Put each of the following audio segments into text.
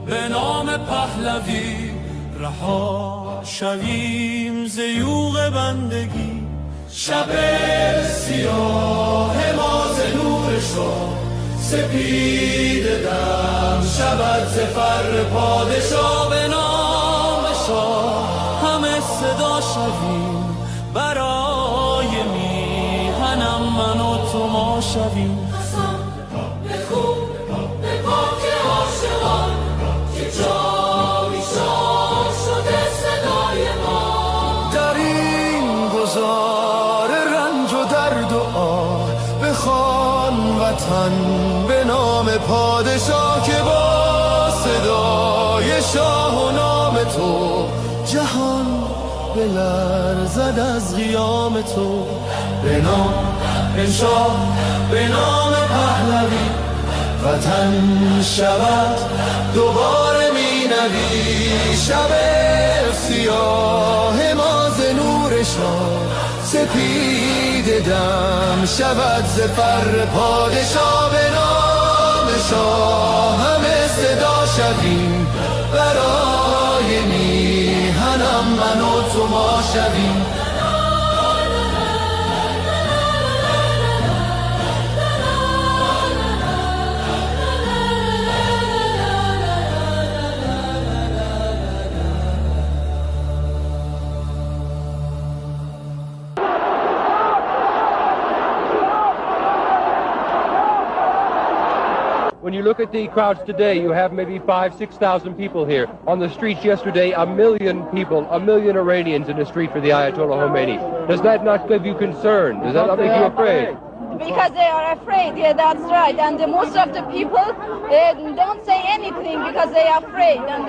به نام پهلوی رها شویم ز یوغ بندگی. شب سیاه ما ز نور شاه سپید دم شود ز فر پادشاه. به نام شاه همه صدا شویم برای میهنم من و تو ما شویم. به نام پادشاه که با صدای شاه و نام تو جهان بلرزد از قیام تو. به نام شاه به نام پهلوی وطن شود دوباره می نوی. شب سیاه ما ز نور شاه سپید دم شود ز فر پادشاه. به نام شاه همه صدا شویم برای میهنم من و تو ما شویم. When you look at the crowds today, you have maybe 5,000-6,000 people here. On the streets yesterday, 1 million people, 1 million Iranians in the street for the Ayatollah Khomeini. Does that not give you concern? Does that not make you afraid? Because they are afraid, yeah, that's right. And most of the people don't say anything because they are afraid. And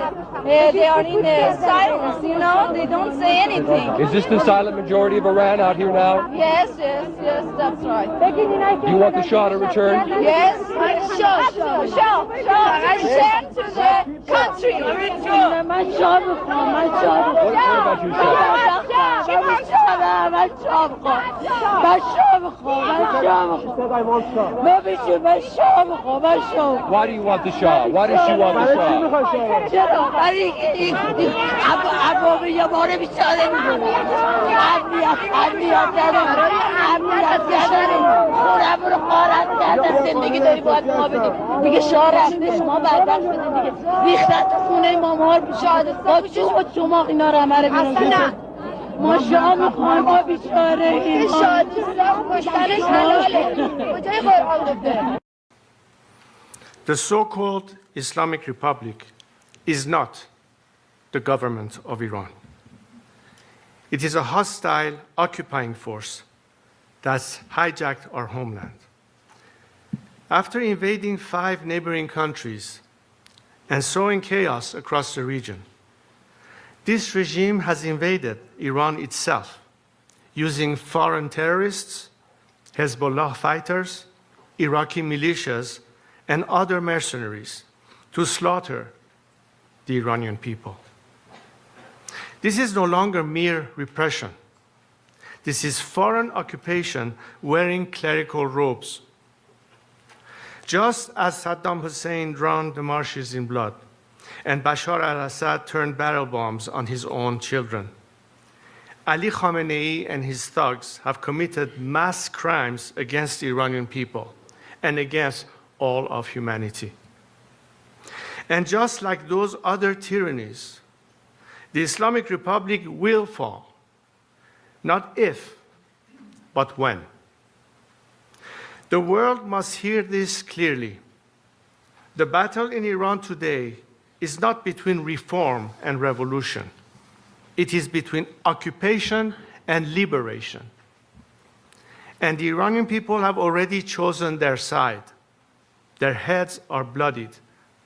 they are in silence, you know, they don't say anything. Is this the silent majority of Iran out here now? Yes, that's right. Do you want the Shah to return? Yes, Shah, return to the country. Why do you want the Shah? Why does she want the The so-called Islamic Republic is not the government of Iran. It is a hostile occupying force that's hijacked our homeland. After invading 5 neighboring countries and sowing chaos across the region, this regime has invaded Iran itself, using foreign terrorists, Hezbollah fighters, Iraqi militias, and other mercenaries to slaughter the Iranian people. This is no longer mere repression. This is foreign occupation wearing clerical robes. Just as Saddam Hussein drowned the marshes in blood, and Bashar al-Assad turned barrel bombs on his own children, Ali Khamenei and his thugs have committed mass crimes against the Iranian people and against all of humanity. And just like those other tyrannies, the Islamic Republic will fall, not if, but when. The world must hear this clearly. The battle in Iran today is not between reform and revolution. It is between occupation and liberation. And the Iranian people have already chosen their side. Their heads are bloodied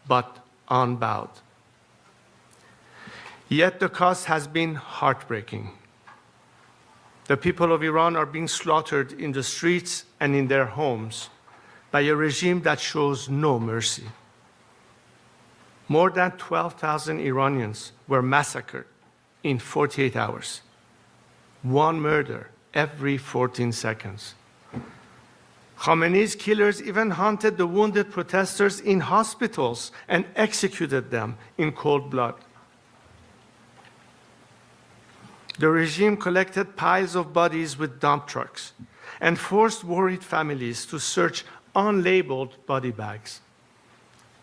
but unbowed. Yet the cost has been heartbreaking. The people of Iran are being slaughtered in the streets and in their homes by a regime that shows no mercy. More than 12,000 Iranians were massacred in 48 hours. One murder every 14 seconds. Khamenei's killers even hunted the wounded protesters in hospitals and executed them in cold blood. The regime collected piles of bodies with dump trucks and forced worried families to search unlabeled body bags.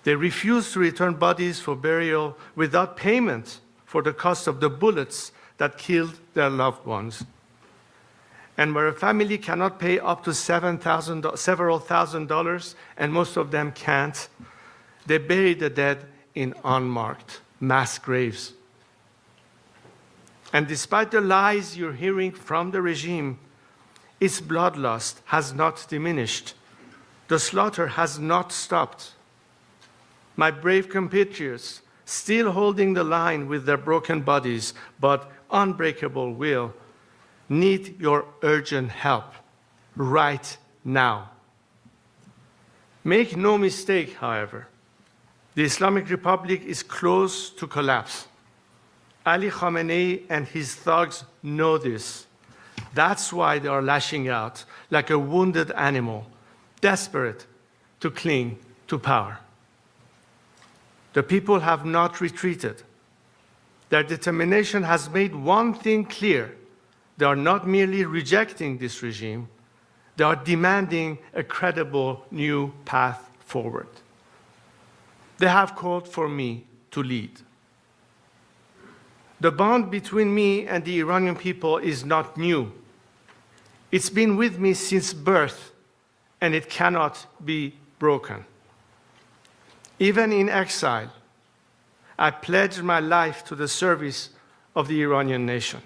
They refused to return bodies for burial without payment for the cost of the bullets that killed their loved ones. And where a family cannot pay up to several thousand dollars, and most of them can't, they bury the dead in unmarked mass graves. And despite the lies you're hearing from the regime, its bloodlust has not diminished. The slaughter has not stopped. My brave compatriots, still holding the line with their broken bodies but unbreakable will, need your urgent help right now. Make no mistake, however, the Islamic Republic is close to collapse. Ali Khamenei and his thugs know this. That's why they are lashing out like a wounded animal, desperate to cling to power. The people have not retreated. Their determination has made one thing clear. They are not merely rejecting this regime, they are demanding a credible new path forward. They have called for me to lead. The bond between me and the Iranian people is not new. It's been with me since birth, and it cannot be broken. Even in exile, I pledged my life to the service of the Iranian nation.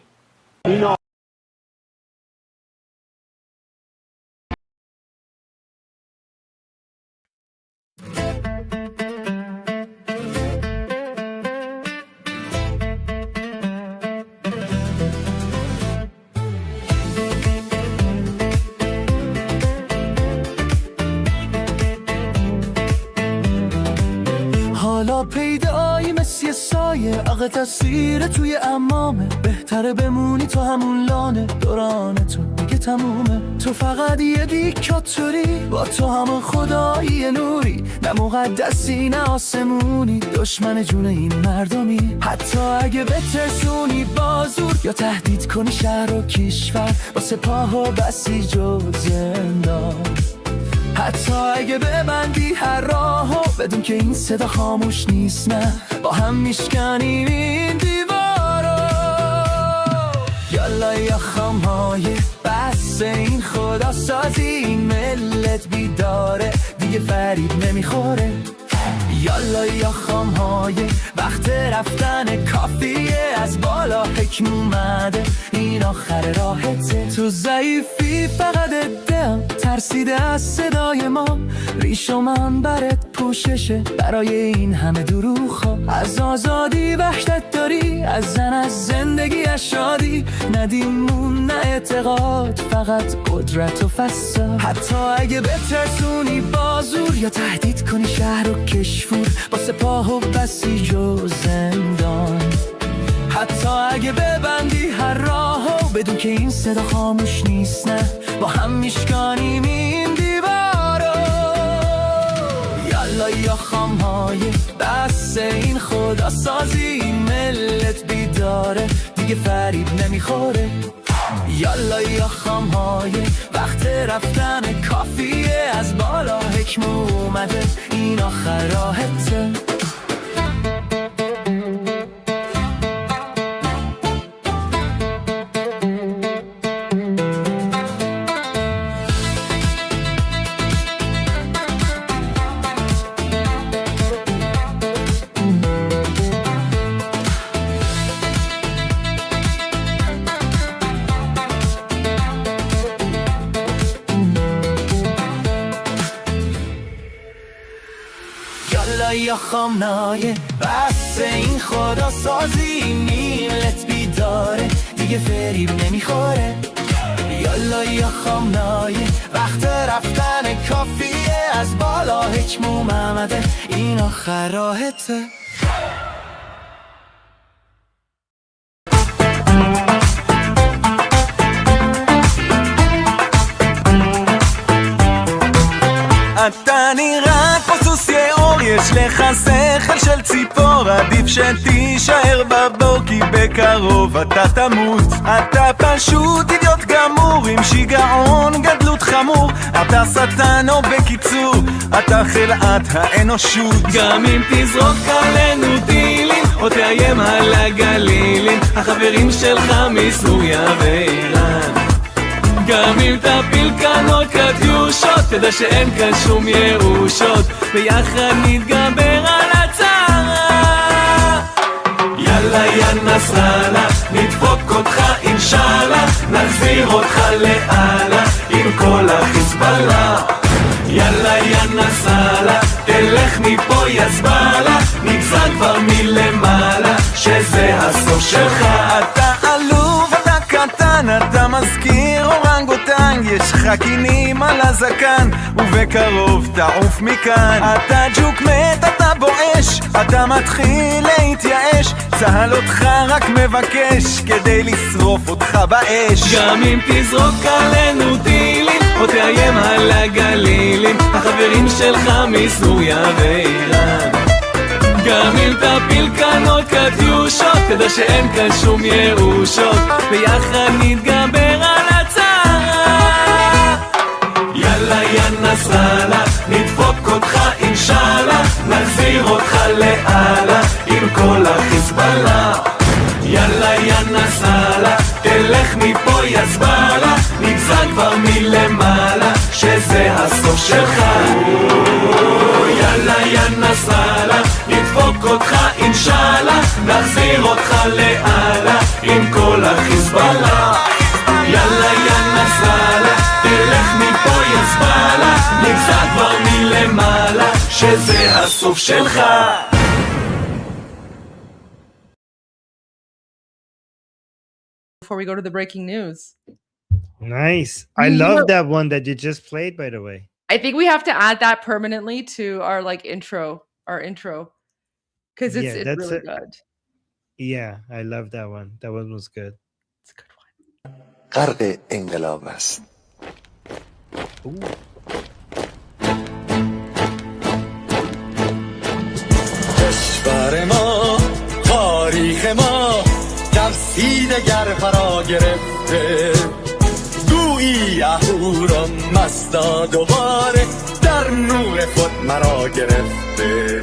حالا پیدایی مثل سایه آقا تصویر توی امامه بهتره بمونی تو همون لانه دوران تو دیگه تمومه تو فقط یه دیکتاتوری با تو همون خدایی نوری نه مقدسی نه آسمونی دشمن جون این مردمی حتی اگه بترسونی بازور یا تهدید کنی شهر و کشور با سپاه و بسیج و زندان حتی اگه ببندی هر راهو بدون که این صدا خاموش نیست نه با هم میشکنیم این دیوارو یالا یا خامهای بس این خدا سازی این ملت بیداره دیگه فریب نمیخوره یالا یا خامهای وقت رفتن کافیه از بالا حکم اومده این آخر راحته تو ضعیفی فقط ادم ترسیده از صدای ما ریش و منبرت پوششه برای این همه دروغ از آزادی وحشت داری از زن از زندگی از شادی ندیمون نه اعتقاد فقط قدرت و فساد حتی اگه بترسونی بازور یا تهدید کنی شهر و کشور با سپاه و بسیج و زندان حتی اگه ببندی هر راهو بدون که این صدا خاموش نیست نه با هم میشکانیم این دیوارو یالا یا خامهای بس این خدا سازی این ملت بیداره دیگه فریب نمیخوره یالا یا خامهای وقت رفتن کافیه از بالا حکم اومده این آخر راحته یا خامنایه بس این خدا سازی میلت بیداره دیگه فریب نمیخوره یالا یا خامنایه وقت رفتن کافیه از بالا حکموم آمده این آخر راحته אני רק בסוסי אור, יש לך שכל של ציפור, עדיף שתישאר בבור, כי בקרוב אתה תמות. אתה פשוט אידיוט גמור, עם שיגעון גדלות חמור, אתה שטן או בקיצור, אתה חלאת האנושות. גם אם תזרוק עלינו טילים, או תאיים על הגלילים, החברים שלך מסוריה ואיראן. גם אם תפיל כאן עוד קטיושות, תדע שאין כאן שום ירושות, ביחד נתגבר על הצרה. יאללה יא נסראללה, נדפוק אותך אינשאללה, נחזיר אותך לאללה עם כל החיזבאללה. יאללה יא נסראללה, תלך מפה יא זבאללה, נגזר כבר מלמעלה שזה הסוף שלך. אתה עלוב, אתה קטן, אתה מזכיר אורנגוטנג, יש לך קינים על הזקן ובקרוב תעוף מכאן. אתה ג'וק מת, אתה בואש, אתה מתחיל להתייאש, צהל אותך רק מבקש כדי לשרוף אותך באש. גם אם תזרוק עלינו טילים או תאיים על הגלילים, החברים שלך מסוריה ואיראן. גם אם תפיל כאן עוד קטיושות, תדע שאין כאן שום ירושות, ביחד נתגבר על הצרה. יאללה יא נסראללה, נדפוק אותך אינשאללה, נחזיר אותך לאללה עם כל החיזבאללה. יאללה יא נסראללה, תלך מפה יא זבאללה, נגזר כבר מלמעלה שזה הסוף שלך. יאללה יא נסראללה, נדפוק אותך אינשאללה, נחזיר אותך לאללה עם כל החיזבאללה. יאללה יא נסראללה, תלך מפה יא זבאללה, נגזר כבר מלמעלה שזה הסוף שלך. Before we go to the breaking news. Nice. I love that one that you just played, by the way. I think we have to add that permanently to our intro, because it's really good. Yeah, I love that one. That one was good. It's a good one. غرق انقلاب است. کشور ما، تاریخ ما در سینگر فرا گرفته، گویی اهورا مستا دوباره در نور خود مرا گرفته.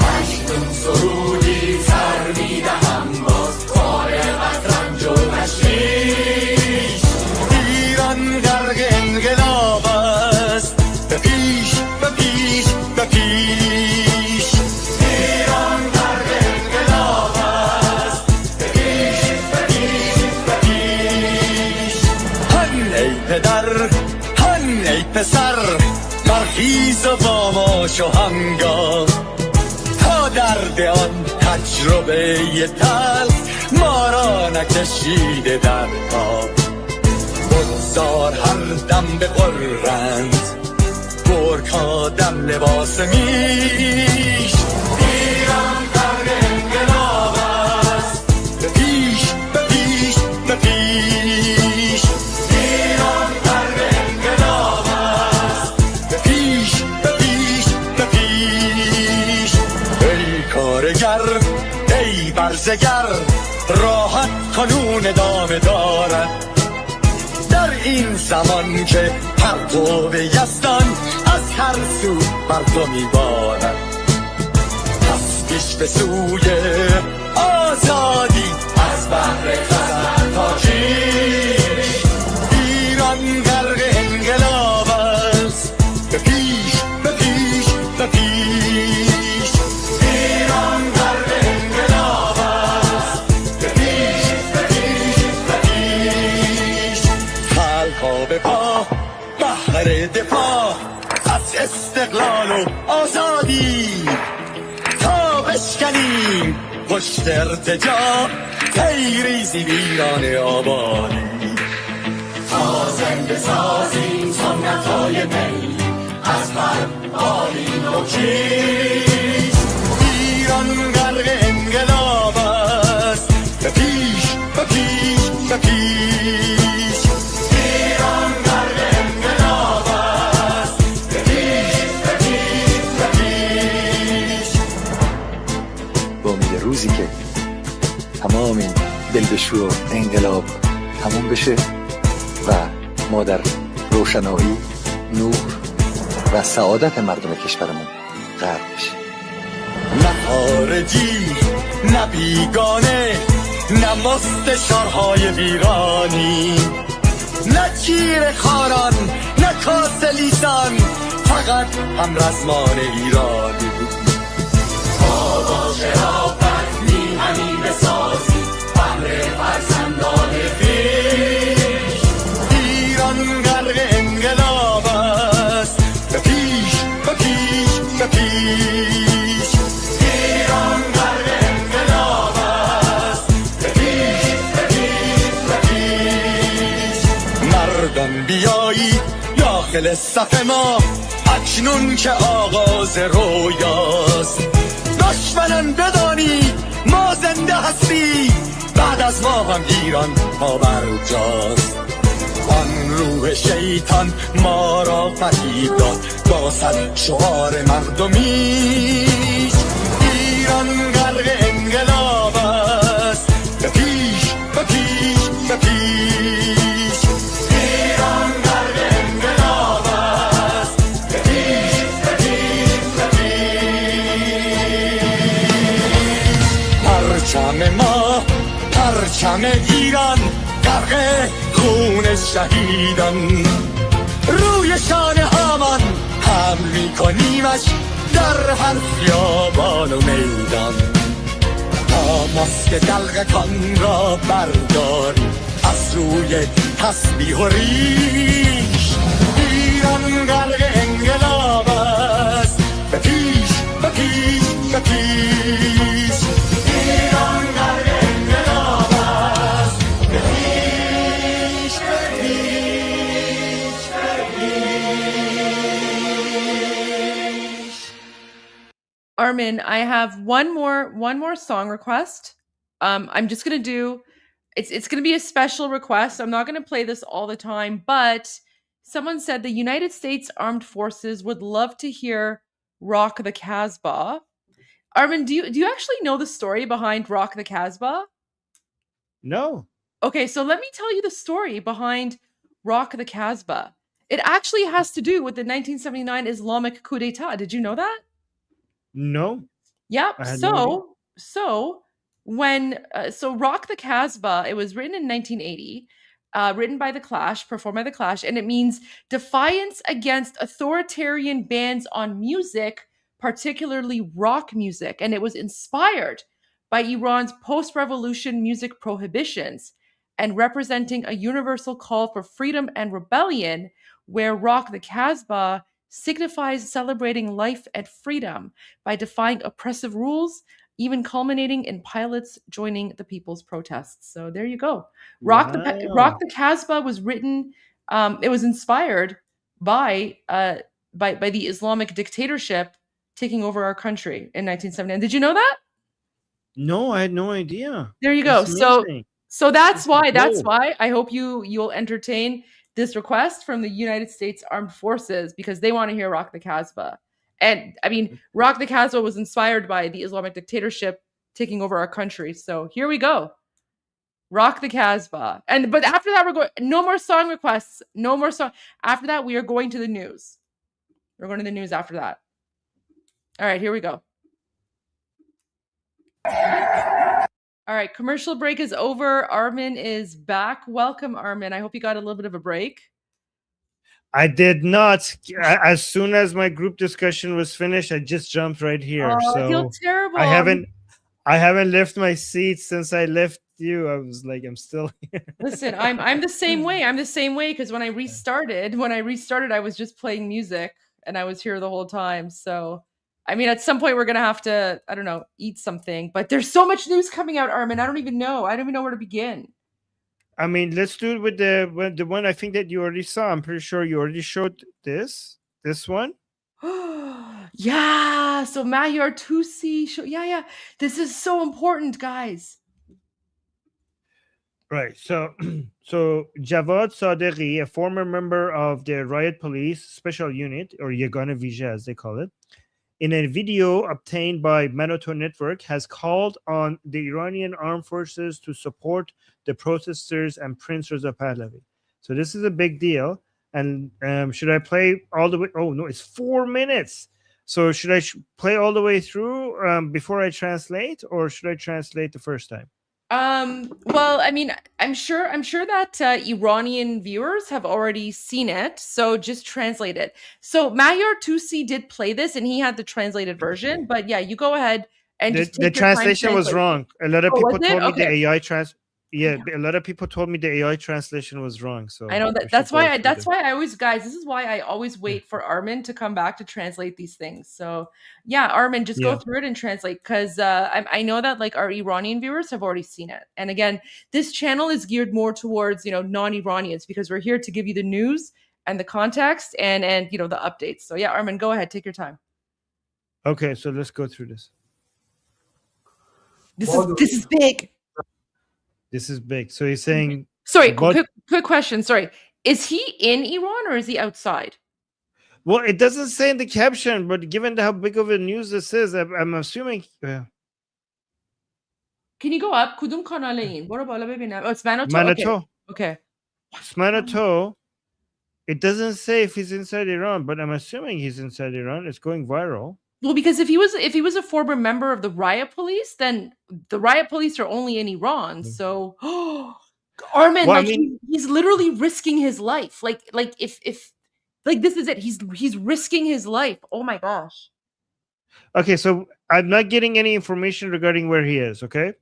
هشتون سرودی سر میدهم باز فارغ از رنج و تشویش. ایران غرق انقلاب است، به پیش به پیش به پیش. ایران غرق انقلاب است، به پیش به پیش به پیش. هن ای پدر، هن ای پسر، برخیز و باماش و هنگام، تا درد آن تجربه تلخ ما را نکشیده در خواب. بگذار هر دم بغرند گرگ‌ها دم لباس میش. ایران غرق انقلاب است، به پیش به پیش به پیش. ایران غرق انقلاب است، به پیش به پیش به پیش. ای کارگر، ای برزگر، راحت قانون ادامه دارد در این زمان که پرتو یزدان از هر سو بر تو میبارد. پس پیش به سوی آزادی از بحر خزر تا کیش. ایران غرق انقلاب است، به پیش به پیش به پیش. ایران غرق انقلاب است، به پیش به پیش به پیش. خلقا به پا بهر دفاع از استقلال و آزادی، پشت ارتجا تیریزی ایران آبانی تا زنده سازیم سنت‌های می از آرمین و کیش ایران غرق انقلاب است به پیش به پیش به پیش ایران غرق انقلاب است به پیش به پیش به پیش با امید روزی که تمام این دلبشو انقلاب تموم بشه و ما در روشنایی، نور و سعادت مردم کشورمون غرق بشیم. نه خارجی نه بیگانه نه مستشارهای ویرانی نه چیر خاران نه کاسلیسان فقط هم رزمان ایرانی تا با شرافت میهنی بسازی بهر فرزندان خویش ایران غرق انقلاب است به پیش به پیش به پیش ایران غرق انقلاب است به پیش به پیش به پیش مردان بیایید داخل صف ما اکنون که آغاز رویاست دشمنان بدانید ما زنده هستیم بعد از ما هم ایران پابرجاست آن روح شیطان ما را فریب داد با صد شعار مردمیش ایران غرق انقلاب است به پیش به پیش به پیش ایران غرق انقلاب است به پیش به پیش به پیش پرچم ما پرچم ایران غرق خون شهیدان روی شانه هامان حمل میکنیمش در هر خیابان و میدان تا ماسک دلغکان را برداریم از روی تسبیح و ریش ایران غرق انقلاب است به پیش به پیش به پیش ایران غرق انقلاب است به پیش به پیش به پیش. Armin, I have one more song request. I'm just gonna do it's gonna be a special request. I'm not gonna play this all the time, but someone said the United States Armed Forces would love to hear Rock the Casbah. Armin, do you actually know the story behind Rock the Casbah? No. Okay, so let me tell you the story behind Rock the Casbah. It actually has to do with the 1979 Islamic coup d'etat. Did you know that? No. Yep. I had no idea. So Rock the Casbah, it was written in 1980, written by The Clash, performed by The Clash, and it means defiance against authoritarian bans on music, particularly rock music, and it was inspired by Iran's post-revolution music prohibitions and representing a universal call for freedom and rebellion, where Rock the Casbah signifies celebrating life and freedom by defying oppressive rules, even culminating in pilots joining the people's protests. So there you go. Rock the Casbah was written, it was inspired by the Islamic dictatorship taking over our country in 1979. Did you know that? No, I had no idea. There you go. So that's why I hope you'll entertain this request from the United States Armed Forces, because they want to hear Rock the Casbah. And I mean, Rock the Casbah was inspired by the Islamic dictatorship taking over our country. So here we go. Rock the Casbah. But after that, we're going, no more song requests. No more song. After that, we are going to the news. We're going to the news after that. All right, here we go. All right, commercial break is over. Armin is back. Welcome, Armin. I hope you got a little bit of a break. I did not. As soon as my group discussion was finished, I just jumped right here. Oh, so I feel terrible. I haven't left my seat since I left you. I was like, I'm still here. Listen, I'm the same way. I'm the same way, because when I restarted, I was just playing music and I was here the whole time. So I mean, at some point we're gonna have to, I don't know, eat something. But there's so much news coming out, Armin. I don't even know. I don't even know where to begin. I mean, let's do it with the one I think that you already saw. I'm pretty sure you already showed this one. Yeah. So Mahyar Tusi. Yeah. This is so important, guys. Right. So, so Javad Sadeghi, a former member of the Riot Police Special Unit, or Yagana Vija as they call it, in a video obtained by Manoto Network, has called on the Iranian armed forces to support the protesters and Prince Reza Pahlavi. So this is a big deal. And should I play all the way? Oh no, it's 4 minutes. So should I play all the way through before I translate, or should I translate the first time? Well, I mean, I'm sure that Iranian viewers have already seen it, so just translate it. So Mahyar Tusi did play this and he had the translated version, but yeah, you go ahead and just The take your time translation was translating. wrong. A lot of Oh, people was it? told me the Okay. AI yeah, a lot of people told me the AI translation was wrong. So I know we that should that's go why through that's this. why I always, guys, this is why I always wait for Armin to come back to translate these things. So yeah, Armin, just go Yeah. through it and translate, because I know that like our Iranian viewers have already seen it. And again, this channel is geared more towards, you know, non-Iranians, because we're here to give you the news and the context and you know, the updates. So yeah, Armin, go ahead, take your time. Okay, so let's go through this. This is big. This is big. So he's saying, Sorry, but quick question. Sorry. Is he in Iran or is he outside? well, it doesn't say in the caption, but given how big of a news this is, I'm assuming. Can you go up? Kudum kanale in? Baro bala bebinam. Oh, it's Manoto. Manoto. Okay. It's Manoto. It doesn't say if he's inside Iran, but I'm assuming he's inside Iran. It's going viral. Well, because if he was a former member of the riot police, then the riot police are only in Iran. So, Armin, Well, I like mean, he's literally risking his life. Like if like this is it. He's risking his life. Oh my gosh. okay, so I'm not getting any information regarding where he is. Okay,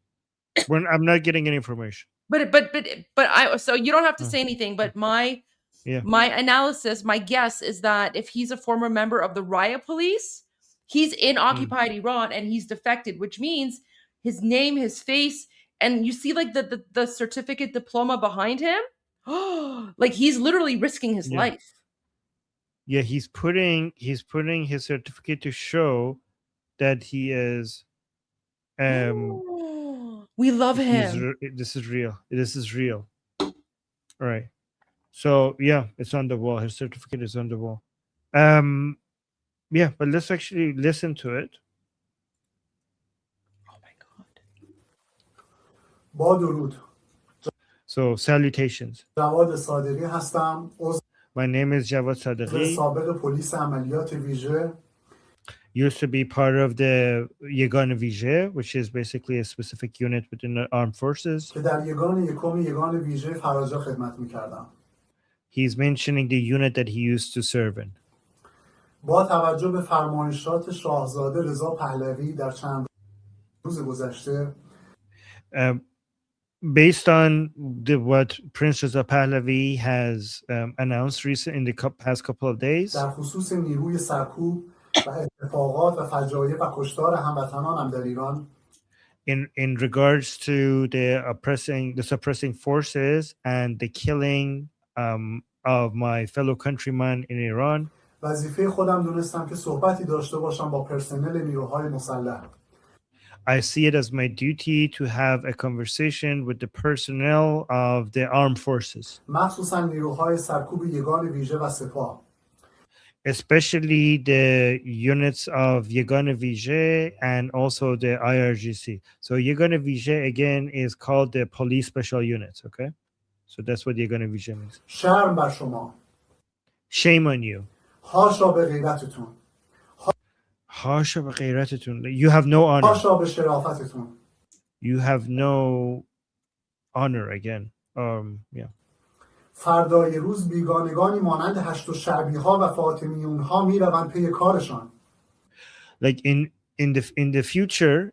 I'm not getting any information. But I, so you don't have to say anything. But my analysis, my guess is that if he's a former member of the riot police, he's in occupied Iran and he's defected, which means his name, his face, and you see like the certificate diploma behind him. Like he's literally risking his life. Yeah, he's putting his certificate to show that he is. We love him. This is real. This is real. All right. So yeah, it's on the wall. His certificate is on the wall. Yeah, but let's actually listen to it. Oh my god. با درود. So salutations. جواد صادقی هستم. My name is Javad Sadeghi. سابق پلیس عملیات ویژه. Used to be part of the Yagana Vije, which is basically a specific unit within the armed forces. که در یگان یکم یگان ویژه فراجا خدمت می‌کردم. He's mentioning the unit that he used to serve in. با توجه به فرمایشات شاهزاده رضا پهلوی در چند روز گذشته based on what Prince Reza Pahlavi has announced recently in the past couple of days, در خصوص نیروی سرکوب و اتفاقات و فجایع و کشتار هموطنانم در ایران in regards to the suppressing forces and the killing of my fellow countrymen in Iran, وظیفه خودم دونستم که صحبتی داشته باشم با پرسنل نیروهای مسلح. I see it as my duty to have a conversation with the personnel of the armed forces, مخصوصا نیروهای سرکوب یگان ویژه و سپاه. especially the units of Yagana Vije and also the IRGC. So Yagana Vije again is called the police special units, okay? So that's what Yagana Vije means. شرم بر شما. Shame on you. حاشا به غیرتتون. حاشا به غیرتتون. You have no honor. حاشا به شرافتتون. You have no honor again. Yeah. فردای روز بیگانگانی مانند هشت و شعبی ها و فاطمیون ها می روند پی کارشان. Like in the future,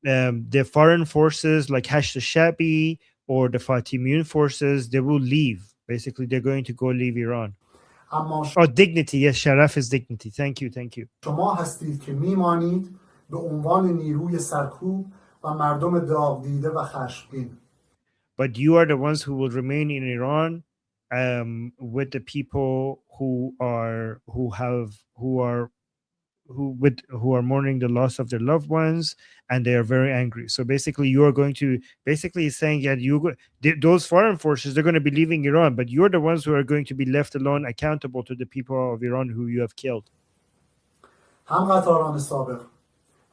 the foreign forces like Hashd al-Shabi or the Fatimiyun forces, they will leave. Basically, they're going to go leave Iran. اما Oh, dignity. Yes, sharaf is dignity. Thank you. Thank you. شما هستید که میمانید به عنوان نیروی سرکوب و مردم داغ دیده و خشمگین. But you are the ones who will remain in Iran with the people who are mourning the loss of their loved ones, and they are very angry. So basically, you are going to basically saying that those foreign forces, they're going to be leaving Iran, but you're the ones who are going to be left alone, accountable to the people of Iran who you have killed. هم قطاران سابق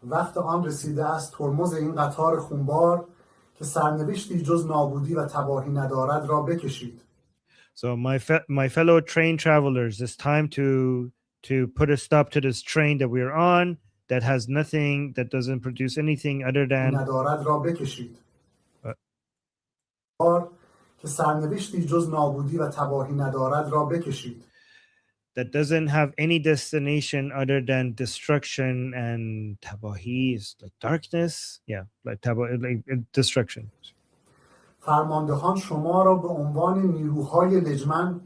وقت آن رسیده است ترمز این قطار خونبار که سرنوشتی جز نابودی و تباهی ندارد را بکشید. So my fellow train travelers, it's time to put a stop to this train that we're on that has nothing, that doesn't produce anything other than ندارد را بکشید. که سرنوشتی جز نابودی و تباهی ندارد را بکشید. that doesn't have any destination other than destruction, and tabahi is like darkness. Yeah, like destruction. فرماندهان شما را به عنوان نیروهای لجمن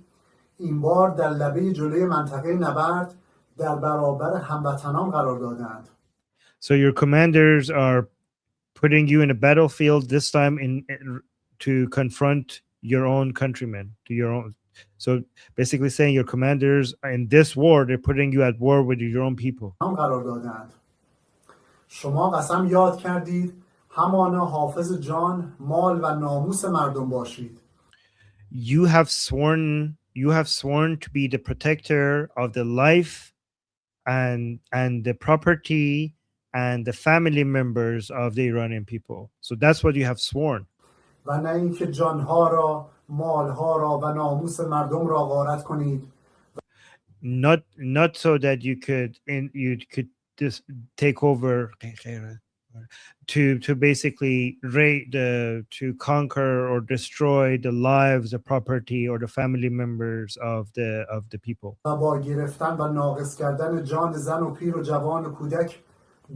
این بار در لبه جلوی منطقه نبرد در برابر هموطنان قرار دادند. So your commanders are putting you in a battlefield, this time to confront your own countrymen, to your own. So basically saying your commanders in this war, they're putting you at war with your own people. قرار دادند. شما قسم یاد کردید همانا حافظ جان، مال و ناموس مردم باشید. You have sworn to be the protector of the life and the property and the family members of the Iranian people. So that's what you have sworn. و نه اینکه جانها را، مالها را و ناموس مردم را غارت کنید. Not so that you could just take over to basically to conquer or destroy the lives, the property, or the family members of the people. و با گرفتن و ناقص کردن جان زن و پیر و جوان و کودک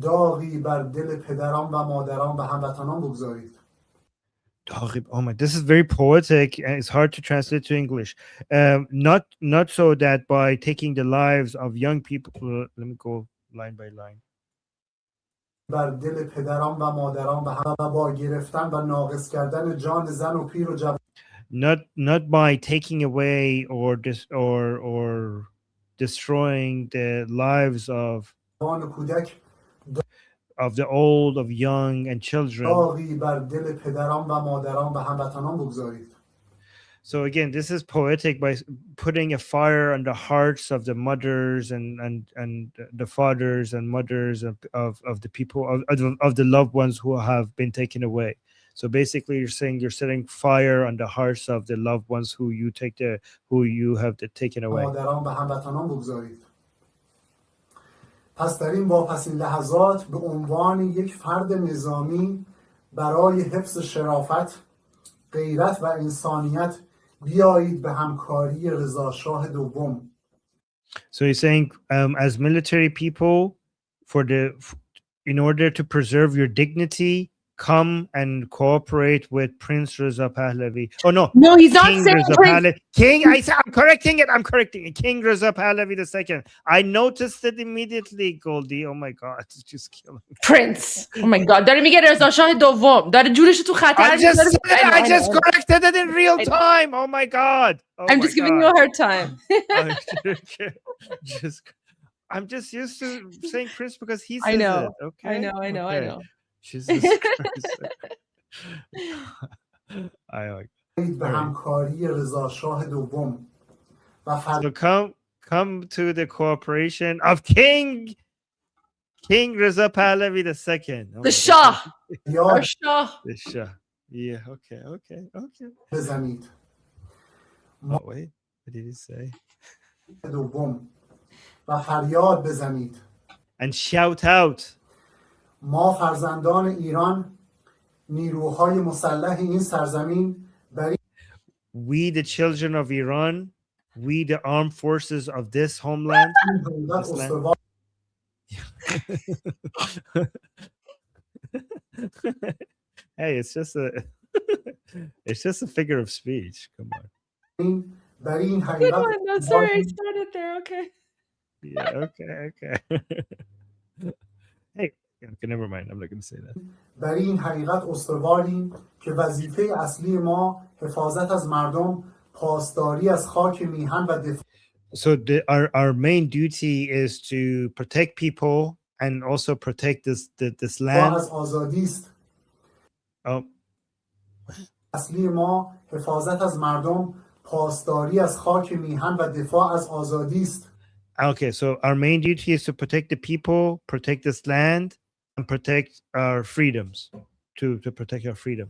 داغی بر دل پدران و مادران و هموطنان بگذارید. Oh my, this is very poetic and it's hard to translate to English. Not so that by taking the lives of young people, let me go line by line. بر دل پدران و مادران و با گرفتن و ناقص کردن جان زن و پیر و جوان. Not by taking away or destroying the lives of کودک the old, of young and children. داغی بر دل پدران و مادران و هموطنان بگذارید. So again, this is poetic by putting a fire on the hearts of the mothers and the fathers and mothers of the people of the loved ones who have been taken away. So basically, you're saying you're setting fire on the hearts of the loved ones who you have taken away. مادران و هموطنان بگذارید. پس در این واپسین لحظات به عنوان یک فرد نظامی برای حفظ شرافت، غیرت و انسانیت بیایید به همکاری رضا شاه دوم. So he's saying, as military people, in order to preserve your dignity, come and cooperate with Prince Reza Pahlavi. Oh no, he's not King saying Reza Prince. King. I'm correcting it. King Reza Pahlavi II. I noticed it immediately, Goldie. Oh my God, it's just killing me. Prince. Oh my God. داره میگه رضا شاه دوم. داره جونش تو خطر. I just corrected it in real time. Oh my God. I'm just giving you a hard time. I'm just used to saying Prince because he says I know. it. Okay. I know. Jesus Christ. به همکاری رضا شاه دوم. So come to the cooperation of King Reza Pahlavi II. The Shah. Our Shah. The Shah. Yeah, okay. بزنید. Oh, wait, what did he say? دوم. و فریاد بزنید. And shout out. ما فرزندان ایران نیروهای مسلح این سرزمین We the children of Iran, we the armed forces of this homeland. Hey, it's just a figure of speech. Come on. برای این Good حقیقت one. No, sorry, I started there. Okay. Yeah, okay. Hey, okay, never mind. I'm not going to say that. برای این حقیقت استواریم که وظیفه اصلی ما حفاظت از مردم، پاسداری از خاک میهن و دفاع So our main duty is to protect people and also protect this land. از آزادی است. Oh, اصلی ما حفاظت از مردم، پاسداری از خاک میهن و دفاع از آزادی است. okay, so our main duty is to protect the people, protect this land, and protect our freedoms. To protect our freedom.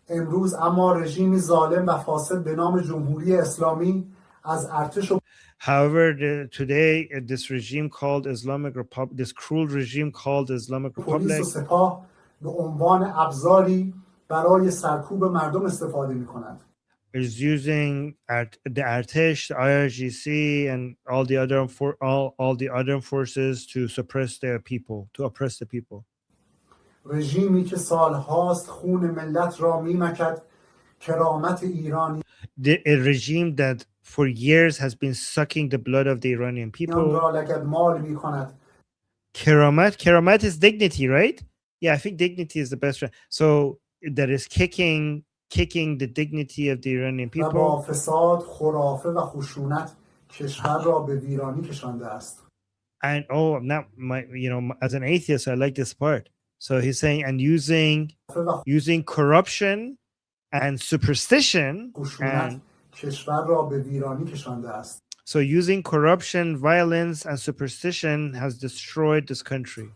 امروز اما رژیمی ظالم و فاسد به نام جمهوری اسلامی از ارتش و However, today this regime called Islamic Republic, this cruel regime called Islamic پلیس و Republic, سپاه به عنوان ابزاری برای سرکوب مردم استفاده می کنند. is using the Artesh, the IRGC, and all the other forces to suppress their people, to oppress the people. رژیمی که سالهاست خون ملت را میمکد، کرامت ایرانی A regime that for years has been sucking the blood of the Iranian people. را لگدمال می کند. Keramat is dignity, right? Yeah, I think dignity is the best. So that is kicking the dignity of the Iranian و با people. فساد، خرافه و خشونت کشور را به ویرانی کشانده است. And now as an atheist, I like this part. So he's saying, and using corruption and superstition, خشونت کشور را به ویرانی کشانده است. so using corruption, violence, and superstition has destroyed this country.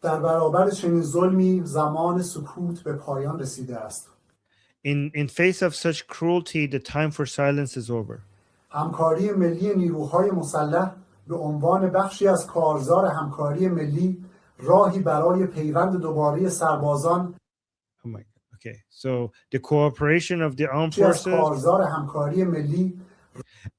در برابر چنین ظلمی زمان سکوت به پایان رسیده است. In face of such cruelty, the time for silence is over. همکاری ملی نیروهای مسلح به عنوان بخشی از کارزار همکاری ملی راهی برای پیوند دوباره سربازان Oh my God. Okay. So the cooperation of the armed از forces کارزار همکاری ملی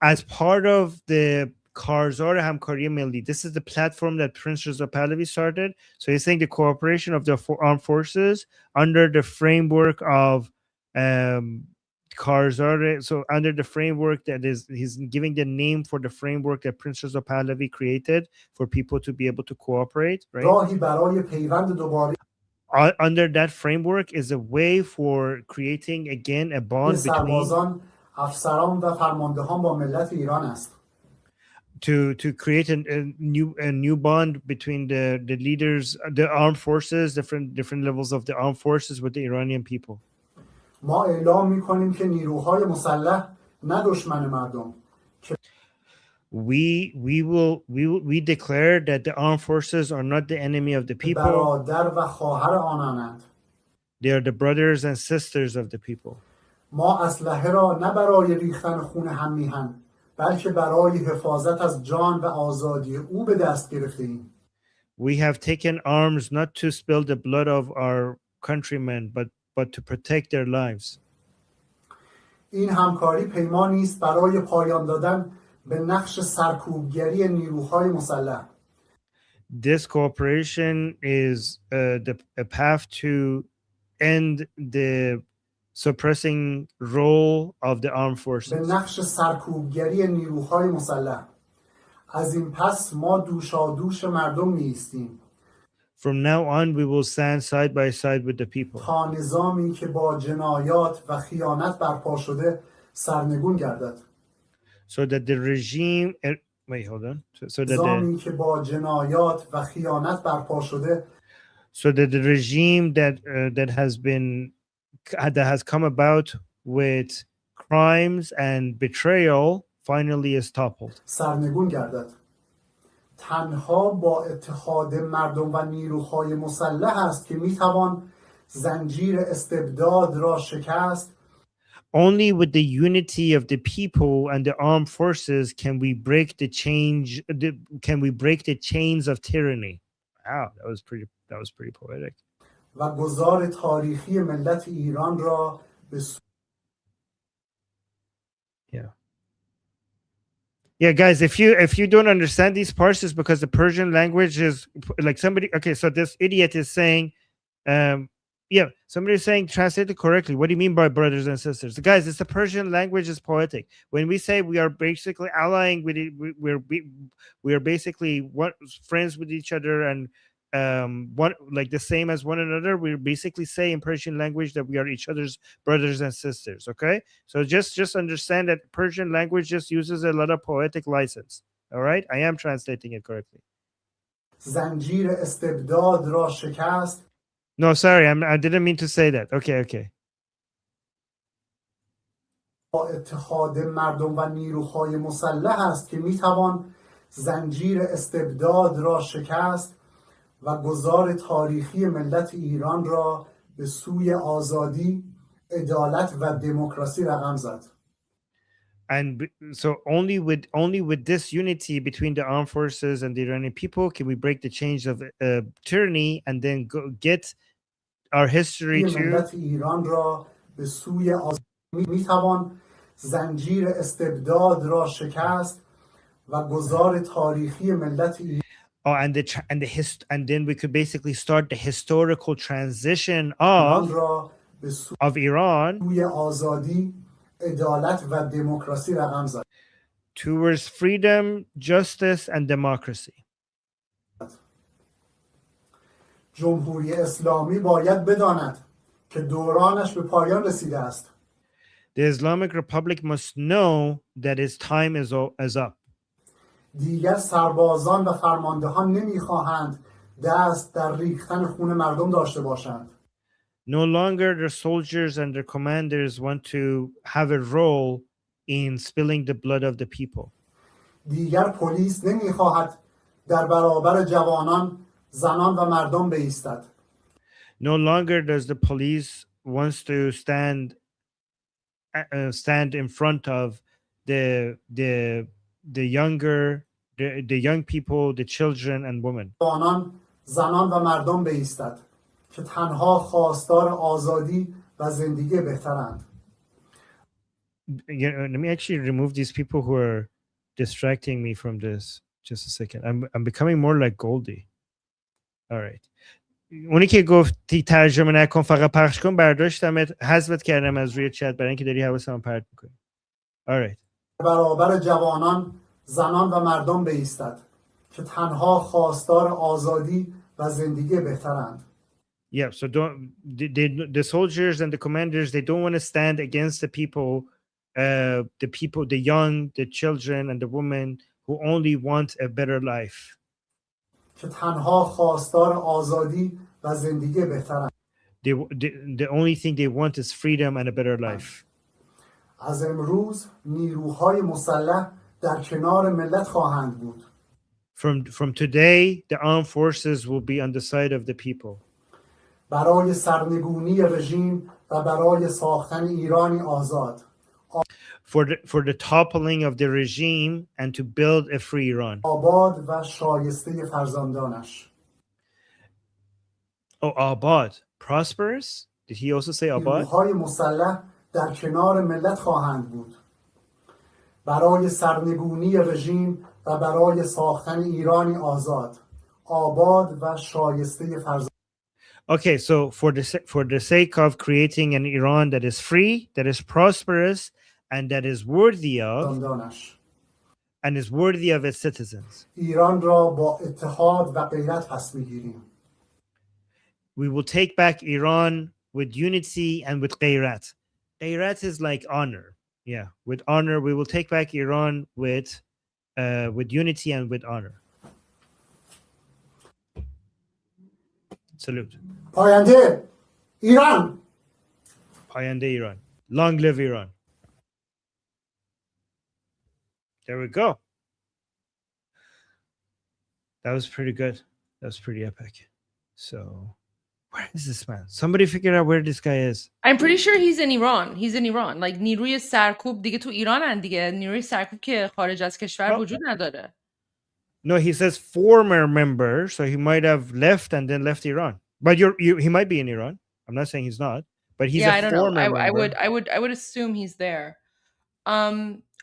as part of the Karzar Hamkari Milli. This is the platform that Prince Reza Pahlavi started. So he's saying the cooperation of the armed forces under the framework of Karzar. So under the framework that is, he's giving the name for the framework that Prince Reza Pahlavi created for people to be able to cooperate, right? راهی برای پیوند دوباره Under that framework is a way for creating again a bond between سربازان، افسران و فرماندهان با ملت ایران است. to create a new bond between the leaders, the armed forces, different levels of the armed forces with the Iranian people. ما اعلام می‌کنیم که نیروهای مسلح نه دشمن مردم. We declare that the armed forces are not the enemy of the people. برادر و خواهر آنانند. They are the brothers and sisters of the people. ما اسلحه را نه برای ریختن خون هم میهن بلکه برای حفاظت از جان و آزادی او به دست گرفته‌ایم. We have taken arms not to spill the blood of our countrymen, but to protect their lives. این همکاری پیمانی است برای پایان دادن به نقش سرکوبگری نیروهای مسلح. This cooperation is a path to end the suppressing role of the armed به forces. نقش سرکوبگری نیروهای مسلح. از این پس ما دوشادوش مردم می‌ایستیم. From now on, we will stand side by side with the people. تا نظامی که با جنایات و خیانت برپا شده سرنگون گردد. So that the regime wait, hold on. So that نظامی که با جنایات و خیانت برپا شده the regime that has come about with crimes and betrayal finally is toppled. سرنگون گردد. تنها با اتحاد مردم و نیروهای مسلح است که میتوان زنجیر استبداد را شکست. Only with the unity of the people and the armed forces can we break the chains of tyranny. Wow, that was pretty poetic. و گذار تاریخی ملت ایران را به Yeah, guys, if you don't understand these parts, it's because the Persian language is like somebody. Okay, so this idiot is saying, Yeah, somebody's saying translate it correctly. What do you mean by brothers and sisters? Guys, it's the Persian language is poetic. When we say we are basically allying with it, we are basically friends with each other and one like the same as one another. We basically say in Persian language that we are each other's brothers and sisters. Okay, so just understand that Persian language just uses a lot of poetic license. All right, I am translating it correctly. زنجیر استبداد را شکست. No, sorry, I didn't mean to say that. Okay. با اتحاد مردم و نیروهای مسلح است که میتوان زنجیر استبداد را شکست و گذار تاریخی ملت ایران را به سوی آزادی، عدالت و دموکراسی رقم زد. And so only with this unity between the armed forces and the Iranian people can we break the chains of tyranny and then get our history to ملت ایران را به سوی آزادی میتوان زنجیر استبداد را شکست و گذار تاریخی ملت ایران. Oh, and then we could basically start the historical transition of Iran سوی آزادی، عدالت و دموکراسی رقم زد. Towards freedom, justice and democracy. جمهوری اسلامی باید بداند که دورانش به پایان رسیده است. The Islamic Republic must know that its time is up. دیگر سربازان و فرماندهان نمیخواهند دست در ریختن خون مردم داشته باشند. No longer the soldiers and their commanders want to have a role in spilling the blood of the people. دیگر پلیس نمیخواهد در برابر جوانان، زنان و مردم بایستد. No longer does the police wants to stand in front of the young people, the children and women. جوانان، زنان و مردم بایستد که تنها خواستار آزادی و زندگی بهترند. Let me actually remove these people who are distracting me from this. Just a second. I'm becoming more like Goldie. All right. اونی که گفتی ترجمه نکن فقط پخش کن برداشتمت حذفت کردم از روی چت برای اینکه داری حواسم پرت میکنی. All right. برابر جوانان، زنان و مردم بایستد که تنها خواستار آزادی و زندگی بهترند. Yeah, so the soldiers and the commanders, they don't want to stand against the people, the young, the children and the women who only want a better life. که تنها خواستار آزادی و زندگی بهترند. The only thing they want is freedom and a better life. از امروز نیروهای مسلح در کنار ملت خواهند بود. From today, the armed forces will be on the side of the people. برای سرنگونی رژیم و برای ساختن ایرانی آزاد. For the toppling of the regime and to build a free Iran. آباد و شایسته فرزندانش. Oh, Abad. Prosperous? Did he also say Abad? نیروهای مسلح در کنار ملت خواهند بود. برای سرنگونی رژیم و برای ساختن ایرانی آزاد. آباد و شایسته فرزندانش. Okay, so for the sake of creating an Iran that is free, that is prosperous, and that is worthy of its citizens. ایران را با اتحاد و غیرت پس میگیریم. We will take back Iran with unity and with غیرت. غیرت is like honor. Yeah, with honor, we will take back Iran with unity and with honor. Salute. پاینده ایران. پاینده Iran. Long live Iran. There we go. That was pretty good. That was pretty epic. So, where is this man? Somebody figure out where this guy is. I'm pretty sure he's in Iran. He's in Iran. Like نیروی سرکوب دیگه تو ایرانن دیگه. نیروی سرکوب که خارج از کشور وجود نداره. No, he says former member, so he might have left and then left Iran. But he might be in Iran. I'm not saying he's not, but he's I a don't former know. member. I would assume he's there.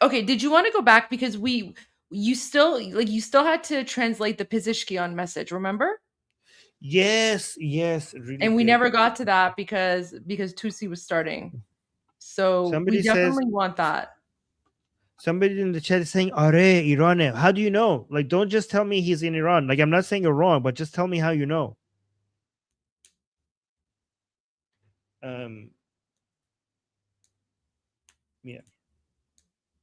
Okay, did you want to go back because you still had to translate the Pizishkian message, remember? Yes, really And we big. never got to that because Tutsi was starting. So Somebody we says, definitely want that. somebody in the chat is saying, "Are Iran?" How do you know? Like, don't just tell me he's in Iran. Like, I'm not saying you're wrong, but just tell me how you know. Yeah.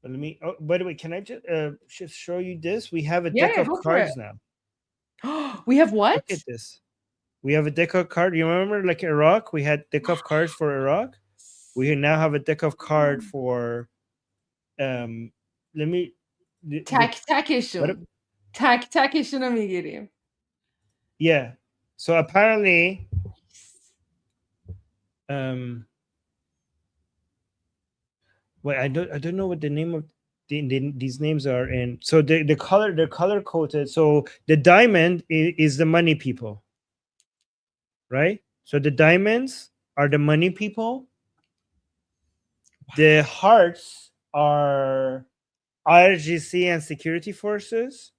But let me. Oh, by the way, can I just show you this? We have a Yeah, deck yeah, of go for it. cards now. We have what? Look at this. We have a deck of cards. You remember, like Iraq, we had deck of cards for Iraq. We now have a deck of card for. Let me. تک تکشون رو میگیریم. Yeah. So apparently, wait, I don't know what the name of these names are, and so they're color coded. So the diamond is the money people, right? So the diamonds are the money people. The hearts are IRGC and security forces.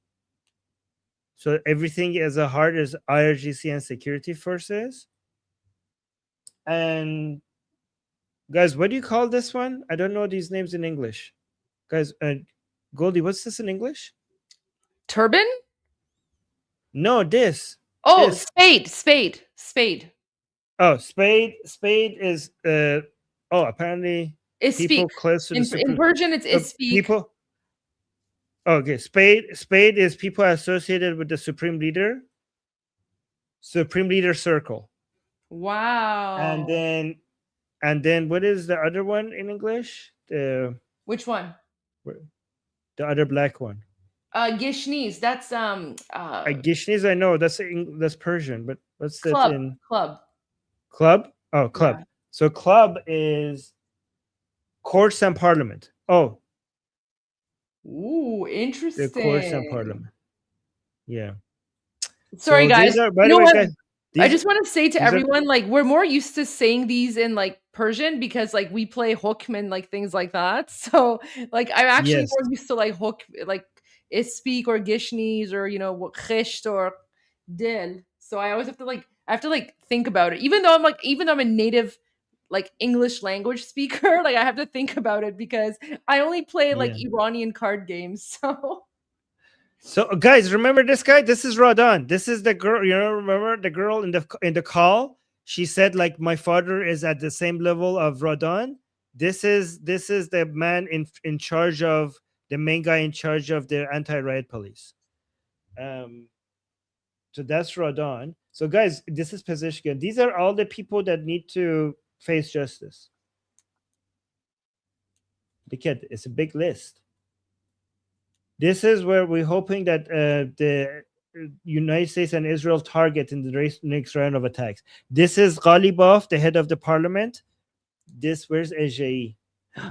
So everything as a heart is IRGC and security forces. And guys, what do you call this one? I don't know these names in English. Guys, Goldie, what's this in English? Turban? No, this. Oh, this. spade. Oh, spade is apparently It's people speak. close to the In Persian, it's speak. People. Okay, spade is people associated with the supreme leader circle. Wow. And then what is the other one in English? Which one? The other black one. Gishnis. That's Gishnis, I know that's Persian, but what's that in club? Oh, club. Yeah. So club is courts and parliament. Oh. Ooh, interesting. The courts and parliament. Yeah. Sorry, so guys. By the way, guys, I just want to say to everyone, like, we're more used to saying these in like Persian because like we play hukm and like things like that. So like I'm actually more used to like like speak or gishnis or khisht or dil. So I always have to think about it. Even though I'm a native like English language speaker, like I have to think about it because I only play like Iranian card games. So guys, remember this guy? This is Radan. This is the girl. Remember the girl in the call? She said like my father is at the same level of Radan. This is the man in charge of the main guy in charge of the anti-riot police. So that's Radan. So guys, this is Pezeshkian. These are all the people that need to face justice. Look at it. It's a big list. This is where we're hoping that the United States and Israel target in the next round of attacks. This is Ghalibaf, the head of the parliament. Where's Ejei?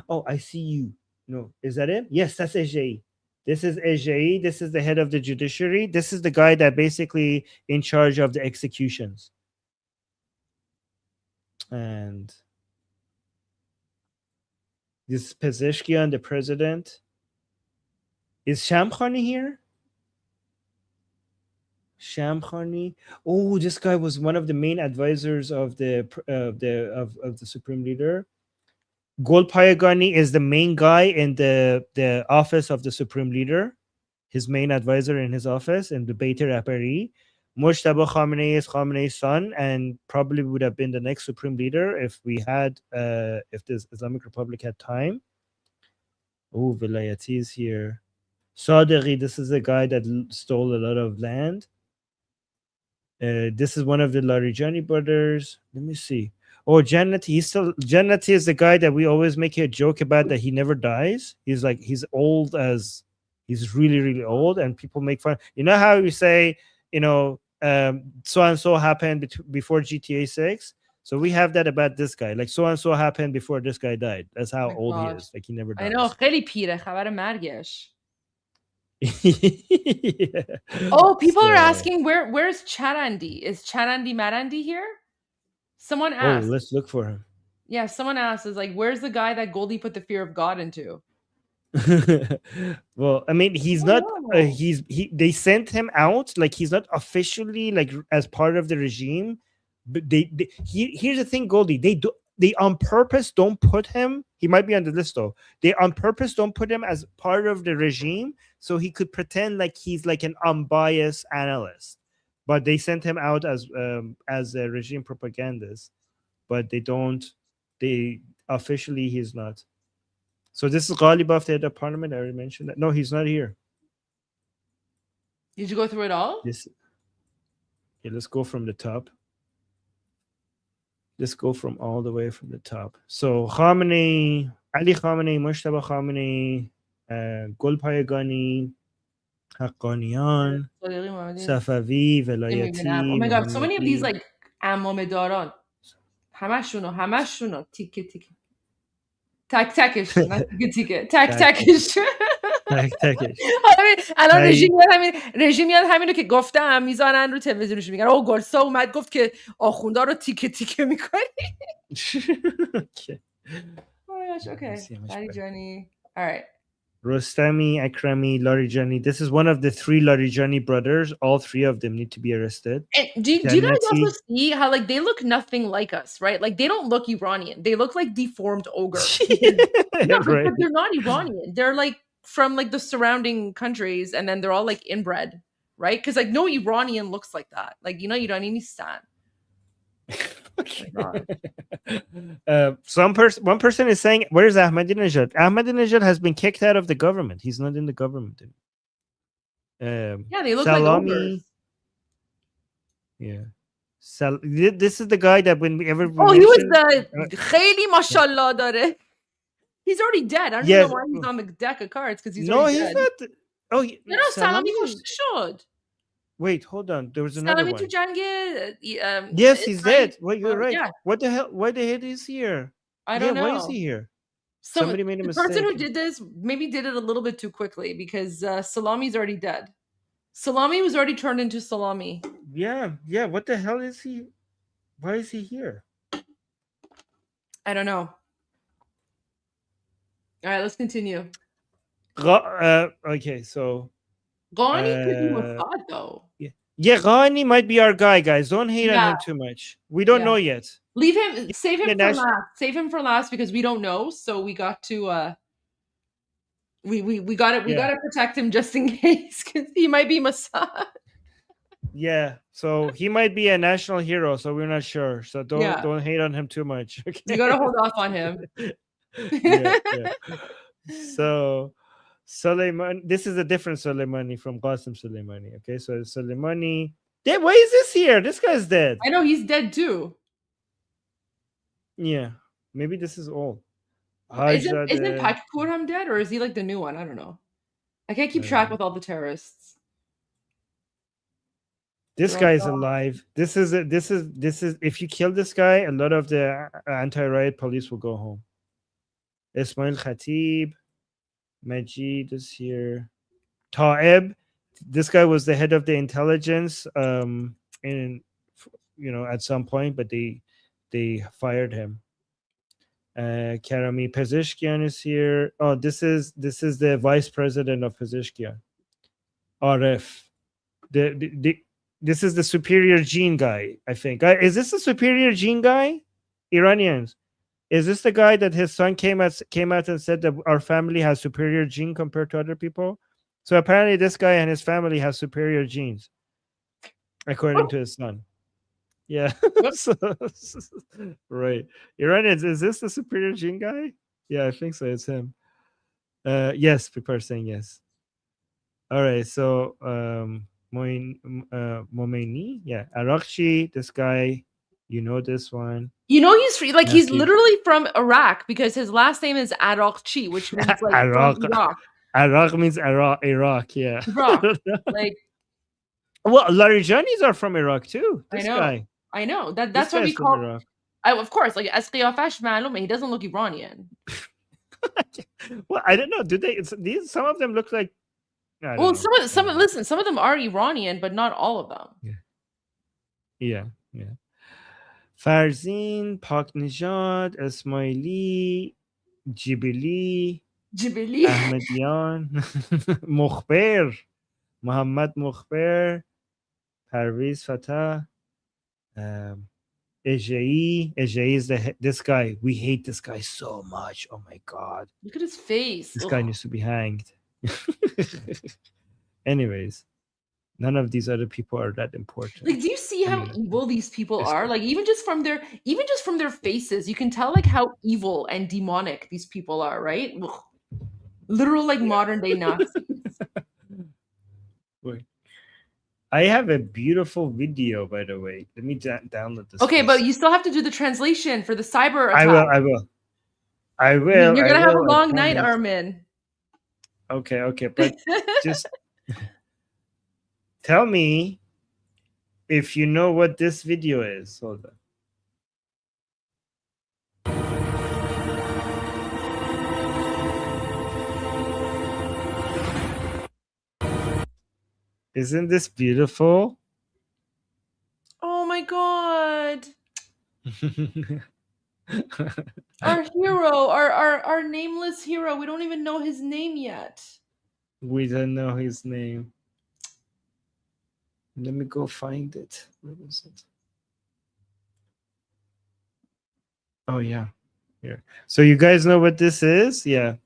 Oh, I see you. No, is that him? Yes, that's Ejei. This is Ejei. This is the head of the judiciary. This is the guy that basically in charge of the executions. And this is Pezeshkian, the president. Is Shamkhani here? Shamkhani. Oh, this guy was one of the main advisors of the supreme leader. Golpayagani is the main guy in the office of the supreme leader, his main advisor in his office in the Beit Rapari. Mojtaba Khamenei is Khamenei's son and probably would have been the next supreme leader if the Islamic Republic had time. Oh, Vilayati is here. Sadeghi, this is the guy that stole a lot of land. This is one of the Larijani brothers. Let me see. Oh, Jannati. Jannati is the guy that we always make a joke about that he never dies. He's old as he's really, really old, and people make fun. You know how we say, so and so happened before GTA 6. So we have that about this guy. Like so and so happened before this guy died. That's how old he is. Like he never dies. I know. خیلی پیره خبر مرگش. Yeah. Oh, people are asking where's Charandi? Is Charandi Marandi here? Someone asked. Oh, let's look for him. Yeah, someone asked is like, where's the guy that Goldie put the fear of God into? Well, I mean, he's Oh, not. no. They sent him out like he's not officially like as part of the regime. But here's the thing, Goldie. They on purpose don't put him. He might be on the list though. They on purpose don't put him as part of the regime so he could pretend like he's like an unbiased analyst. But they sent him out as a regime propagandist. But they don't. They officially he's not. So this is Ghalib of the head of parliament. I already mentioned that. No, he's not here. Did you go through it all? This. Yeah, let's go from the top. Let's go from all the way from the top. So Khamenei, Ali Khamenei, Mujtaba Khamenei, Golpayegani, Haqqanian, Safavi, Oh Velayati, my god, so many of these Mohammadi. like امامداران همشونو تیکه تیکه تک تکش نه تیکه تیکه تک تکش الان رژیم میاد همینو که گفتم میذارن رو تلویزیونش میگن او گلسا اومد گفت که آخوندا رو تیکه تیکه میکنی. Oh my gosh, okay. Larijani. All right. Rostami, Akrami, Larijani. This is one of the 3 Larijani brothers. All 3 of them need to be arrested. And do you guys also see how like they look nothing like us, right? Like they don't look Iranian. They look like deformed ogres. No, Right. but they're not Iranian. They're like from like the surrounding countries, and then they're all like inbred, right? Because like no Iranian looks like that. Like Iranistan. One person is saying, where's Ahmadinejad? Ahmadinejad has been kicked out of the government. He's not in the government. Yeah, they look Salami, like ogres. Yeah. This is the guy that when we ever he was the Khayli mashallah dare. He's already dead. I don't know why he's on the deck of cards because he's already dead. Not. Salami kashte. Wait, hold on. There was another one. To jang, yes, he's dead. Wait, you're right. Yeah. What the hell? Why the hell is he here? I don't know. Why is he here? Somebody made a mistake. The person who did this maybe did it a little bit too quickly because Salami's already dead. Salami was already turned into Salami. Yeah. What the hell is he? Why is he here? I don't know. All right, let's continue. Okay, so Ghani could be Mossad though. Yeah, Ghani might be our guy, guys. Don't hate on him too much. We don't know yet. Leave him. Save him for last. Save him for last because we don't know. So we got to. We got to. We got to protect him just in case because he might be Mossad. Yeah, so he might be a national hero. So we're not sure. So don't hate on him too much. Okay? You got to hold off on him. yeah. So Soleimani, this is a different Soleimani from Qasim Soleimani. Okay, so Soleimani. Why is this here? This guy's dead. I know he's dead too. Yeah, maybe this is old. Isn't Pakpurham dead, or is he like the new one? I don't know. I can't keep track with all the terrorists. This guy is alive. This is if you kill this guy, a lot of the anti-riot police will go home. Ismail Khatib, Majid is here. Taeb, this guy was the head of the intelligence at some point, but they fired him. Karami Pezeshkian is here. Oh, this is the vice president of Pezeshkian. Arif. This is the superior gene guy, I think. Is this the superior gene guy? Iranians. Is this the guy that his son came out and said that our family has superior gene compared to other people? So apparently this guy and his family has superior genes, according to his son. Yeah. Right. Iranians, is this the superior gene guy? Yeah, I think so. It's him. Yes, people are saying yes. All right. So Momeini, Arakchi, this guy, this one. He's he's literally from Iraq because his last name is Arakchi, which means like Iraq. Iraq. Iraq means Iraq, yeah. Iraq. Well, Larijanis are from Iraq too. This guy. I know. That's what we call. Of course, like as Qiyafash Ma'lum, he doesn't look Iranian. Well, I don't know. Do they? Some of them look like. Some of them are Iranian, but not all of them. Yeah. Farzin, Paknejad, Ismaili, Jibili. Jibili. Ahmedian, Mukhber, Muhammad Mukhber, Parviz Fatah, Ejei. Ejei is this guy. We hate this guy so much. Oh my God. Look at his face. This Ugh. guy needs to be hanged. Anyways, none of these other people are that important. Like, do you see how Anyway, evil these people this are? guy. Like, even just from their faces, you can tell like how evil and demonic these people are, right? Ugh. Literal like modern day Nazis. Wait. I have a beautiful video, by the way. Let me download this. Okay, first. but you still have to do the translation for the cyber attack. I will. You're gonna have a long night, promise. Armin. Okay, but just tell me if you know what this video is. Hold on. Isn't this beautiful? Oh my god. Our hero, our nameless hero. We don't even know his name yet. We don't know his name. Let me go find it. Where is it? Oh yeah, here. So you guys know what this is? Yeah.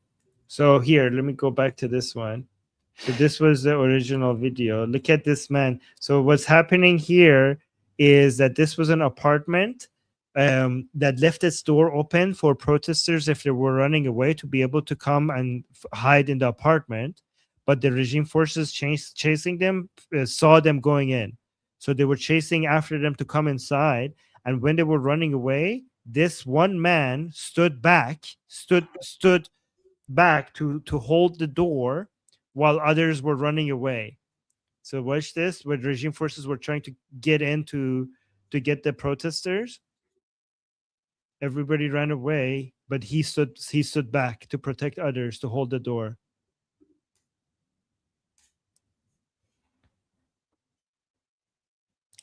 So here, let me go back to this one. So this was the original video. Look at this man. So what's happening here is that this was an apartment that left its door open for protesters if they were running away to be able to come and hide in the apartment. But the regime forces chasing them saw them going in. So they were chasing after them to come inside. And when they were running away, this one man stood back to hold the door while others were running away. So watch this, where the regime forces were trying to get in to get the protesters. Everybody ran away, but he stood back to protect others, to hold the door.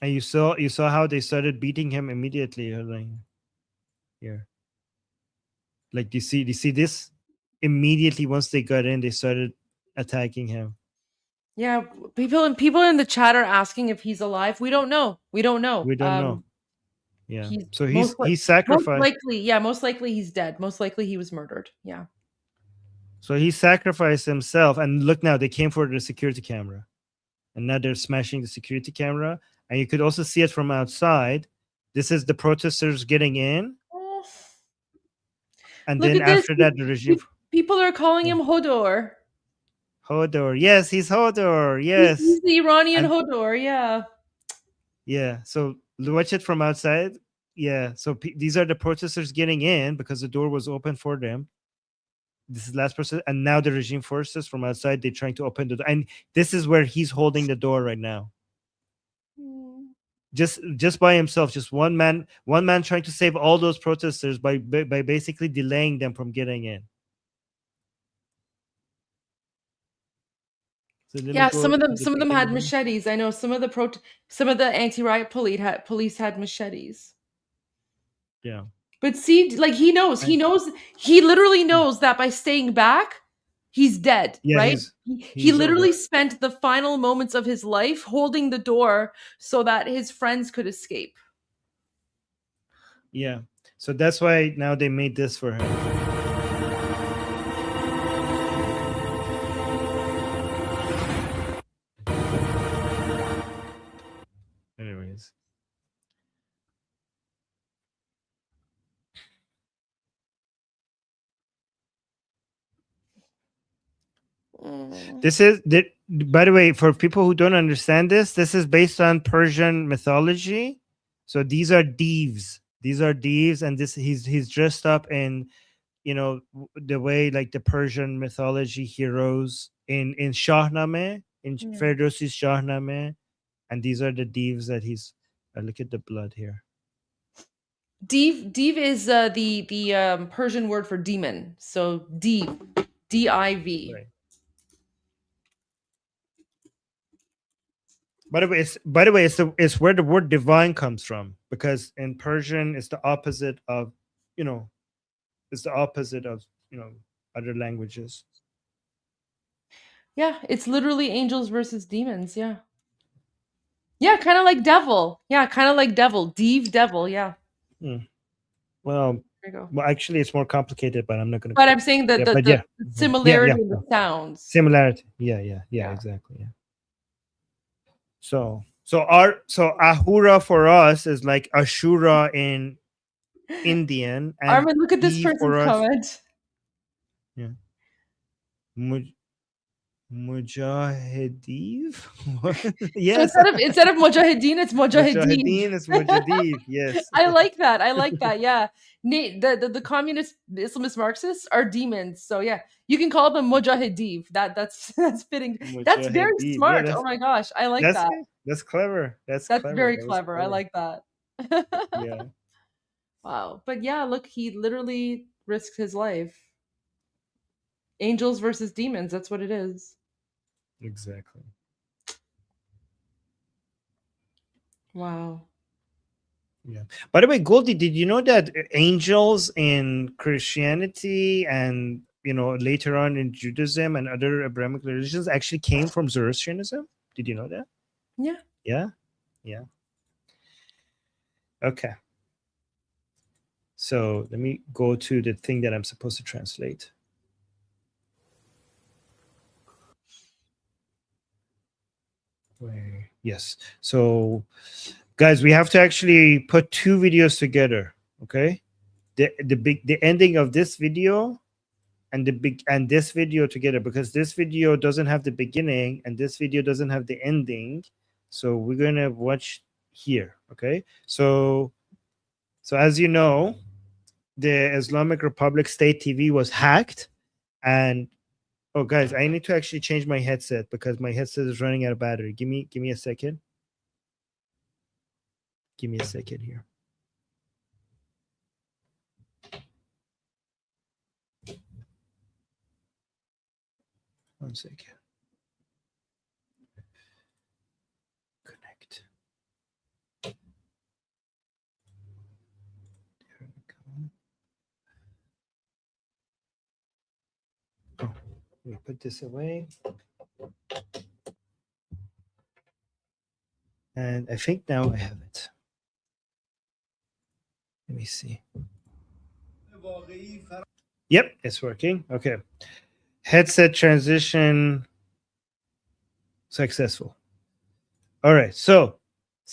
And you saw how they started beating him immediately. Like, here. Like, do you see this? Immediately once they got in, they started attacking him. Yeah, people in the chat are asking if he's alive. We don't know. We don't know. We don't know. Yeah. So he's sacrificed. Most likely he's dead. Most likely he was murdered. Yeah. So he sacrificed himself. And look now, they came for the security camera. And now they're smashing the security camera. And you could also see it from outside. This is the protesters getting in. Oh. And Look then at after this. that, the regime. People are calling him Hodor. Hodor. Yes, he's Hodor. Yes. He's the Iranian Hodor. Yeah. Yeah. So watch it from outside. Yeah. So these are the protesters getting in because the door was open for them. This is the last person. And now the regime forces from outside, they're trying to open the door. And this is where he's holding the door right now. Just by himself, just one man trying to save all those protesters by basically delaying them from getting in. So yeah, some of them had machetes. I know some of the anti-riot police had machetes. Yeah. But see, like he literally knows that by staying back, he's dead, yeah, right? He literally spent the final moments of his life holding the door so that his friends could escape. Yeah. So that's why now they made this for him. Anyways. This is, by the way, for people who don't understand this is based on Persian mythology. So these are divs. And he's dressed up in, the way like the Persian mythology heroes in Shahnameh, in Ferdowsi's Shahnameh. And these are the divs that he's. Look at the blood here. Div is the Persian word for demon. So div, D-I-V. Right. By the way, it's where the word divine comes from, because in Persian it's the opposite of, other languages. Yeah, it's literally angels versus demons. Yeah. Yeah, kind of like devil. Yeah, kind of like devil. Div devil. Yeah. Well, There you go. well, actually, it's more complicated, but I'm not going to. But I'm saying that Yeah, but the yeah, similarity in the sounds. similarity. Yeah, Yeah. exactly. Yeah. So Ahura for us is like Ashura in Indian, and Armin, look at this Eve person's for us. comment. Yeah. Mujahideen? What? Yes. So instead of Mujahideen, it's Mujahideen. Mujahideen is Mujahideen. Yes. I like that. I like that. Yeah. The communist Islamist Marxists are demons. So yeah, you can call them Mujahideen. That's fitting. That's very Mujahideen. smart. Yeah, Oh my gosh, I like that. That's clever. That's clever. Very That was clever. I like that. Yeah. Wow. But yeah, look, he literally risked his life. Angels versus demons. That's what it is. Exactly. Wow. Yeah. By the way, Goldie, did you know that angels in Christianity and later on in Judaism and other Abrahamic religions actually came from Zoroastrianism? Did you know that? Yeah. Yeah. Okay. So let me go to the thing that I'm supposed to translate. Yes. So, guys, we have to actually put two videos together. Okay. The ending of this video and this video together, because this video doesn't have the beginning and this video doesn't have the ending. So we're gonna watch here. Okay. So as you know, the Islamic Republic State TV was hacked, and oh, guys, I need to actually change my headset because my headset is running out of battery. Give me a second. Give me a second here. One second. Connect. There we go. Oh, let me put this away. And I think now I have it. Let me see. Yep, it's working. Okay. Headset transition successful. All right. So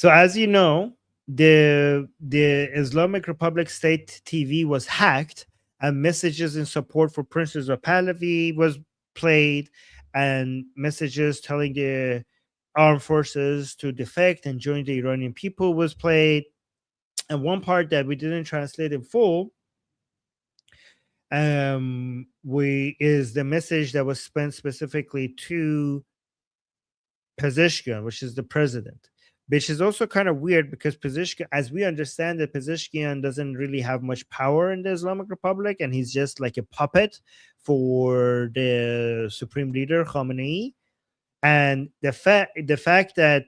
as you know, the Islamic Republic State TV was hacked, and messages in support for Princess of Pahlavi was played, and messages telling the armed forces to defect and join the Iranian people was played. And one part that we didn't translate in full is the message that was spent specifically to Pezeshkian, which is the president, which is also kind of weird because Pezeshkian, as we understand it, Pezeshkian doesn't really have much power in the Islamic Republic, and he's just like a puppet for the supreme leader Khamenei. And the fact that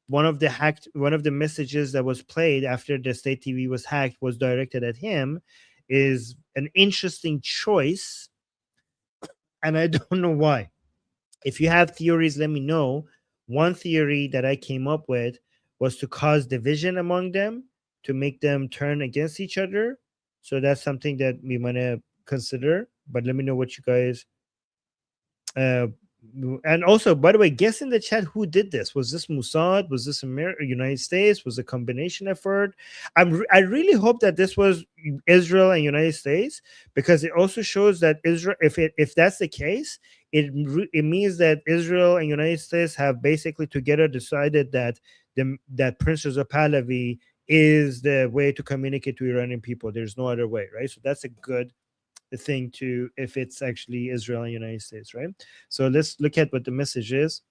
one of the messages that was played after the state TV was hacked was directed at him is an interesting choice, and I don't know why. If you have theories, let me know. One theory that I came up with was to cause division among them, to make them turn against each other. So that's something that we want to consider. But let me know what you guys. And also, by the way, guess in the chat who did this. Was this Mossad? Was this United States? Was it a combination effort? I really hope that this was Israel and United States, because it also shows that Israel, if that's the case, it means that Israel and United States have basically together decided that that Princess of Pahlavi is the way to communicate to Iranian people. There's no other way, right? So that's a good thing to, if it's actually Israel and United States, right? So let's look at what the message is.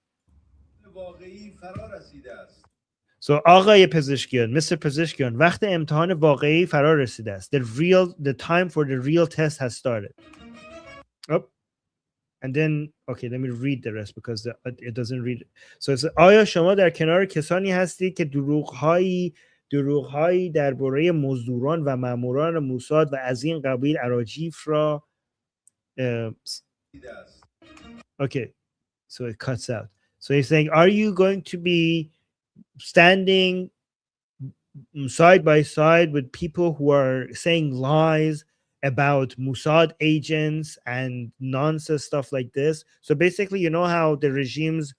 So آقای پزشکیان, Mr. Pezeshkian, وقت امتحان واقعی فرا رسیده است. The time for the real test has started. Oh, and then okay, let me read the rest because it doesn't read. So it's آیا شما در کنار کسانی هستید که دروغ‌هایی درباره مزدوران و ماموران موساد و از این قبیل اراجیف را Okay, so it cuts out. So he's saying, are you going to be standing side by side with people who are saying lies about Mossad agents and nonsense stuff like this? So basically, you know how the regime's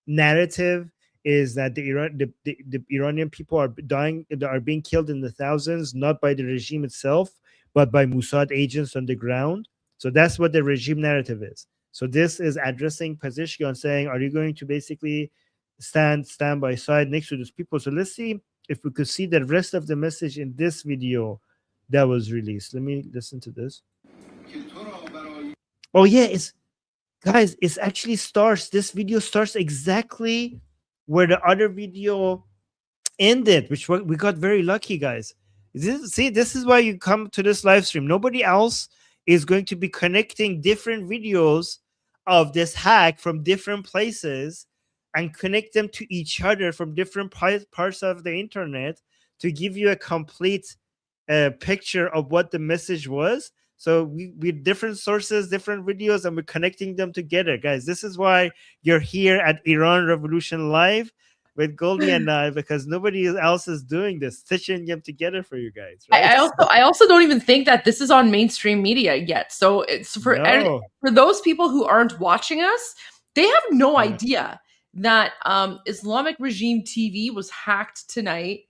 narrative is that the Iranian people are dying, are being killed in the thousands, not by the regime itself, but by Mossad agents on the ground. So that's what the regime narrative is. So this is addressing Pezeshkian, saying, are you going to basically stand by side next to these people? So let's see if we could see the rest of the message in this video that was released. Let me listen to this. Oh yeah, it's guys, it's actually starts, this video starts exactly where the other video ended, which we got very lucky, guys. This is why you come to this live stream. Nobody else is going to be connecting different videos of this hack from different places and connect them to each other from different parts of the internet to give you a complete picture of what the message was. So we different sources, different videos, and we're connecting them together, guys. This is why you're here at Iran Revolution Live with Goldie and I, because nobody else is doing this, stitching them together for you guys. Right? I also don't even think that this is on mainstream media yet. So it's for those people who aren't watching us, they have no idea that Islamic regime TV was hacked tonight,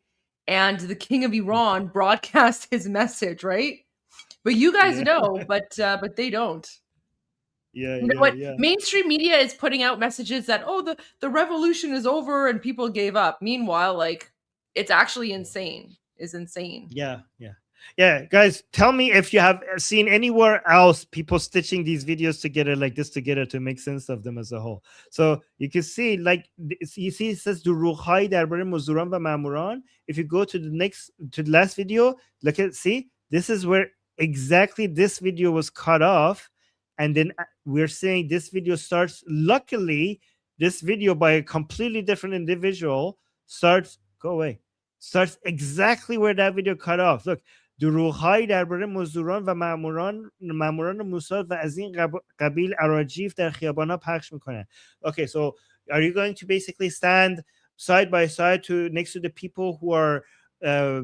and the King of Iran broadcast his message, right? But you guys know, but they don't. Mainstream media is putting out messages that, oh, the revolution is over and people gave up. Meanwhile, like, it's actually insane. Is insane. Yeah, guys, tell me if you have seen anywhere else people stitching these videos together like this together to make sense of them as a whole. So you can see, like, you see it says دروغ‌های درباره مزدوران و ماموران. If you go to the last video, look at, see, this is where exactly this video was cut off, and then we're saying this video starts, luckily this video by a completely different individual starts exactly where that video cut off. Look, دروغ‌هایی درباره مزدوران و ماموران موساد و از این قبیل اراجیف در خیابان‌ها پخش میکنن. Okay, so are you going to basically stand side by side next to the people who are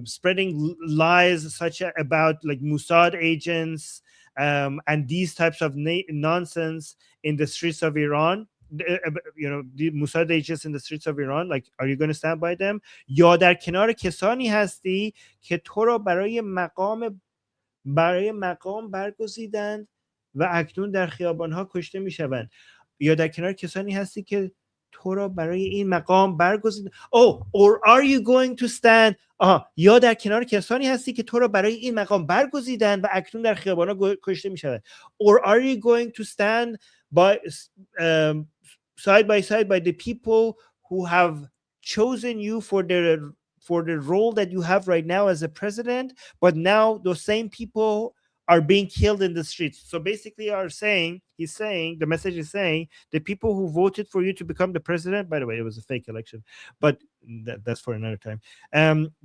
spreading lies such about like Mossad agents and these types of nonsense in the streets of Iran? The Mossad agents in the streets of Iran, like, are you going to stand by them? یا در کنار کسانی هستی که تو را برای مقام برگزیدند و اکنون در خیابانها کشته میشوند. یا در کنار کسانی هستی که تو را برای این مقام برگزیدند. Or are you going to stand یا در کنار کسانی هستی که تو را برای این مقام برگزیدند و اکنون در خیابانها کشته میشوند. Or are you going to stand by side by side by the people who have chosen you for the role that you have right now as a president, but now those same people are being killed in the streets. So basically the message is saying the people who voted for you to become the president, by the way, it was a fake election, but that's for another time.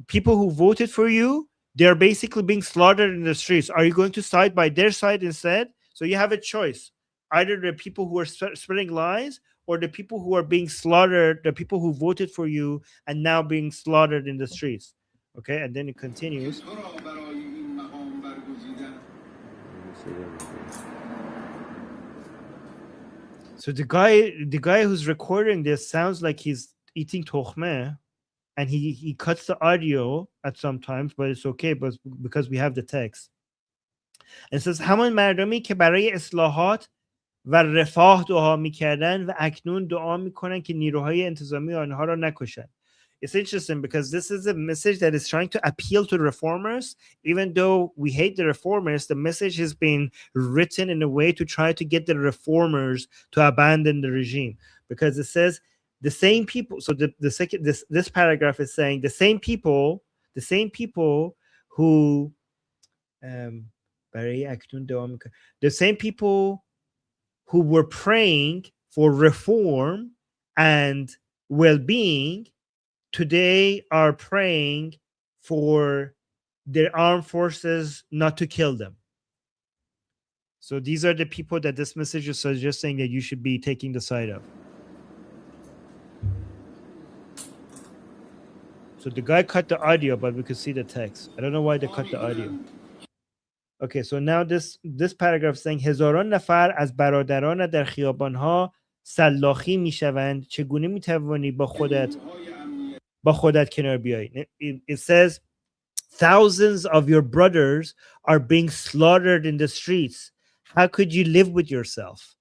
People who voted for you, they're basically being slaughtered in the streets. Are you going to side by their side instead? So you have a choice. Either the people who are spreading lies or the people who are being slaughtered, the people who voted for you and now being slaughtered in the streets. Okay, and then it continues. So the guy who's recording this sounds like he's eating tokhmeh, and he cuts the audio at some times, but it's okay, but because we have the text. And it says همان مردمی که برای اصلاحات و رفاه دعا میکردن و اکنون دعا میکنن که نیروهای انتظامی آنها را نکشند. It's interesting because this is a message that is trying to appeal to the reformers. Even though we hate the reformers, the message has been written in a way to try to get the reformers to abandon the regime, because it says the same people. So the second this paragraph is saying the same people who the same people who were praying for reform and well-being today are praying for their armed forces not to kill them. So these are the people that this message is suggesting that you should be taking the side of. So the guy cut the audio, but we could see the text. I don't know why they cut the audio. Okay, so now this paragraph saying هزاران نفر از برادران در خیابانها سلاخی میشوند چگونه میتوانی با خودت کنار بیایی. It says thousands of your brothers are being slaughtered in the streets. How could you live with yourself?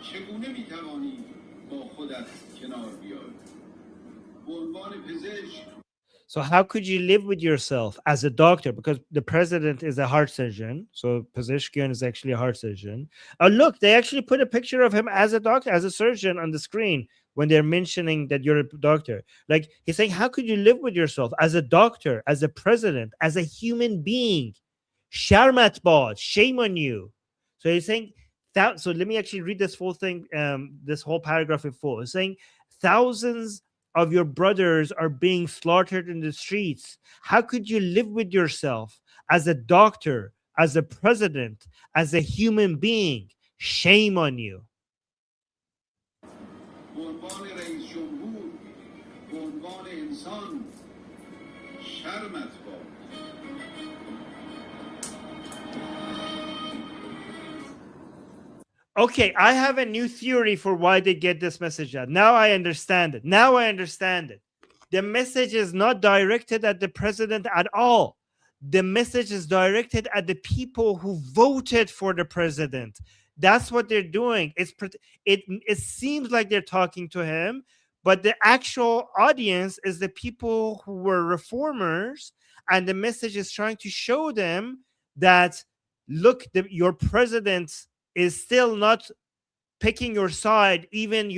چگونه میتوانی با خودت کنار بیایی؟ به عنوان پزشک So how could you live with yourself as a doctor? Because the president is a heart surgeon. So Pezeshkian is actually a heart surgeon. Oh, look, they actually put a picture of him as a doctor, as a surgeon on the screen when they're mentioning that you're a doctor. Like he's saying, how could you live with yourself as a doctor, as a president, as a human being? Sharmat bad, shame on you. So he's saying that. So let me actually read this whole thing, this whole paragraph in full. It's saying thousands of your brothers are being slaughtered in the streets. How could you live with yourself as a doctor, as a president, as a human being? Shame on you. Okay, I have a new theory for why they get this message out. Now I understand it. The message is not directed at the president at all. The message is directed at the people who voted for the president. That's what they're doing. It seems like they're talking to him, but the actual audience is the people who were reformers, and the message is trying to show them that, look, your president is still not picking your side, even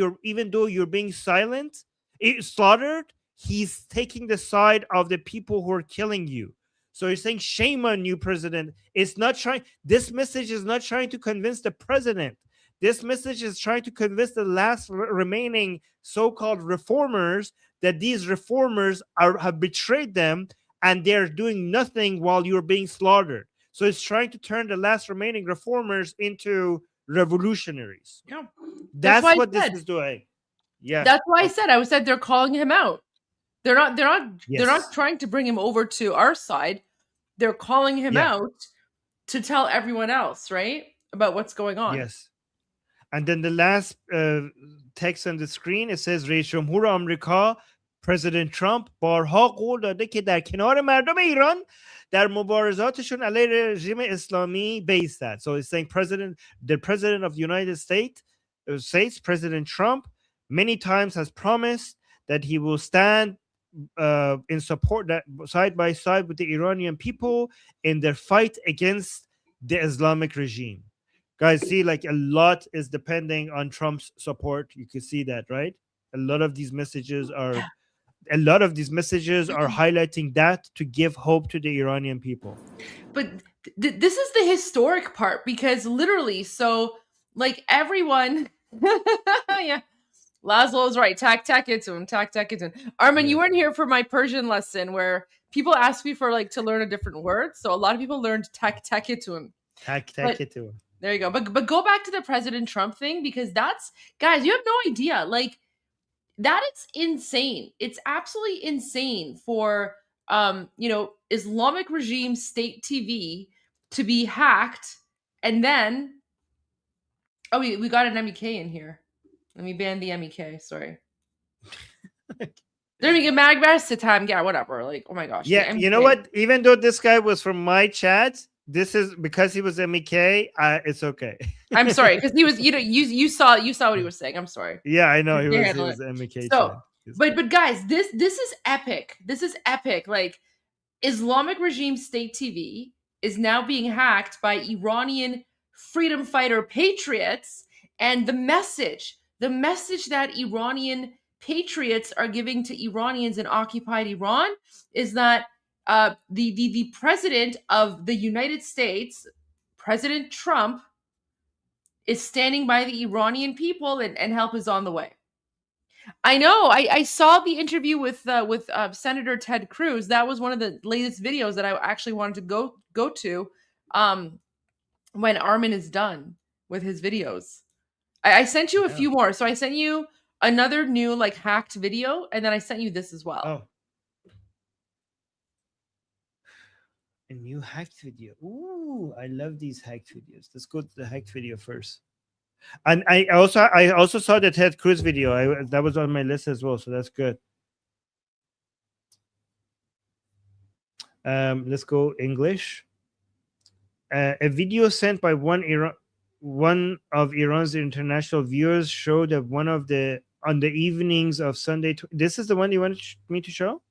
though you're being slaughtered. He's taking the side of the people who are killing you. So he's saying, shame on you, president. This message is not trying to convince the president. This message is trying to convince the last remaining so-called reformers that these reformers have betrayed them and they're doing nothing while you're being slaughtered. So it's trying to turn the last remaining reformers into revolutionaries. Yeah. That's what this is doing. Yeah. That's why I said they're calling him out. They're not trying to bring him over to our side. They're calling him out to tell everyone else, right? About what's going on. Yes. And then the last text on the screen, it says رئیس جمهور آمریکا President Trump بارها قول داده که در کنار مردم ایران در مبارزاتشون علیه رژیم اسلامی بایستد. So it's saying the president of the United States, President Trump, many times has promised that he will stand in support, that side by side with the Iranian people in their fight against the Islamic regime. Guys, see, like a lot is depending on Trump's support. You can see that, right? A lot of these messages are highlighting that to give hope to the Iranian people. But this is the historic part, because literally, so like everyone, yeah, Laszlo's right. Tak takitun. Armin, you weren't here for my Persian lesson where people asked me for to learn a different word. So a lot of people learned tak takitun. There you go. But go back to the President Trump thing, because that's, guys, you have no idea. That is insane. It's absolutely insane for Islamic regime state TV to be hacked, and then we got an MEK in here. Let me ban the MEK. Sorry. They're making time. Yeah, whatever. Oh my gosh. Yeah, you know what? Even though this guy was from my chat, this is because he was MEK. It's okay. I'm sorry, because he was. You saw what he was saying. I'm sorry. Yeah, I know he was MEK. So, but guys, this is epic. This is epic. Islamic regime state TV is now being hacked by Iranian freedom fighter patriots, and the message that Iranian patriots are giving to Iranians in occupied Iran is that the president of the United States, President Trump, is standing by the Iranian people, and help is on the way. I know. I saw the interview with Senator Ted Cruz. That was one of the latest videos that I actually wanted to go to um when Armin is done with his videos. I sent you a Yeah. few more. So I sent you another new like hacked video, and then I sent you this as well. Oh. A new hacked video. Ooh, I love these hacked videos. Let's go to the hacked video first. And I also saw the Ted Cruz video. That was on my list as well, so that's good. Let's go English. A video sent by one of Iran's international viewers showed that on the evenings of Sunday. This is the one you wanted me to show?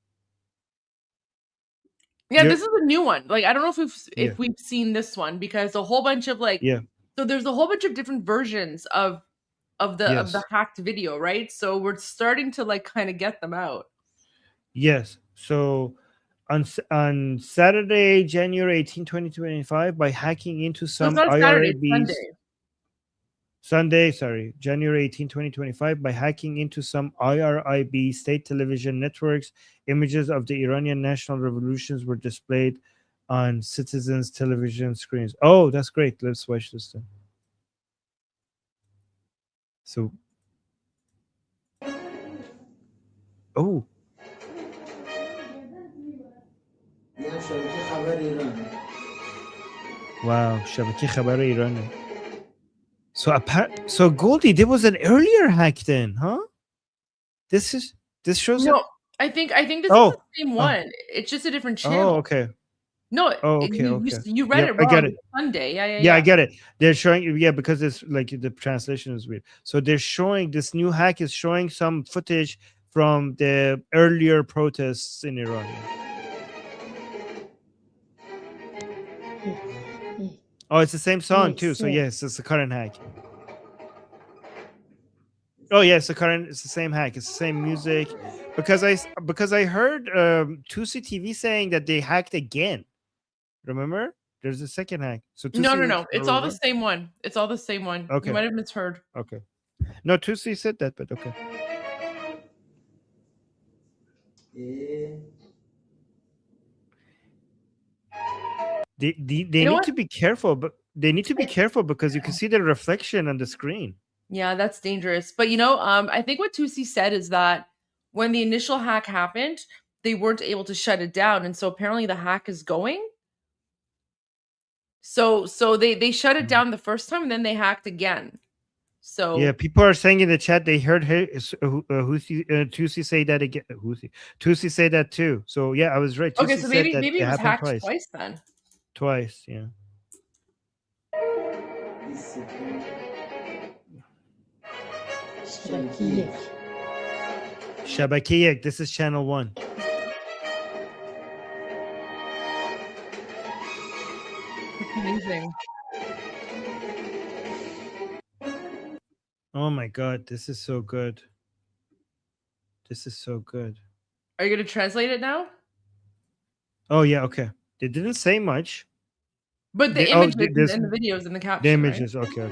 Yeah, this is a new one. Like I don't know if Yeah. we've seen this one because a whole bunch of like Yeah. so there's a whole bunch of different versions of the hacked video, right? So we're starting to like kind of get them out. Yes. So on Saturday, January 18, 2025, by hacking into some So it's not Saturday, it's IRAB's Sunday. Sunday, January 18, 2025, by hacking into some IRIB state television networks, images of the Iranian national revolutions were displayed on citizens' television screens. Oh, that's great. Let's watch this then. So, oh. Wow, شبکه خبر ایرانه. So Goldie, there was an earlier hack then, huh? This shows No, it? I think this is the same one. It's just a different channel. Oh, okay. No, okay. you read it wrong. I get it. Sunday. Yeah, I get it. They're showing, because it's like the translation is weird. So they're showing this new hack is showing some footage from the earlier protests in Iran. Oh, it's the same song too. So yes, it's the current hack. Oh yeah, it's the same hack. It's the same music. Because I heard Tusi TV saying that they hacked again. Remember? There's a second hack. So no. It's all the same one. It's all the same one. Okay. You might have misheard. Okay. No, Tusi said that, but okay. They need to be careful, but they need to be careful because you can see the reflection on the screen. Yeah, that's dangerous. But I think what Tusi said is that when the initial hack happened, they weren't able to shut it down, and so apparently the hack is going. So they shut it down the first time, and then they hacked again. So yeah, people are saying in the chat they heard Tusi say that again. Tusi say that too. So yeah, I was right. Okay, Tusi so said maybe it it was happened hacked twice then. Twice, yeah. شبکه یک. This is channel 1. Amazing. Oh my god, this is so good. This is so good. Are you going to translate it now? Oh yeah, okay. They didn't say much. But the images and the videos and the caption. The images, right? Okay.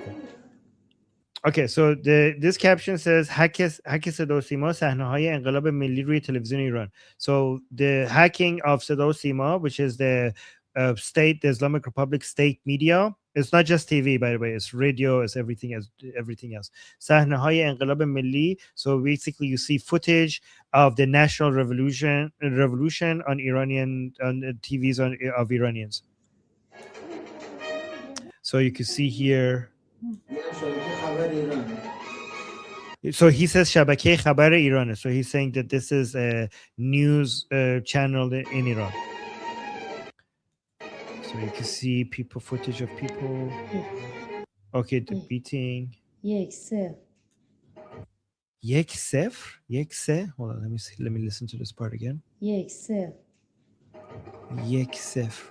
Okay, so this caption says hack صدا و سیما صحنه‌های انقلاب ملی روی تلویزیون ایران. So the hacking of صدا و سیما, which is the the Islamic Republic state media. It's not just TV, by the way. It's radio. It's everything else. صحنه‌های انقلاب ملی. So basically, you see footage of the national revolution on TVs of Iranians. So you can see here. So he says شبکه خبر ایران. So he's saying that this is a news channel in Iran. So you can see footage of people. Okay, the beating. یک صفر. Hold on, let me listen to this part again. یک صفر.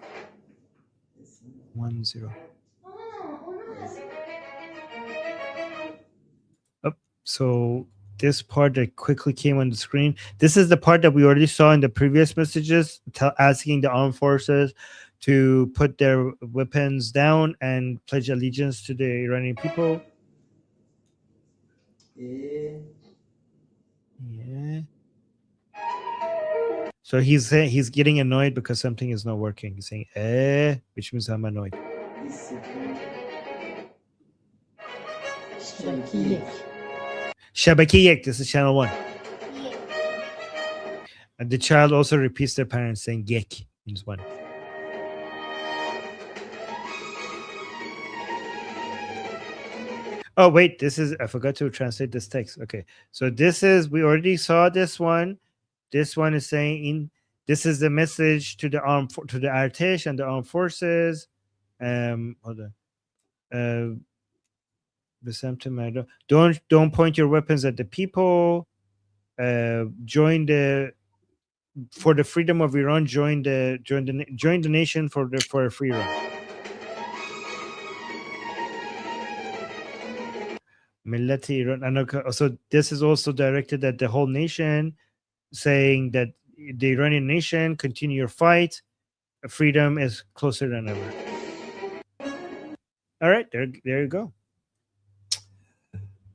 1-0. So this part that quickly came on the screen, this is the part that we already saw in the previous messages, asking the armed forces to put their weapons down and pledge allegiance to the Iranian people. Yeah. So he's getting annoyed because something is not working. He's saying which means I'm annoyed. Shabaki Yek, this is channel 1. And the child also repeats their parents saying Yek means 1. Oh, wait, I forgot to translate this text. Okay. So we already saw this one. This one is saying this is the message to the Artesh and the armed forces. Hold on. Don't point your weapons at the people. For the freedom of Iran. Join the nation for a free Iran. Millati Iran. And so this is also directed at the whole nation, saying that the Iranian nation, continue your fight. Freedom is closer than ever. All right, there you go.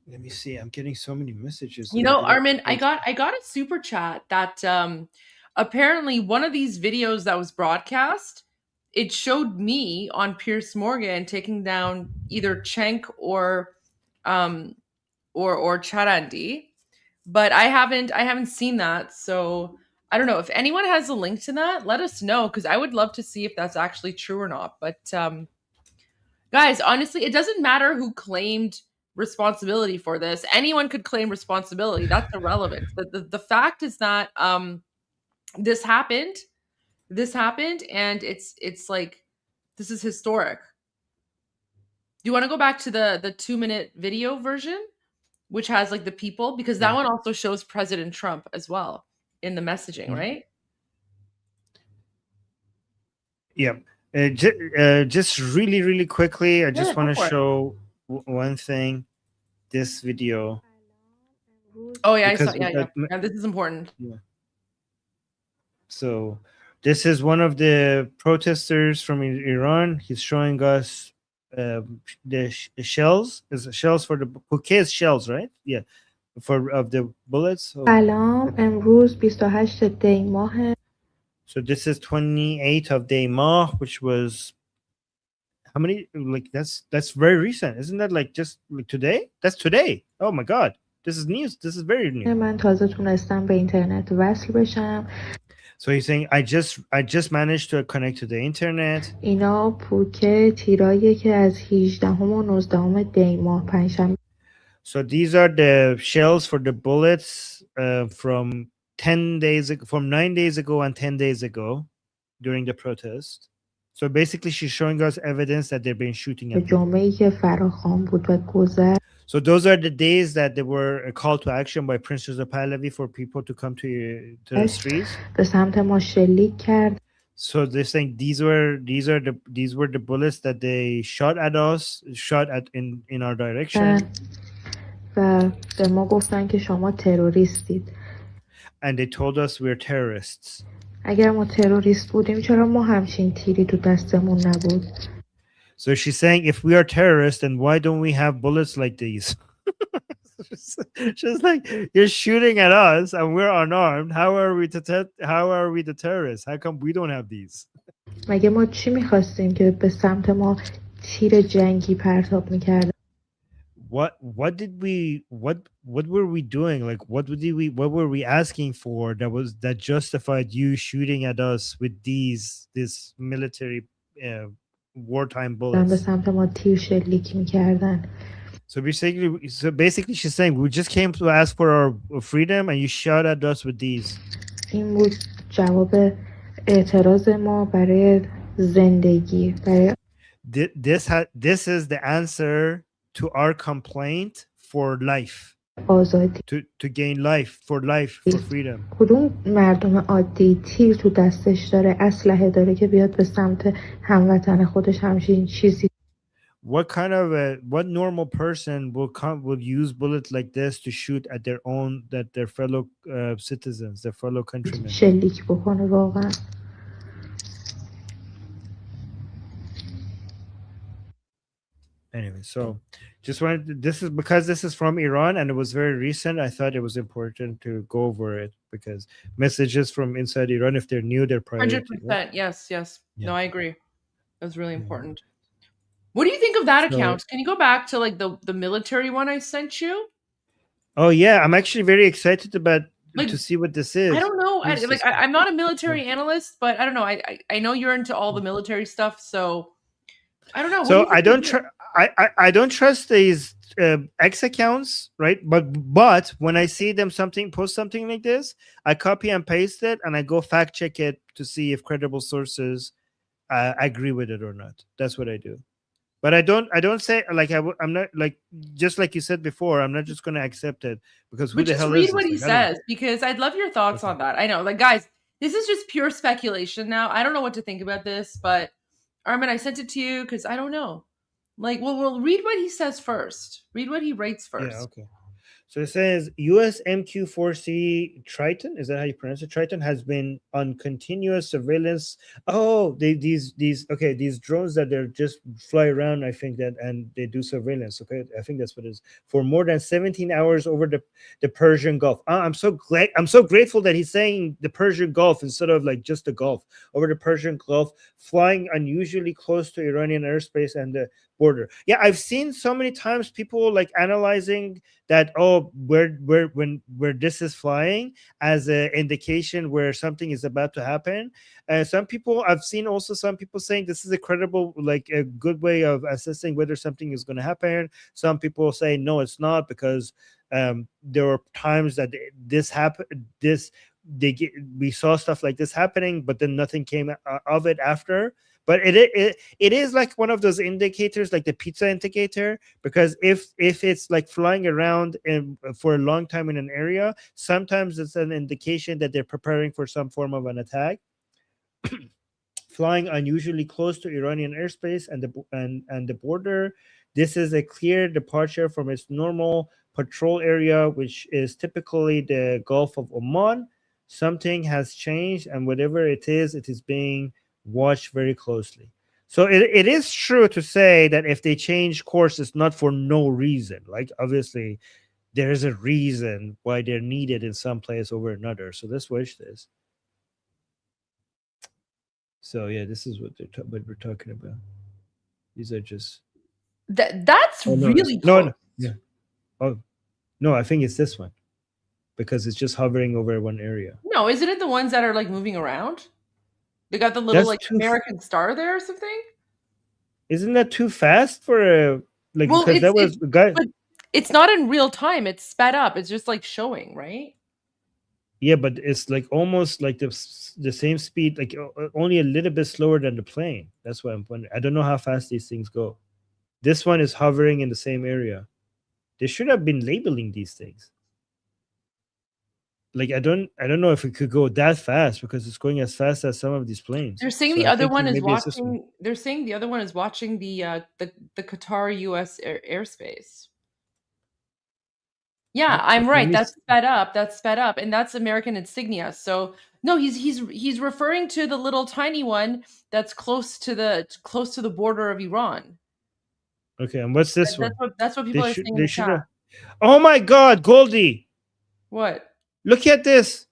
Let me see. I'm getting so many messages. You know, Armin, I got a super chat that apparently one of these videos that was broadcast, it showed me on Pierce Morgan taking down either Cenk or Charandi, but I haven't seen that. So I don't know if anyone has a link to that. Let us know, because I would love to see if that's actually true or not. But guys, honestly, it doesn't matter who claimed responsibility for this. Anyone could claim responsibility. That's irrelevant. The fact is that this happened, and it's like, this is historic. Do you want to go back to the 2-minute video version, which has like the people, because that one also shows President Trump as well in the messaging, right? Yeah. Just really quickly, I just want to show one thing. This video. Oh yeah, I saw. Yeah, this is important. Yeah. So this is one of the protesters from Iran. He's showing us the shells. Is shells for the bouquets, shells, right? Yeah, of the bullets. So this is 28th of Daymah, which was how many? Like that's very recent, isn't that? Like just like today? That's today. Oh my God, this is news. This is very new. So he's saying, I just managed to connect to the internet. So these are the shells for the bullets from 9 days ago and 10 days ago during the protest. So basically she's showing us evidence that they've been shooting at people. So those are the days that there were a call to action by Prince Reza Pahlavi for people to come to the streets. So they're saying these were the bullets that they shot at us, in our direction. And they told us we're terrorists. So she's saying, if we are terrorists, then why don't we have bullets like these? She's like, you're shooting at us and we're unarmed. How are we the terrorists? How come we don't have these? What were we doing? Like what were we asking for that justified you shooting at us with this military wartime bullets? So basically she's saying we just came to ask for our freedom and you shot at us with these. This is the answer to our complaint for life. To gain life, for freedom. What normal person will use bullets like this to shoot at their fellow citizens, their fellow countrymen? Anyway, so just wanted this is because this is from Iran and it was very recent. I thought it was important to go over it because messages from inside Iran, if they're new, they're priority. Right? 100%. Yes, yes. Yeah. No, I agree. That's really important. What do you think of that So- account? Can you go back to like the military one I sent you? Oh yeah, I'm actually very excited about Like, to see what this is. I don't know. What is this? I'm not a military analyst, but I don't know. I know you're into all the military stuff, so I don't know. What do So you think I of don't it? trust. I don't trust these X accounts, right? But when I see them post something like this, I copy and paste it and I go fact check it to see if credible sources agree with it or not. That's what I do. But I don't say like I'm not like just like you said before. I'm not just going to accept it because who But the just hell read is what this? he Like, I don't know. says because I'd love your thoughts on that. I know, like, guys, this is just pure speculation now. I don't know what to think about this, but Armin, I sent it to you because I don't know. Like, well, we'll read what he says first. Read what he writes first. Yeah, okay. So it says US MQ-4C Triton, is that how you pronounce it? Triton has been on continuous surveillance. Oh, these drones that they're just fly around, I think that, and they do surveillance. Okay, I think that's what it is. For more than 17 hours over the Persian Gulf. I'm so grateful that he's saying the Persian Gulf instead of like just the Gulf. Over the Persian Gulf, flying unusually close to Iranian airspace and the border. Yeah, I've seen so many times people like analyzing that where this is flying as an indication where something is about to happen. Some people I've seen also some people saying this is a credible, like a good way of assessing whether something is going to happen. Some people say no, it's not, because there were times that this happened. We saw stuff like this happening, but then nothing came of it after. But it is like one of those indicators, like the pizza indicator, because if it's like flying around for a long time in an area, sometimes it's an indication that they're preparing for some form of an attack. Flying unusually close to Iranian airspace and the border, this is a clear departure from its normal patrol area, which is typically the Gulf of Oman. Something has changed, and whatever it is being watch very closely. So it is true to say that if they change course, it's not for no reason. Like obviously there is a reason why they're needed in some place over another. So let's watch this. So yeah, this is what we're talking about. These are just that's really close. No, yeah. Oh no, I think it's this one because it's just hovering over one area. No, isn't it the ones that are like moving around? They got the little like American star there or something. Isn't that too fast for a like? Well, because that was the guy. But it's not in real time. It's sped up. It's just like showing, right? Yeah, but it's like almost like the same speed, like only a little bit slower than the plane. That's why I'm wondering. I don't know how fast these things go. This one is hovering in the same area. They should have been labeling these things. Like I don't know if it could go that fast because it's going as fast as some of these planes. They're saying the other one is watching. They're saying the other one is watching the Qatar U.S. airspace. Yeah, I'm right. That's sped up. That's sped up, and that's American insignia. So no, he's referring to the little tiny one that's close to the border of Iran. Okay, and what's this one? That's what people are saying in the chat. Oh my God, Goldie! What? Look at this.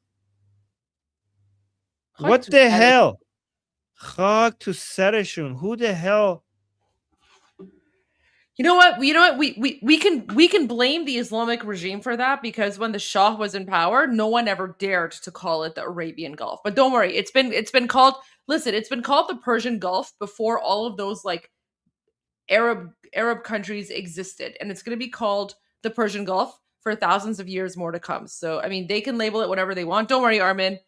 What the hell? Chag to Sarashun. Who the hell? You know what? We can blame the Islamic regime for that because when the Shah was in power, no one ever dared to call it the Arabian Gulf. But don't worry, it's been called. Listen, it's been called the Persian Gulf before all of those like Arab countries existed, and it's going to be called the Persian Gulf for thousands of years more to come. So I mean, they can label it whatever they want. Don't worry, Armin.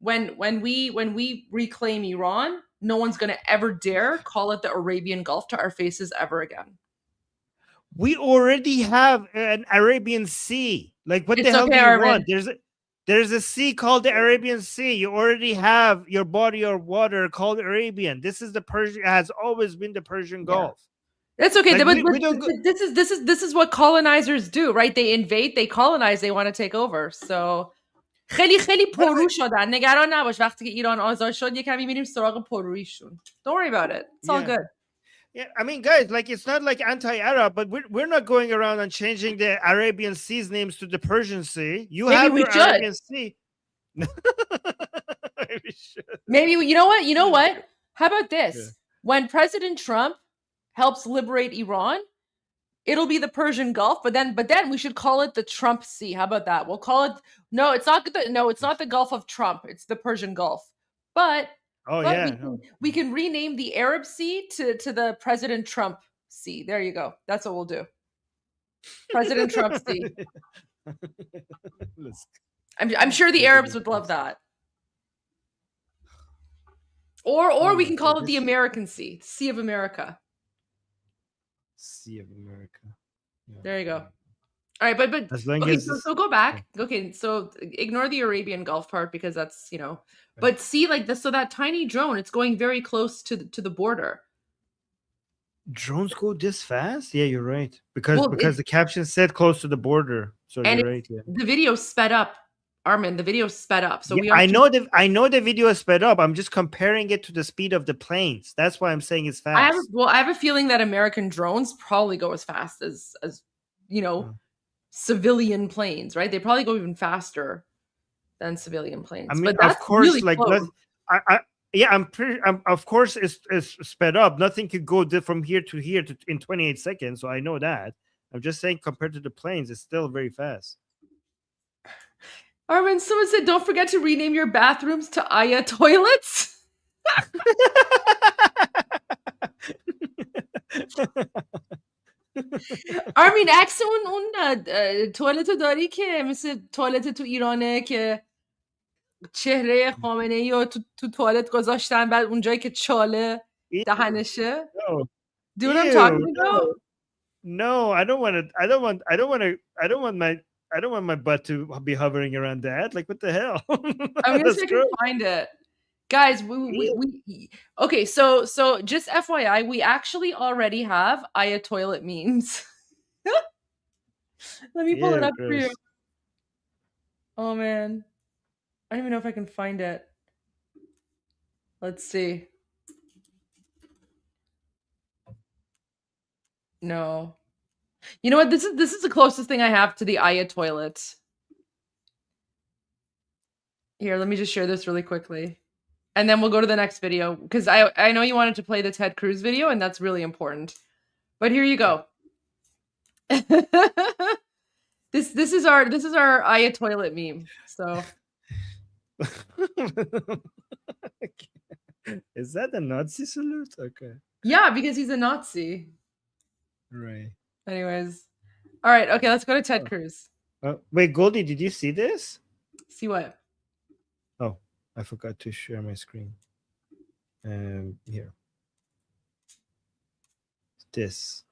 When we reclaim Iran, no one's going to ever dare call it the Arabian Gulf to our faces ever again. We already have an Arabian Sea. Like what the hell do you want? There's a sea called the Arabian Sea. You already have your body of water called Arabian. This is the Persian. It has always been the Persian Gulf. That's okay. Like, this is what colonizers do, right? They invade, they colonize, they want to take over. So خیلی پررو شدن. نگران نباش. وقتی که ایران آزاد شد یکمی میریم سراغ پررویشون. Don't worry about it. It's all good. Yeah, I mean, guys, like it's not like anti-Arab, but we're not going around and changing the Arabian Sea's names to the Persian Sea. You Maybe have we your should. Arabian Sea. Maybe we should. Maybe you know what? You know what? How about this? Yeah. When President Trump helps liberate Iran, it'll be the Persian Gulf, but then we should call it the Trump Sea. How about that? We'll call it it's not the Gulf of Trump. It's the Persian Gulf. But Oh but yeah. we can rename the Arab Sea to the President Trump Sea. There you go. That's what we'll do. President Trump Sea. I'm sure the Arabs would love that. Or we can call it the American Sea, Sea of America. Sea of America. Yeah. There you go. All right, but as long okay, as so go back. Okay, so ignore the Arabian Gulf part because that's But see, like so that tiny drone, it's going very close to the border. Drones go this fast? Yeah, you're right. Because the caption said close to the border. So you're right. Yeah. The video sped up, Armin. The video sped up. So I know the video is sped up. I'm just comparing it to the speed of the planes. That's why I'm saying it's fast. I have a feeling that American drones probably go as fast as civilian planes, right? They probably go even faster than civilian planes. I mean, but that's of course, really like close. of course it's sped up. Nothing could go from here to here in 28 seconds. So I know that. I'm just saying compared to the planes, it's still very fast. Armin, someone said, don't forget to rename your bathrooms to Aya toilets. آرمین عکس اون توالت داری که مثل توالت تو ایرانه که چهره خامنه ای رو تو توالت گذاشتن بعد اونجایی که چاله دهنشه. Do you know what I'm talking about? No, I don't want my butt to be hovering around that. Like, what the hell? I'm gonna see if I can find it. Guys, we okay, so just FYI, we actually already have Aya toilet memes. Let me pull it up for you. Oh man. I don't even know if I can find it. Let's see. No. You know what? This is the closest thing I have to the Aya toilet. Here, let me just share this really quickly. And then we'll go to the next video because I know you wanted to play the Ted Cruz video and that's really important. But here you go. This is our Aya toilet meme. So is that a Nazi salute? Okay. Yeah, because he's a Nazi. Right. Anyways. All right, okay, let's go to Ted Cruz. Wait, Goldie, did you see this? See what? Oh, I forgot to share my screen. Here. This.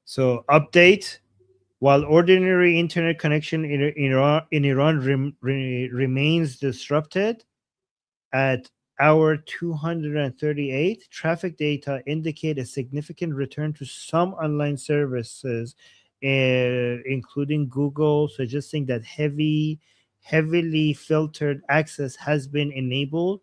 So, update. While ordinary internet connection in Iran remains disrupted, at hour 238, traffic data indicate a significant return to some online services, including Google, suggesting that heavily filtered access has been enabled,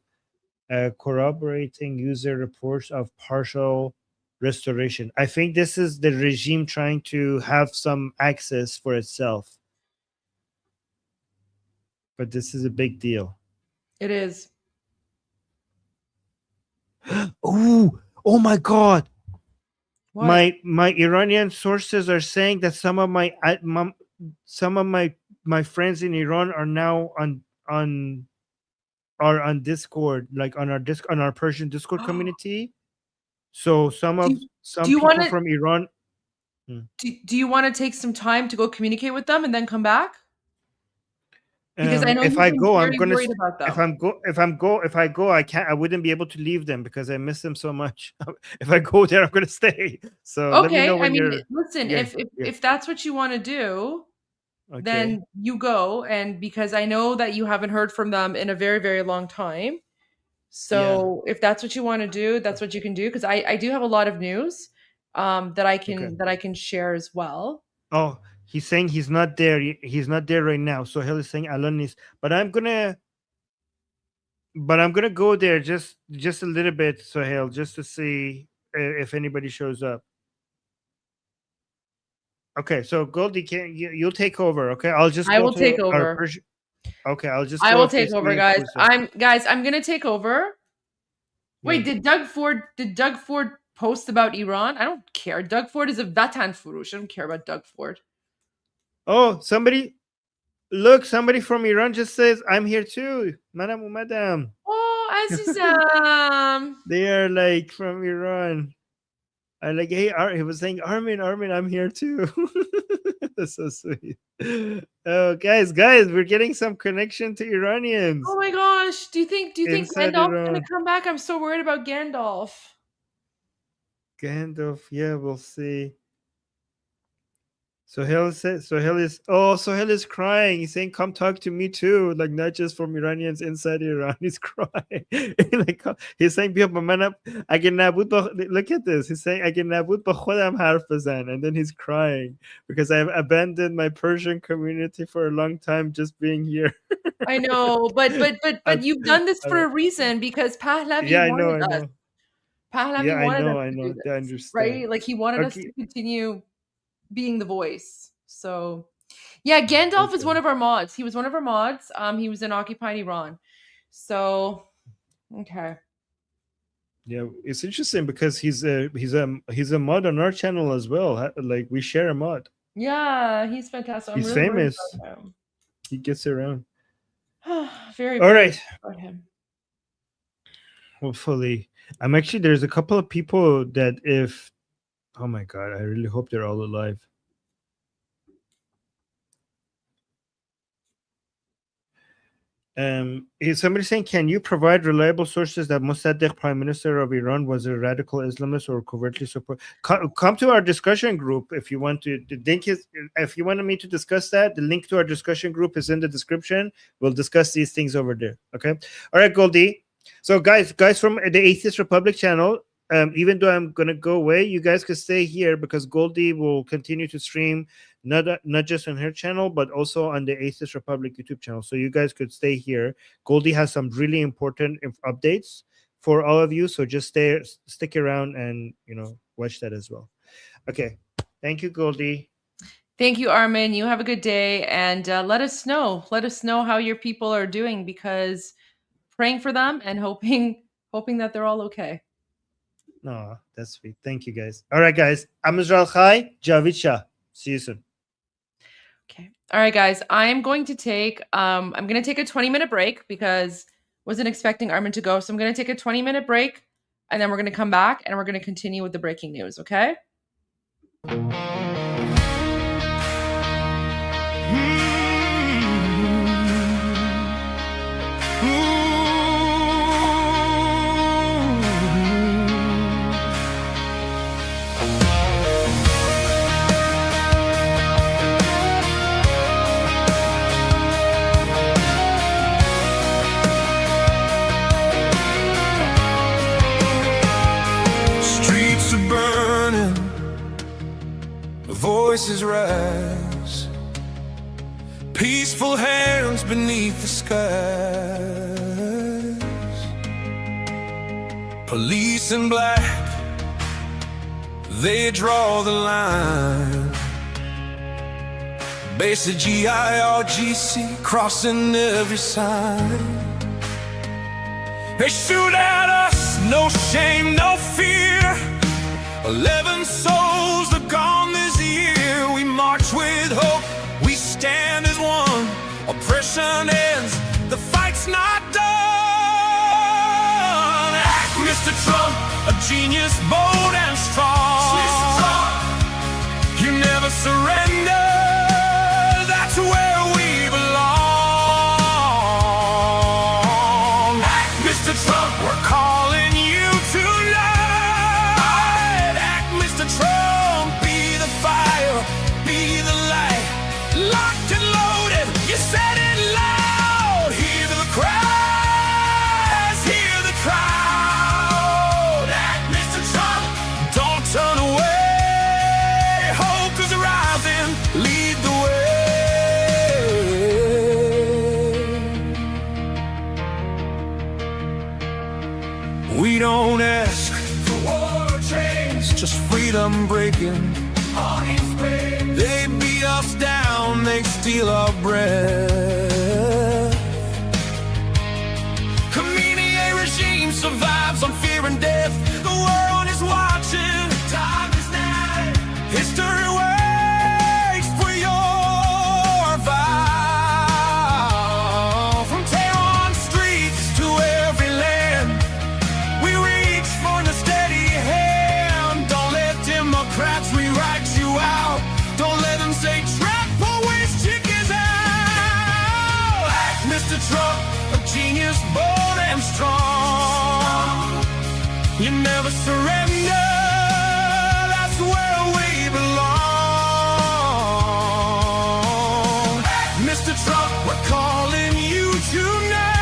corroborating user reports of partial restoration. I think this is the regime trying to have some access for itself. But this is a big deal. It is. Oh my God. What? My Iranian sources are saying that some of my friends in Iran are now on Discord, like on our Persian Discord community. So some people from Iran. Do you want to take some time to go communicate with them and then come back? Because I know if I go, I'm gonna. About them. If I go, I can't. I wouldn't be able to leave them because I miss them so much. If I go there, I'm gonna stay. So okay, let me know when listen. If that's what you want to do, then you go. And because I know that you haven't heard from them in a very, very long time. So if that's what you want to do, that's what you can do. Because I do have a lot of news that I can share as well. Oh. He's saying he's not there. He's not there right now. So he's saying Alanis. But I'm gonna but I'm gonna go there just a little bit, Sohail, just to see if anybody shows up. Okay, so Goldie, you'll take over? Okay, I'll just I go will to take our over. Okay, I'll just I go will if they take over, say guys. who's I'm gonna take over. Wait, Yeah. did Doug Ford post about Iran? I don't care. Doug Ford is a Vatan Furush. I don't care about Doug Ford. Oh, somebody from Iran just says I'm here too. Madam. Oh, Azizam. They are like from Iran. I like, hey, he was saying, Armin, I'm here too. That's so sweet. Oh, guys, we're getting some connection to Iranians Oh my gosh. Do you think inside Gandalf's gonna Iran. come back? I'm so worried about Gandalf. Gandalf, yeah, we'll see. Sohail is crying. He's saying, "Come talk to me too." Like not just from Iranians inside Iran. He's crying. Like he's saying, "Bia ba manam age nabud ba." Look at this. He's saying, "Age nabud ba khodam harf bezan," and then he's crying because I've abandoned my Persian community for a long time just being here. I know, but you've done this for a reason because Pahlavi Yeah, I wanted us. know. Pahlavi Yeah, I wanted us know. to do I this, understand. right? Like he wanted us Okay. to continue being the voice. So yeah, Gandalf is one of our mods. He was one of our mods. He was in occupied Iran. So okay. Yeah, it's interesting because he's a mod on our channel as well. Like we share a mod. Yeah, he's fantastic. I'm He's really worried famous. about him. He gets around. Very All right. about him. Hopefully, there's a couple of people that oh my god, I really hope they're all alive. Is somebody saying, can you provide reliable sources that Mossadegh, Prime Minister of Iran, was a radical Islamist or covertly support? Come to our discussion group if you want to. The link is, if you wanted me to discuss that, the link to our discussion group is in the description. We'll discuss these things over there. Okay. All right, Goldie. So guys from the Atheist Republic channel, even though I'm gonna go away, you guys could stay here because Goldie will continue to stream not just on her channel but also on the Atheist Republic YouTube channel. So you guys could stay here. Goldie has some really important updates for all of you. So just stick around and watch that as well. Okay, thank you, Goldie. Thank you, Armin. You have a good day, and let us know. Let us know how your people are doing because praying for them and hoping that they're all okay. No, that's sweet. Thank you, guys. All right, guys. I'm Israel Chai, Javid Shah. See you soon. Okay. All right, guys. I'm going to take a 20-minute break because wasn't expecting Armin to go. So I'm going to take a 20-minute break, and then we're going to come back and we're going to continue with the breaking news. Okay. Streets are burning, voices rise, peaceful hands beneath the skies. Police in black, they draw the line. Basic GIRGC crossing every sign. They shoot at us, no shame, no fear. 11 souls have gone this year. We march with hope, we stand as one. Oppression ends, the fight's not done. Act, Mr. Trump, a genius, bold and strong. You never surrender, that's where we belong. Act, Mr. Trump, we're calling you tonight. Act, Mr. Trump, be the fire, be the light. Locked and loaded, you said it loud. Hear the cries, hear the crowd. Act, Mr. Trump, don't turn away. Hope is rising, lead the way. We don't ask for war or change, just freedom breaking. They beat us down, they steal our breath. Khamenei regime survives on fear and death. The world is watching, time is now. History waits for your vow. From Tehran streets to every land, we reach for the steady hand. Don't let Democrats rewrite you out. Don't let them say trap always chickens out. Like Mr. Trump, a genius, bold and strong. You never surrender, that's where we belong. Mr. Trump, we're calling you tonight.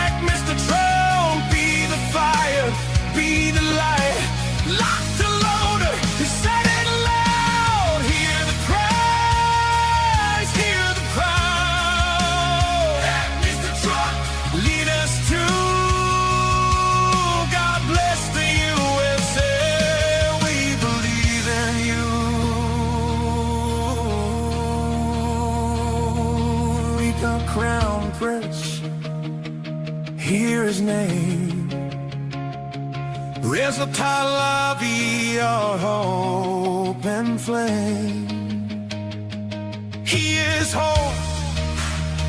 Act Mr. Trump, be the fire, be the light. Lock the loader, set it loud. Hear the cries, hear the crowd. Act Mr. Trump, lead us to God bless the USA. We believe in you. Read the crown prince, hear his name. Reza Pahlavi, our hope and flame. He is hope,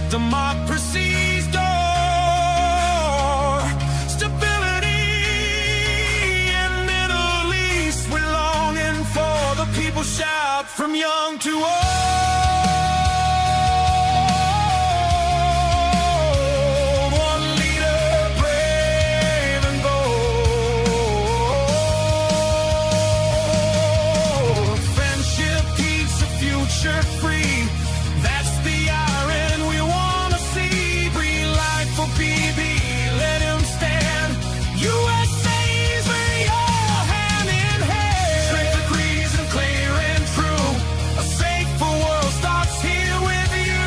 democracy's door. Stability in Middle East, we're longing for. The people shout from young to old. One leader, brave and bold. Friendship, peace, a future free. That's the iron we wanna see. Breathe life for BB, let him stand. USA's where you're hand in hand. Strength agrees and clear and true. A safer world starts here with you.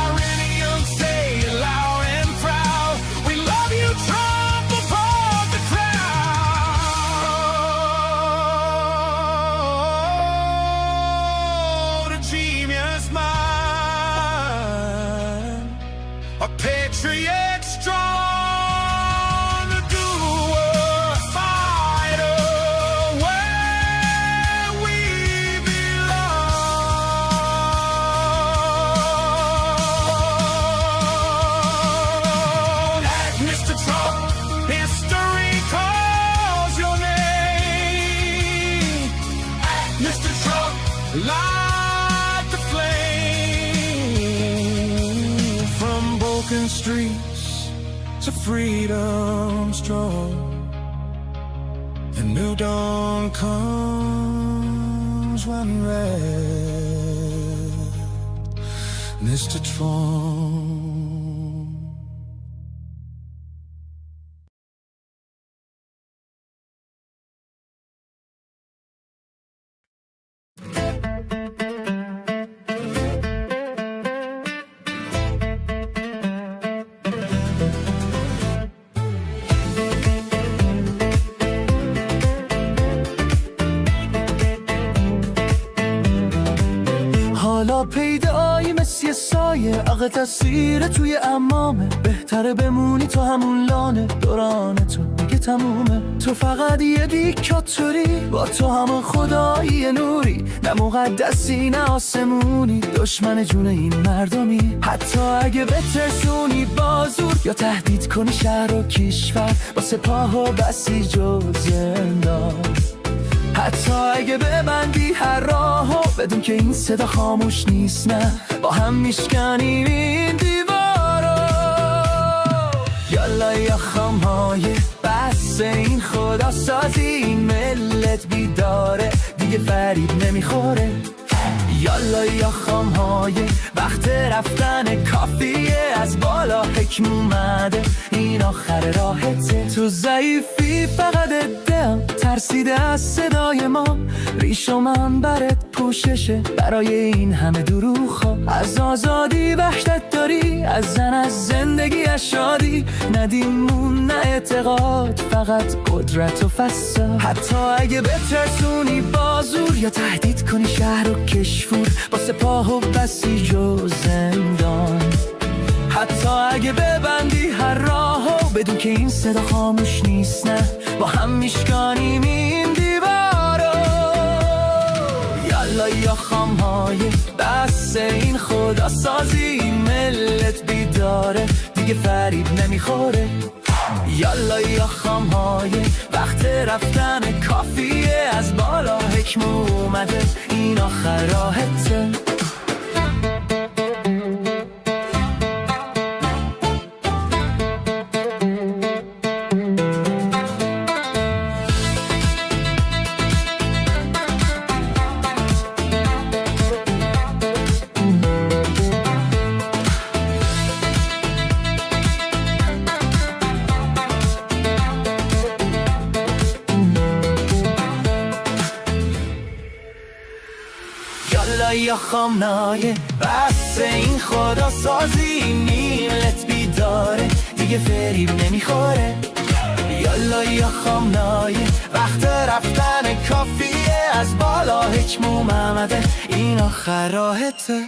Iranian, say it loud and proud. We love you, Trump, above the crowd. A genius mind, a patriot strong, a doer, fighter, where we belong. Act Mr. Trump, history calls your name. Act Mr. Trump, light the flame. From broken streets to freedom strong, a new dawn comes when red Mr. Trump. حالا پیدایی مثل یه سایه، عقل تصویر توی امامه. بهتره بمونی تو همون لانه، دوران تو دیگه تمومه. تو فقط یه دیکتاتوری، با تو همه خدایی نوری. نه مقدسی نه آسمونی، دشمن جون این مردمی. حتی اگه بترسونی بازور یا تهدید کنی شهر و کشور، با سپاه و بسیج و زندان. حتی اگه ببندی هر راهو، بدون که این صدا خاموش نیست. نه با هم میشکنیم این دیوارو. یالا یا خامهای بس این خدا سازی، این ملت بیداره دیگه فریب نمیخوره. یالا یا خامهای وقت رفتن کافیه، از بالا حکم اومده این آخر راحته. تو ضعیفی فقط ادم ترس ترسیده از صدای ما، ریش و منبرت پوششه برای این همه دروغ‌ها. از آزادی وحشت داری، از زن از زندگی از شادی، ندیمون نه اعتقاد، فقط قدرت و فساد. حتی اگه بترسونی بازور یا تهدید کنی شهر و کشور، با سپاه و بسیج و زندان. حتی اگه ببندی هر راهو، بدون که این صدا خاموش نیست، نه با هم میشکانیم این دیوارو. یالا یا خامهای بس این خدا سازی، ملت بیداره دیگه فریب نمیخوره. یالا یا خامهای وقت رفتن کافیه، از بالا حکم اومده این آخر راحته. یا خامنایه بس این خدا سازی، میلت بیداره دیگه فریب نمیخوره. یالا یا خامنایه وقت رفتن کافیه، از بالا حکم اومده این آخر راحته.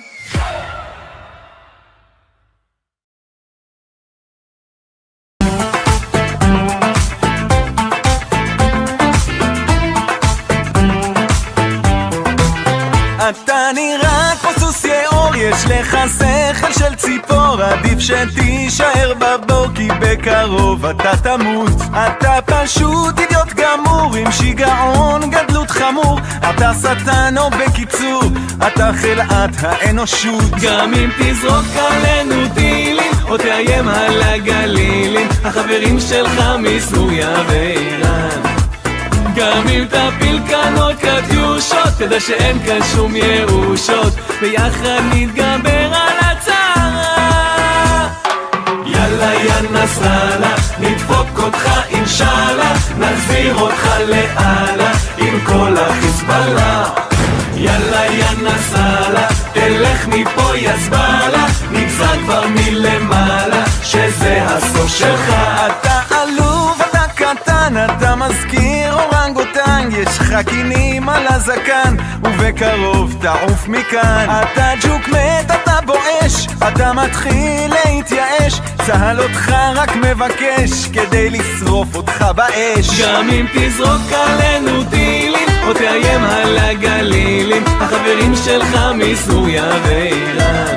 אתה נראה כמו סוס יאור, יש לך שכל של ציפור, עדיף שתישאר בבור כי בקרוב אתה תמות. אתה פשוט אידיוט גמור עם שיגעון גדלות חמור, אתה שטן או בקיצור אתה חלאת האנושות. גם אם תזרוק עלינו טילים או תאיים על הגלילים, החברים שלך מסוריה ואיראן. גם אם תפיל כאן עוד קטיושות, תדע שאין כאן שום ירושות, ביחד נתגבר על הצרה. יאללה יא נסראללה, נדפוק אותך אינשאללה, נחזיר אותך לאללה עם כל החיזבאללה. יאללה יא נסראללה, תלך מפה יא זבאללה, נגזר כבר מלמעלה שזה הסוף שלך. אתה עלוב, אתה קטן, אתה מזכיר אורנגוטנג, יש לך קינים על הזקן ובקרוב תעוף מכאן. אתה ג'וק מת, אתה בואש, אתה מתחיל להתייאש, צהל אותך רק מבקש כדי לשרוף אותך באש. גם אם תזרוק עלינו טילים או תאיים על הגלילים, החברים שלך מסוריה ואיראן.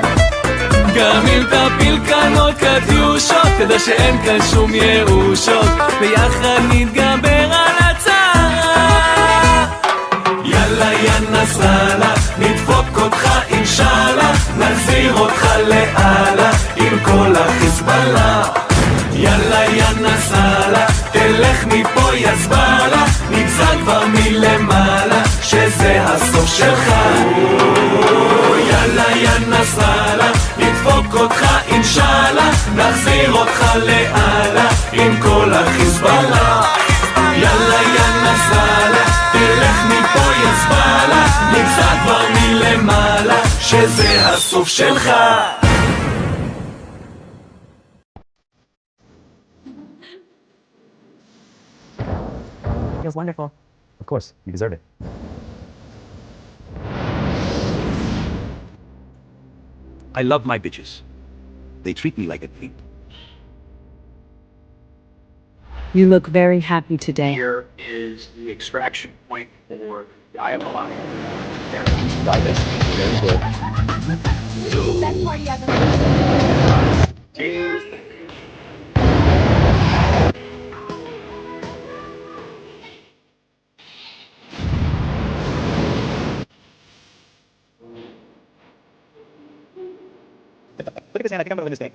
גם אם תפיל כאן עוד קטיושות, תדע שאין כאן שום ירושות, ביחד נתגבר על הצרה. יאללה יא נסראללה, נדפוק אותך אינשאללה, נחזיר אותך לאללה עם כל החיזבאללה. יאללה יא נסראללה, תלך מפה יא זבאללה, נגזר כבר מלמעלה שזה הסוף שלך. יאללה יא נסראללה, נדפוק אותך אינשאללה, נחזיר אותך לאללה עם כל החיזבאללה. יאללה יא נסראללה, תלך מפה יא זבאללה, נגזר כבר מלמעלה שזה הסוף שלך. Feels wonderful. Of course, you deserve it. I love my bitches. They treat me like a queen. You look very happy today. Here is the extraction point for the eye of the lion. There, divest. Very good. That's why you have Cheers. Look at this hand, I think I'm gonna win this thing.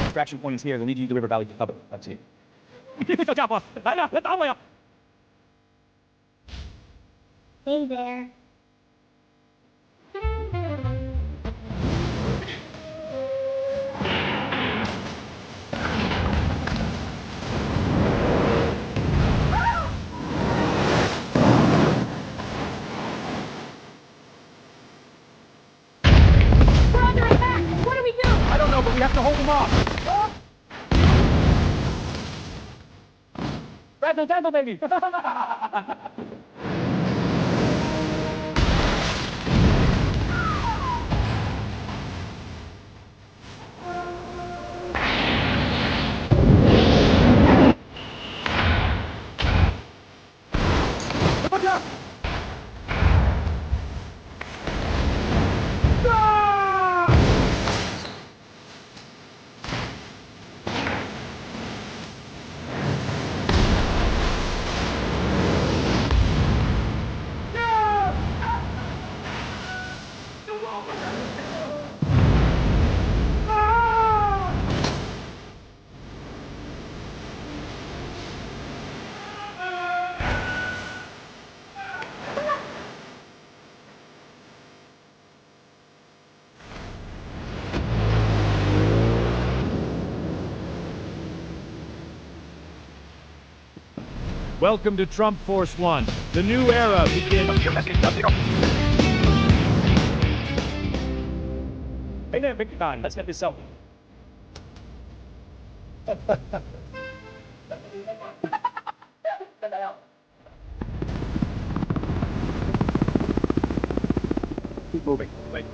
Extraction point is here, they'll need you to the river valley to cover. That's it. Hey there. to hold them off. Grab the dental, baby. Look out! Welcome to Trump Force One. The new era begins. Hey there, big time. Let's get this selfie. Keep moving. Wait.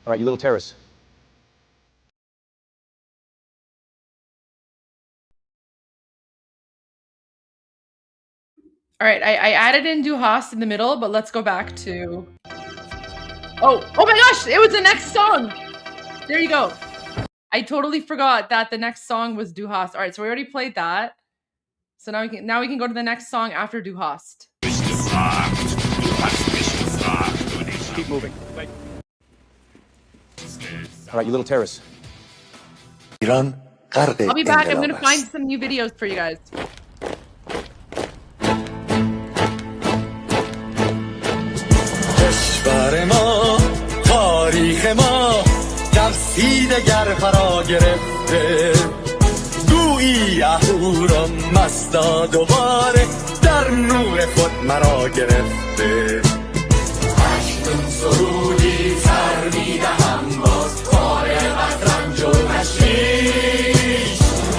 All right, you little terrorists. All right, I added in Du Hast in the middle, but let's go back to... Oh my gosh, it was the next song. There you go. I totally forgot that the next song was Du Hast. All right, so we already played that. So now we can go to the next song after Du Hast. Keep moving. Wait. All right, you little terrorists. ایران غرق I'll be back. I'm انقلاب gonna است. find some new videos for you guys. کشور ما تاریخ ما در سیدگر فرا گرفته گویی اهورا مستا دوباره در نور خود مرا گرفته اکنون سرودی سر میدهم باز فارغ از رنج و تشویش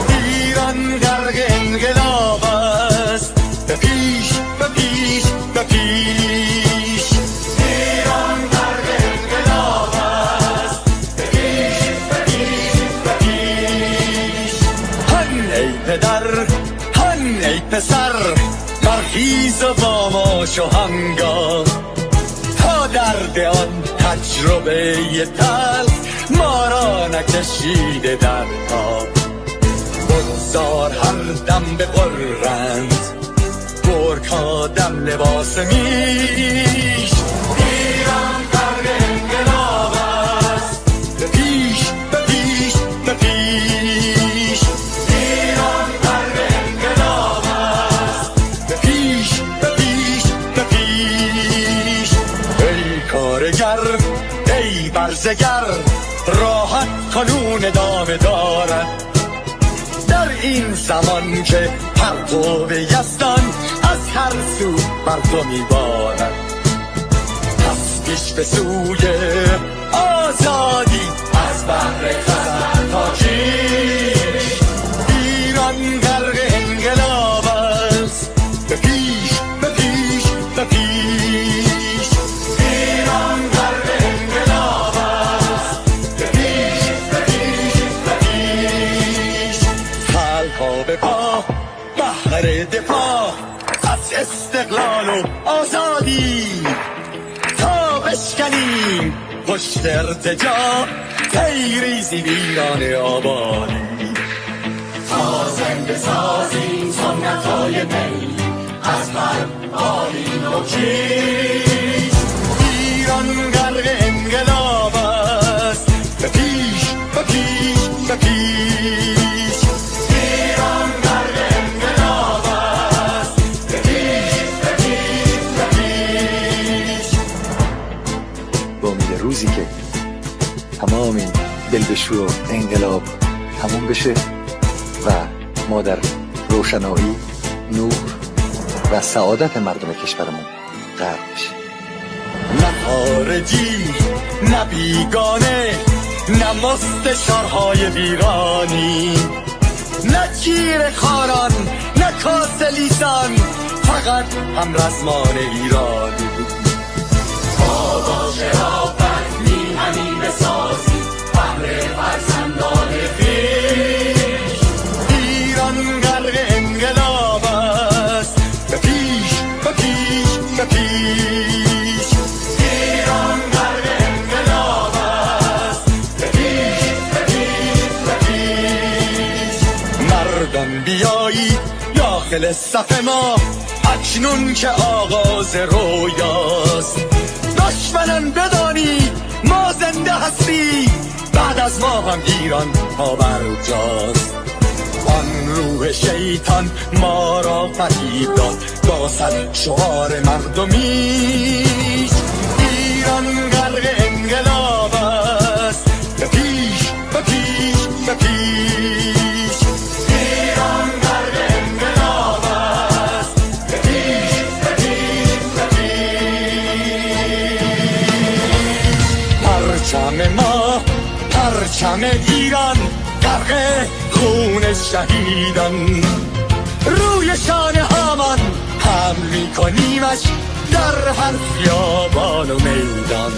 ایران غرق انقلاب است به پیش به پیش به پیش ایران غرق انقلاب است به پیش به پیش به پیش هن ای پدر هن ای پسر برخیز و باماش و همگام تا درد آن تجربه تلخ ما را نکشیده در پا بگذار هر دم بغرند گرگ‌ها دم لباس میش ایران غرق انقلاب است به پیش به پیش به پیش ایران غرق انقلاب است به پیش به پیش به پیش ای کارگر ای برزگر راحت قانون ادامه دارد در این زمان که پرتو یزدان از هر سو بر تو میبارد پس پیش به سوی آزادی از بحر خزر تا کیش ایران غرق انقلاب است به پیش به پیش به پیش ایران غرق انقلاب است به پیش به پیش به پیش خلقها به پا بهر دفاع از استقلال و آزادی تا بشکنیم پشت ارتجاع تیریزی ویران آبادی تا زنده سازیم سنت‌های می از بر بالین و کیش ایران غرق انقلاب است به پیش به پیش به پیش ایران غرق انقلاب است به پیش به پیش به پیش با امید روزی که تمام این دلبشو انقلاب تموم بشه و ما در روشنایی نور و سعادت مردم کشورمون غرق بشیم نه خارجی نه بیگانه نه مستشارهای ویرانی، نه کیر خاران، نه کاسه لیسان، فقط هم رزمان ایرانی. بابا شرافت میهنی بسازی بهر فرزندان خویش. ایران غرق انقلاب است، به پیش به پیش به پیش. ایران غرق انقلاب است، به پیش به پیش به پیش. مردان بیایید داخل صف ما، اکنون که آغاز رویاست. دشمنان بدانید ما زنده هستیم، بعد از ما هم ایران پابرجاست. آن روح شیطان ما را فریب داد با صد شعار مردمیش. ایران غرق انقلاب است، به پیش به پیش به پیش. ایران غرق انقلاب است، به پیش به پیش به پیش. پرچم ما، پرچم ایران غرق خون شهیدان، روی شانه هامان حمل میکنیمش در هر خیابان و میدان.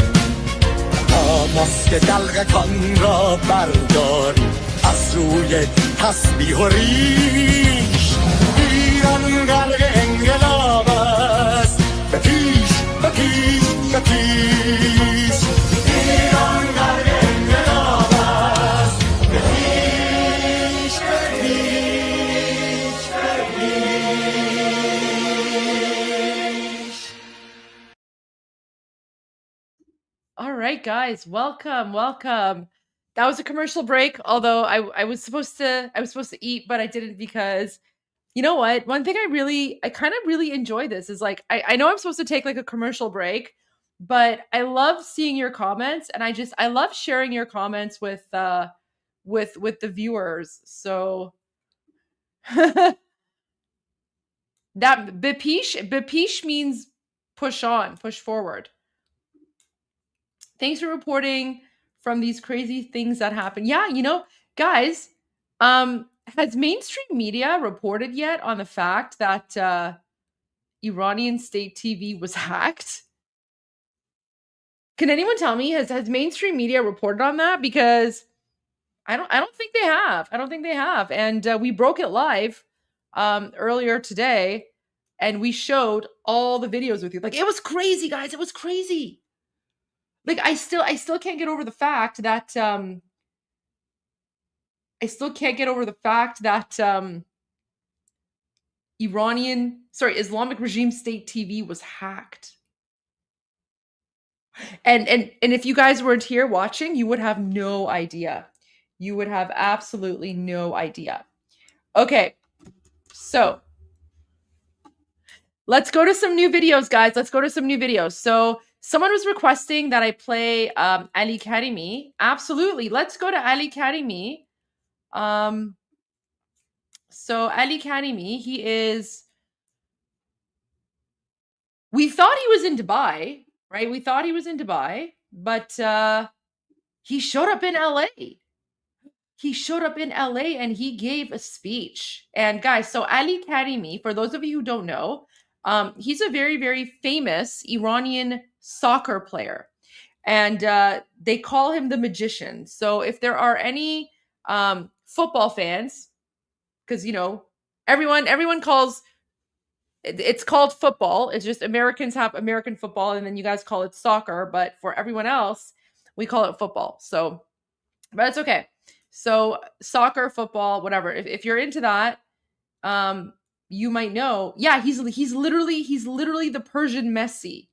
تا ماسک دلغکان را برداریم از روی تسبیح و ریش. ایران غرق انقلاب است، به پیش به پیش به پیش. ایران غرق انقلاب است، به پیش به پیش به پیش. All right, guys, welcome, welcome. That was a commercial break. Although I was supposed to eat, but I didn't because you know what? One thing I kind of really enjoy this is like I know I'm supposed to take like a commercial break, but I love seeing your comments and I love sharing your comments with the viewers. So that bepish means push on, push forward. Thanks for reporting from these crazy things that happen. Yeah, you know, guys, has mainstream media reported yet on the fact that Iranian state TV was hacked? Can anyone tell me has mainstream media reported on that? Because I don't think they have. I don't think they have. And we broke it live earlier today, and we showed all the videos with you. Like it was crazy, guys. It was crazy. Like I still can't get over the fact that Islamic regime state TV was hacked. And if you guys weren't here watching, you would have no idea. You would have absolutely no idea. Okay. So, let's go to some new videos, guys. Let's go to some new videos. So, someone was requesting that I play Ali Karimi. Absolutely. Let's go to Ali Karimi. So Ali Karimi, we thought he was in Dubai, right? We thought he was in Dubai, but he showed up in LA. He showed up in LA and he gave a speech. And guys, so Ali Karimi, for those of you who don't know, he's a very, very famous Iranian soccer player. And they call him the magician. So if there are any football fans, because, you know, everyone calls, it's called football. It's just Americans have American football and then you guys call it soccer. But for everyone else, we call it football. So, but it's okay. So soccer, football, whatever. If you're into that, you might know. Yeah, he's literally the Persian Messi.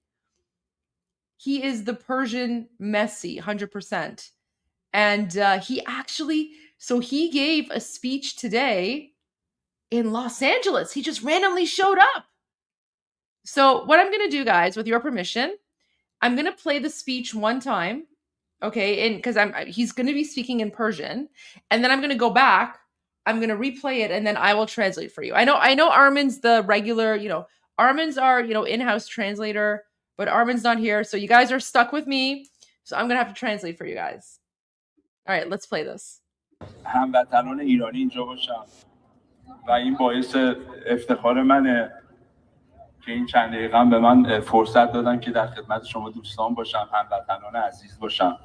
He is the Persian Messi, 100%. And he gave a speech today in Los Angeles. He just randomly showed up. So what I'm going to do, guys, with your permission, I'm going to play the speech one time. Okay, and because he's going to be speaking in Persian, and then I'm going to go back. I'm going to replay it, and then I will translate for you. I know Armin's the regular, Armin's our, in-house translator, but Armin's not here, so you guys are stuck with me. So I'm going to have to translate for you guys. All right, let's play this. هموطنان ایرانی اینجا باشم و این باعث افتخار منه که این چند دقیقه به من فرصت دادن که در خدمت شما دوستان باشم، هموطنان عزیز باشم.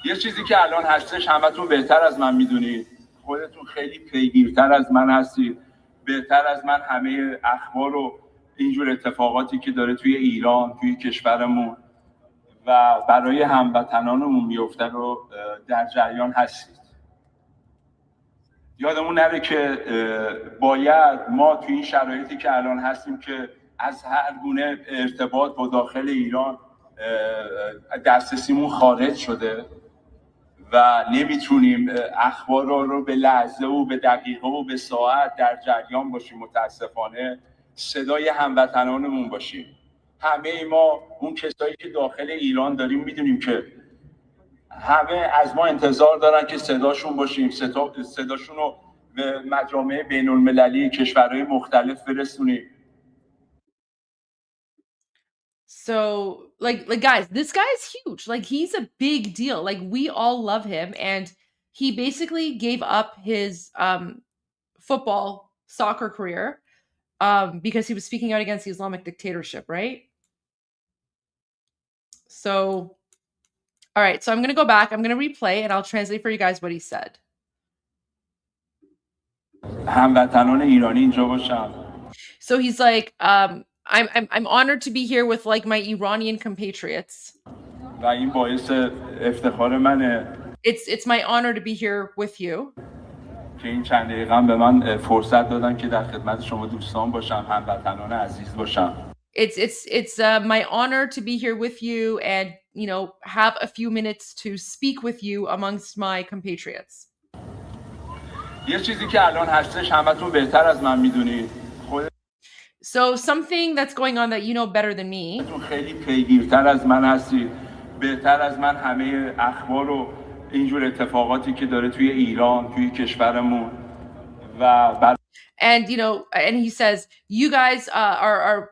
یه چیزی که الان هستش همتون بهتر از من میدونید، خودتون خیلی پیگیرتر از من هستید، بهتر از من همه اخبار و اینجور اتفاقاتی که داره توی ایران، توی کشورمون و برای هموطنانمون میفته رو در جریان هستید. یادمون نره که باید ما توی این شرایطی که الان هستیم که از هر گونه ارتباط با داخل ایران دسترسیمون خارج شده و نمیتونیم اخبار رو به لحظه و به دقیقه و به ساعت در جریان باشیم، متاسفانه صدای هموطنانمون باشیم. همه ما اون کسایی که داخل ایران داریم میدونیم که همه از ما انتظار دارن که صداشون باشیم، صداشون رو به مجامع بین المللی کشورهای مختلف برسونیم. So like guys, this guy is huge. Like he's a big deal. Like we all love him, and he basically gave up his football soccer career because he was speaking out against the Islamic dictatorship, right? So all right, so I'm going to go back. I'm going to replay and I'll translate for you guys what he said. هموطنان ایرانی اینجا باشم. So he's like, I'm honored to be here with like my Iranian compatriots. و این باعث افتخار منه. It's my honor to be here with you. که این چند دقیقه به من فرصت دادن که در خدمت شما دوستان باشم، هموطنان عزیز باشم. It's my honor to be here with you and have a few minutes to speak with you amongst my compatriots. یه چیزی که الان هستش همتون بهتر از من میدونید. So something that's going on that you know better than me. خیلی پیگیرتر از من هستید، بهتر از من همه اخبار و اینجور اتفاقاتی که داره توی ایران، توی کشورمون و And and he says you guys are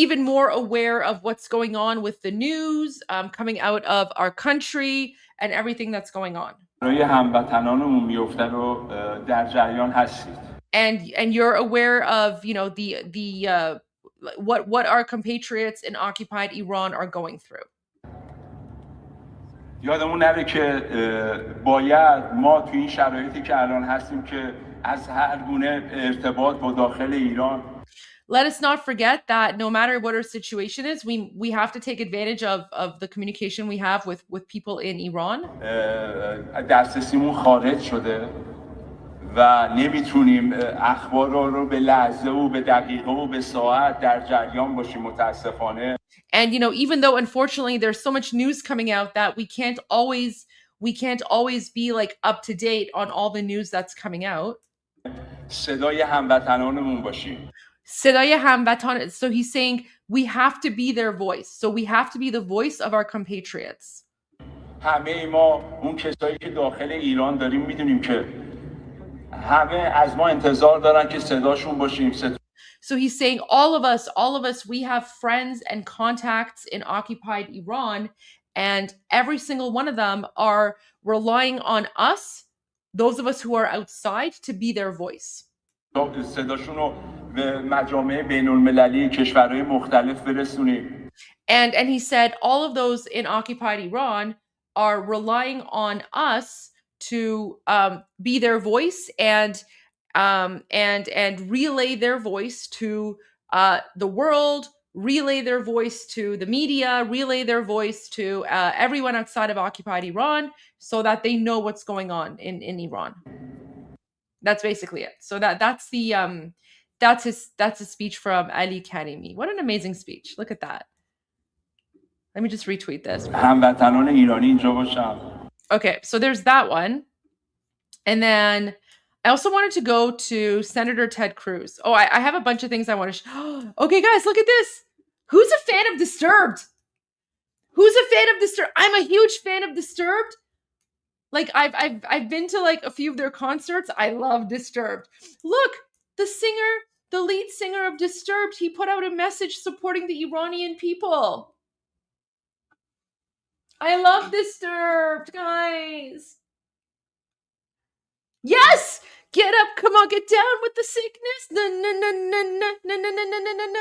even more aware of what's going on with the news coming out of our country and everything that's going on. برای هموطنانمون میفته رو در جریان هستید. And you're aware of the what our compatriots in occupied Iran are going through. یادمون نره که باید ما توی این شرایطی که الان هستیم که از هر گونه ارتباط با داخل ایران Let us not forget that no matter what our situation is, we have to take advantage of the communication we have with people in Iran. دسترسیمون خارج شده و نمیتونیم اخبار رو به لحظه و به دقیقه و به ساعت در جریان باشیم، متاسفانه. And even though unfortunately there's so much news coming out that we can't always be like up to date on all the news that's coming out. صدای هموطنانمون باشیم. صدای هموطن. So he's saying we have to be their voice. So we have to be the voice of our compatriots. همه ما اون کسایی که داخل ایران داریم میدونیم که همه از ما انتظار دارن که صداشون باشیم. So he's saying all of us, we have friends and contacts in occupied Iran, and every single one of them are relying on us, those of us who are outside, to be their voice. صداشون رو به مجامع بین المللی کشورهای مختلف برسونیم. And he said all of those in occupied Iran are relying on us to be their voice and relay their voice to the world, relay their voice to the media, relay their voice to everyone outside of occupied Iran, so that they know what's going on in Iran. That's basically it. So that's his speech from Ali Karimi. What an amazing speech! Look at that. Let me just retweet this. هموطنان ایرانی اینجا باشم. Okay, so there's that one. And then I also wanted to go to Senator Ted Cruz. Oh, I have a bunch of things I want to okay, guys, look at this. Who's a fan of Disturbed? Who's a fan of Disturbed? I'm a huge fan of Disturbed. Like I've been to like a few of their concerts. I love Disturbed. Look, the lead singer of Disturbed, he put out a message supporting the Iranian people. I love Disturbed, guys. Yes! Get up, come on, get down with the sickness. Na, na, na, na, na, na, na, na, na, na, na.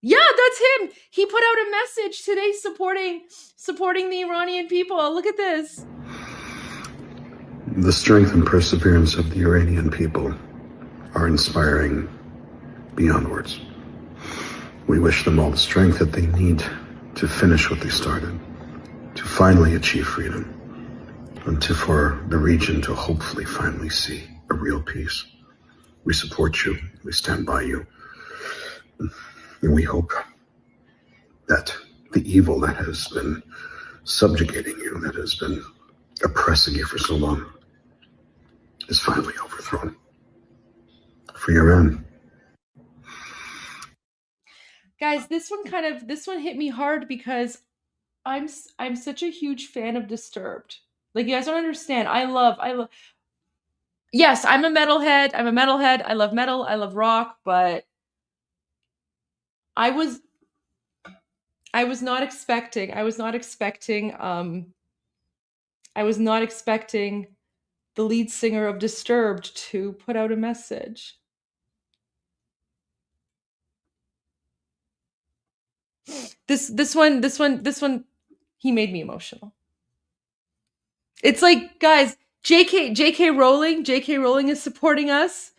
Yeah, that's him. He put out a message today supporting the Iranian people. Look at this. The strength and perseverance of the Iranian people are inspiring beyond words. We wish them all the strength that they need to finish what they started, to finally achieve freedom, and for the region to hopefully finally see a real peace. We support you, we stand by you, and we hope that the evil that has been subjugating you, that has been oppressing you for so long, is finally overthrown. For your own. Guys, this one hit me hard because I'm such a huge fan of Disturbed. Like, you guys don't understand. I love Yes, I'm a metalhead. I love metal, I love rock, but I was not expecting the lead singer of Disturbed to put out a message. This one, he made me emotional. It's like, guys, J.K. Rowling is supporting us,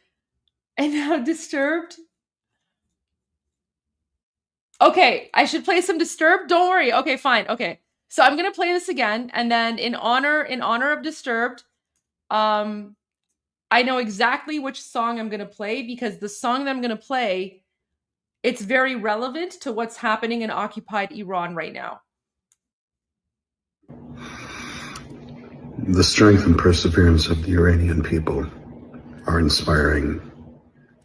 and now Disturbed. Okay, I should play some Disturbed. Don't worry. Okay, fine. Okay, so I'm gonna play this again, and then in honor of Disturbed, I know exactly which song I'm gonna play, because the song that I'm gonna play, it's very relevant to what's happening in occupied Iran right now. The strength and perseverance of the Iranian people are inspiring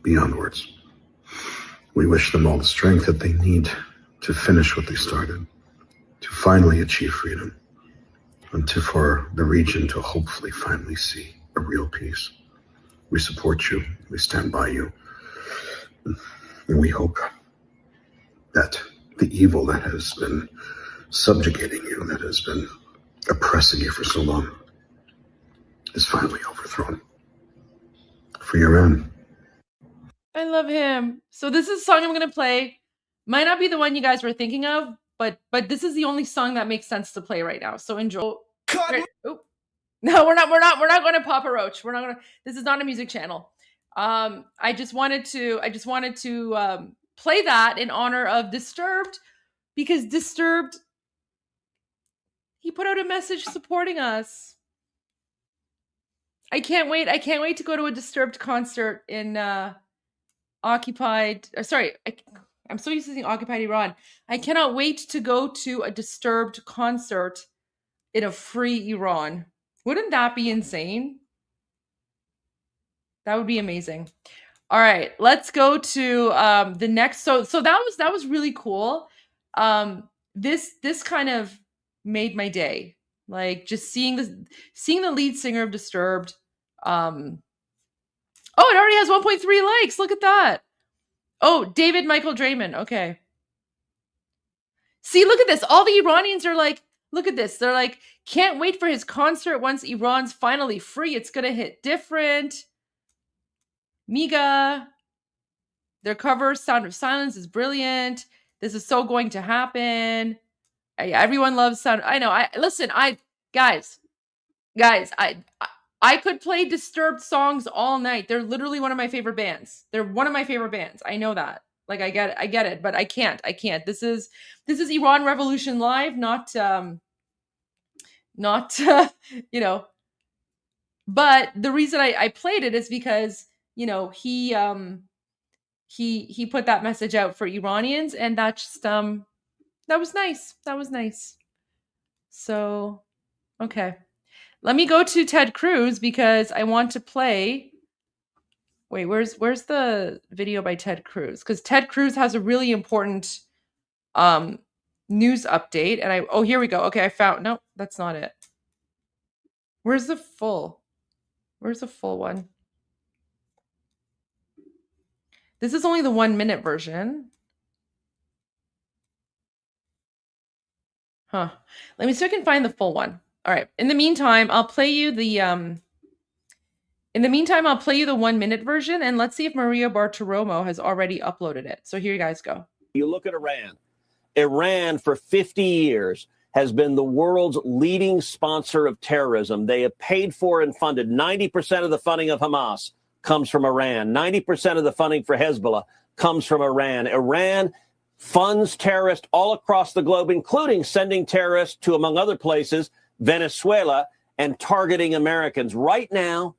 beyond words. We wish them all the strength that they need to finish what they started, to finally achieve freedom, and for the region to hopefully finally see a real peace. We support you, we stand by you, and we hope that the evil that has been subjugating you, that has been oppressing you for so long, is finally overthrown. For your own. I love him. So this is a song I'm gonna play. Might not be the one you guys were thinking of, but this is the only song that makes sense to play right now. So enjoy. No, we're not going to Papa Roach. We're not going to. This is not a music channel. I just wanted to play that in honor of Disturbed, because Disturbed, he put out a message supporting us. I can't wait to go to a Disturbed concert in occupied. I'm so used to saying occupied Iran. I cannot wait to go to a Disturbed concert in a free Iran. Wouldn't that be insane? That would be amazing. All right, let's go to the next. So that was really cool. This kind of made my day. Like, just seeing the lead singer of Disturbed. Oh, it already has 1.3 likes. Look at that. Oh, David Michael Draymond. Okay. See, look at this. All the Iranians are like, look at this. They're like, can't wait for his concert once Iran's finally free. It's gonna hit different. Miga. Their cover, Sound of Silence, is brilliant. This is so going to happen. Everyone loves Sound. I know. Guys, I could play Disturbed songs all night. They're literally one of my favorite bands. They're one of my favorite bands. I know that. Like, I get it, but I can't. This is Iran Revolution Live, not you know. But the reason I played it is because, he put that message out for Iranians, and that just that was nice. That was nice. So, okay. Let me go to Ted Cruz, because I want to play. Wait, where's the video by Ted Cruz? Because Ted Cruz has a really important news update, and here we go. Okay, I found. No, that's not it. Where's the full one? This is only the 1 minute version. Let me see if I can find the full one. All right. In the meantime, I'll play you the 1-minute version, and let's see if Maria Bartiromo has already uploaded it. So here you guys go. You look at Iran. Iran, for 50 years, has been the world's leading sponsor of terrorism. They have paid for and funded 90% of the funding of Hamas comes from Iran. 90% of the funding for Hezbollah comes from Iran. Iran funds terrorists all across the globe, including sending terrorists to, among other places, Venezuela, and targeting Americans. Right now,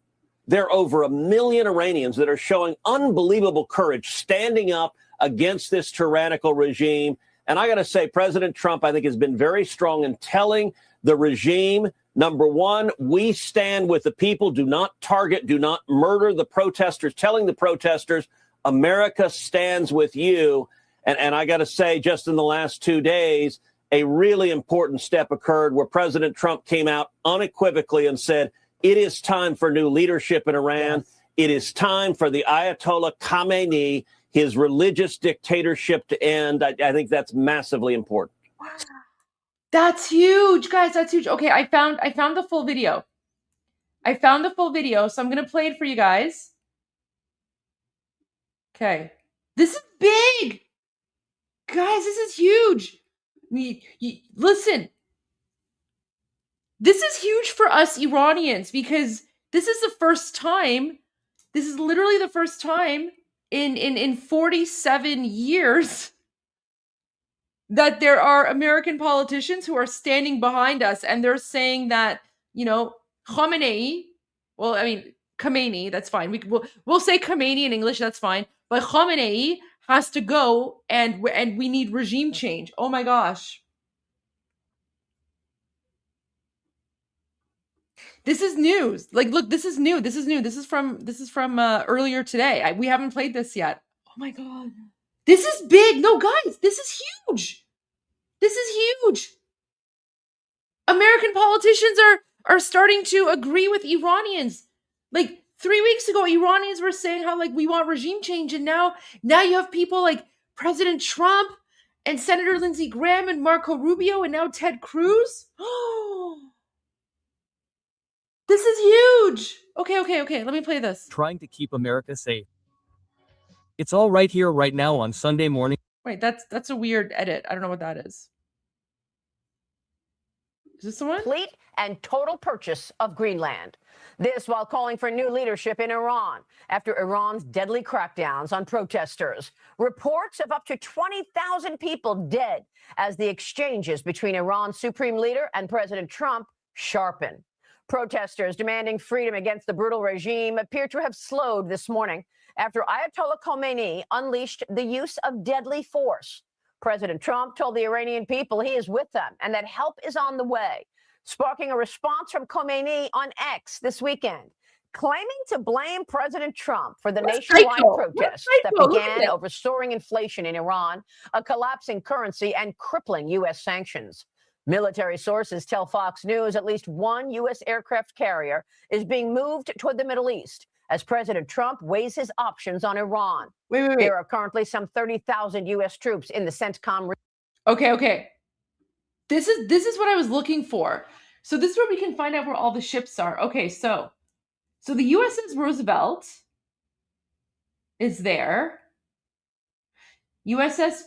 there are over 1 million Iranians that are showing unbelievable courage, standing up against this tyrannical regime. And I got to say, President Trump, I think, has been very strong in telling the regime, number one, we stand with the people. Do not target, do not murder the protesters, telling the protesters, America stands with you. And I got to say, just in the last 2 days, a really important step occurred where President Trump came out unequivocally and said, it is time for new leadership in Iran. Yes. It is time for the Ayatollah Khamenei, his religious dictatorship, to end. I think that's massively important. That's huge, guys. That's huge. Okay, I found the full video. So I'm going to play it for you guys. Okay. This is big. Guys, this is huge. Listen. This is huge for us Iranians because this is the first time, this is literally the first time in 47 years that there are American politicians who are standing behind us, and they're saying that, Khamenei, well, I mean, Khamenei, that's fine. We'll say Khamenei in English, that's fine. But Khamenei has to go, and we need regime change. Oh my gosh. This is news. Like, look, this is new. This is from earlier today. We haven't played this yet. Oh my God. This is big. No, guys, this is huge. This is huge. American politicians are starting to agree with Iranians. Like 3 weeks ago, Iranians were saying how we want regime change, and now you have people like President Trump and Senator Lindsey Graham and Marco Rubio and now Ted Cruz. Oh. This is huge. Okay. Let me play this. Trying to keep America safe. It's all right here, right now on Sunday morning. Wait, that's a weird edit. I don't know what that is. Is this the one? Complete and total purchase of Greenland. This while calling for new leadership in Iran after Iran's deadly crackdowns on protesters. Reports of up to 20,000 people dead as the exchanges between Iran's supreme leader and President Trump sharpen. Protesters demanding freedom against the brutal regime appear to have slowed this morning after Ayatollah Khamenei unleashed the use of deadly force. President Trump told the Iranian people he is with them and that help is on the way, sparking a response from Khamenei on X this weekend, claiming to blame President Trump for the nationwide protests that began over soaring inflation in Iran, a collapsing currency, and crippling U.S. sanctions. Military sources tell Fox News at least one U.S. aircraft carrier is being moved toward the Middle East as President Trump weighs his options on Iran. Wait. There are currently some 30,000 U.S. troops in the CENTCOM. Okay. This is what I was looking for. So this is where we can find out where all the ships are. Okay, so the USS Roosevelt is there. USS,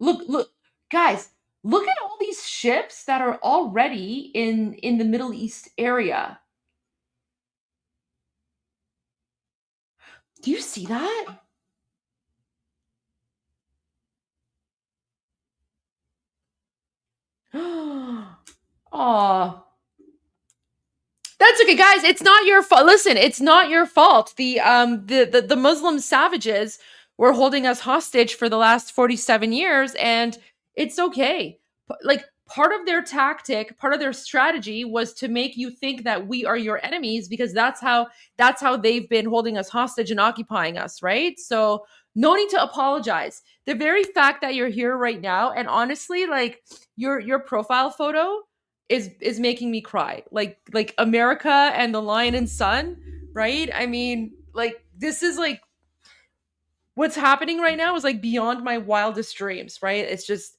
look, guys. Look at all these ships that are already in the Middle East area. Do you see that? Aw. That's okay, guys. It's not your fault. Listen, it's not your fault. The Muslim savages were holding us hostage for the last 47 years, and it's okay. Like, part of their tactic, part of their strategy was to make you think that we are your enemies, because that's how they've been holding us hostage and occupying us, right? So no need to apologize. The very fact that you're here right now, and honestly, like your profile photo is making me cry. Like America and the Lion and Sun, right? I mean, like, this is like what's happening right now is like beyond my wildest dreams, right? It's just,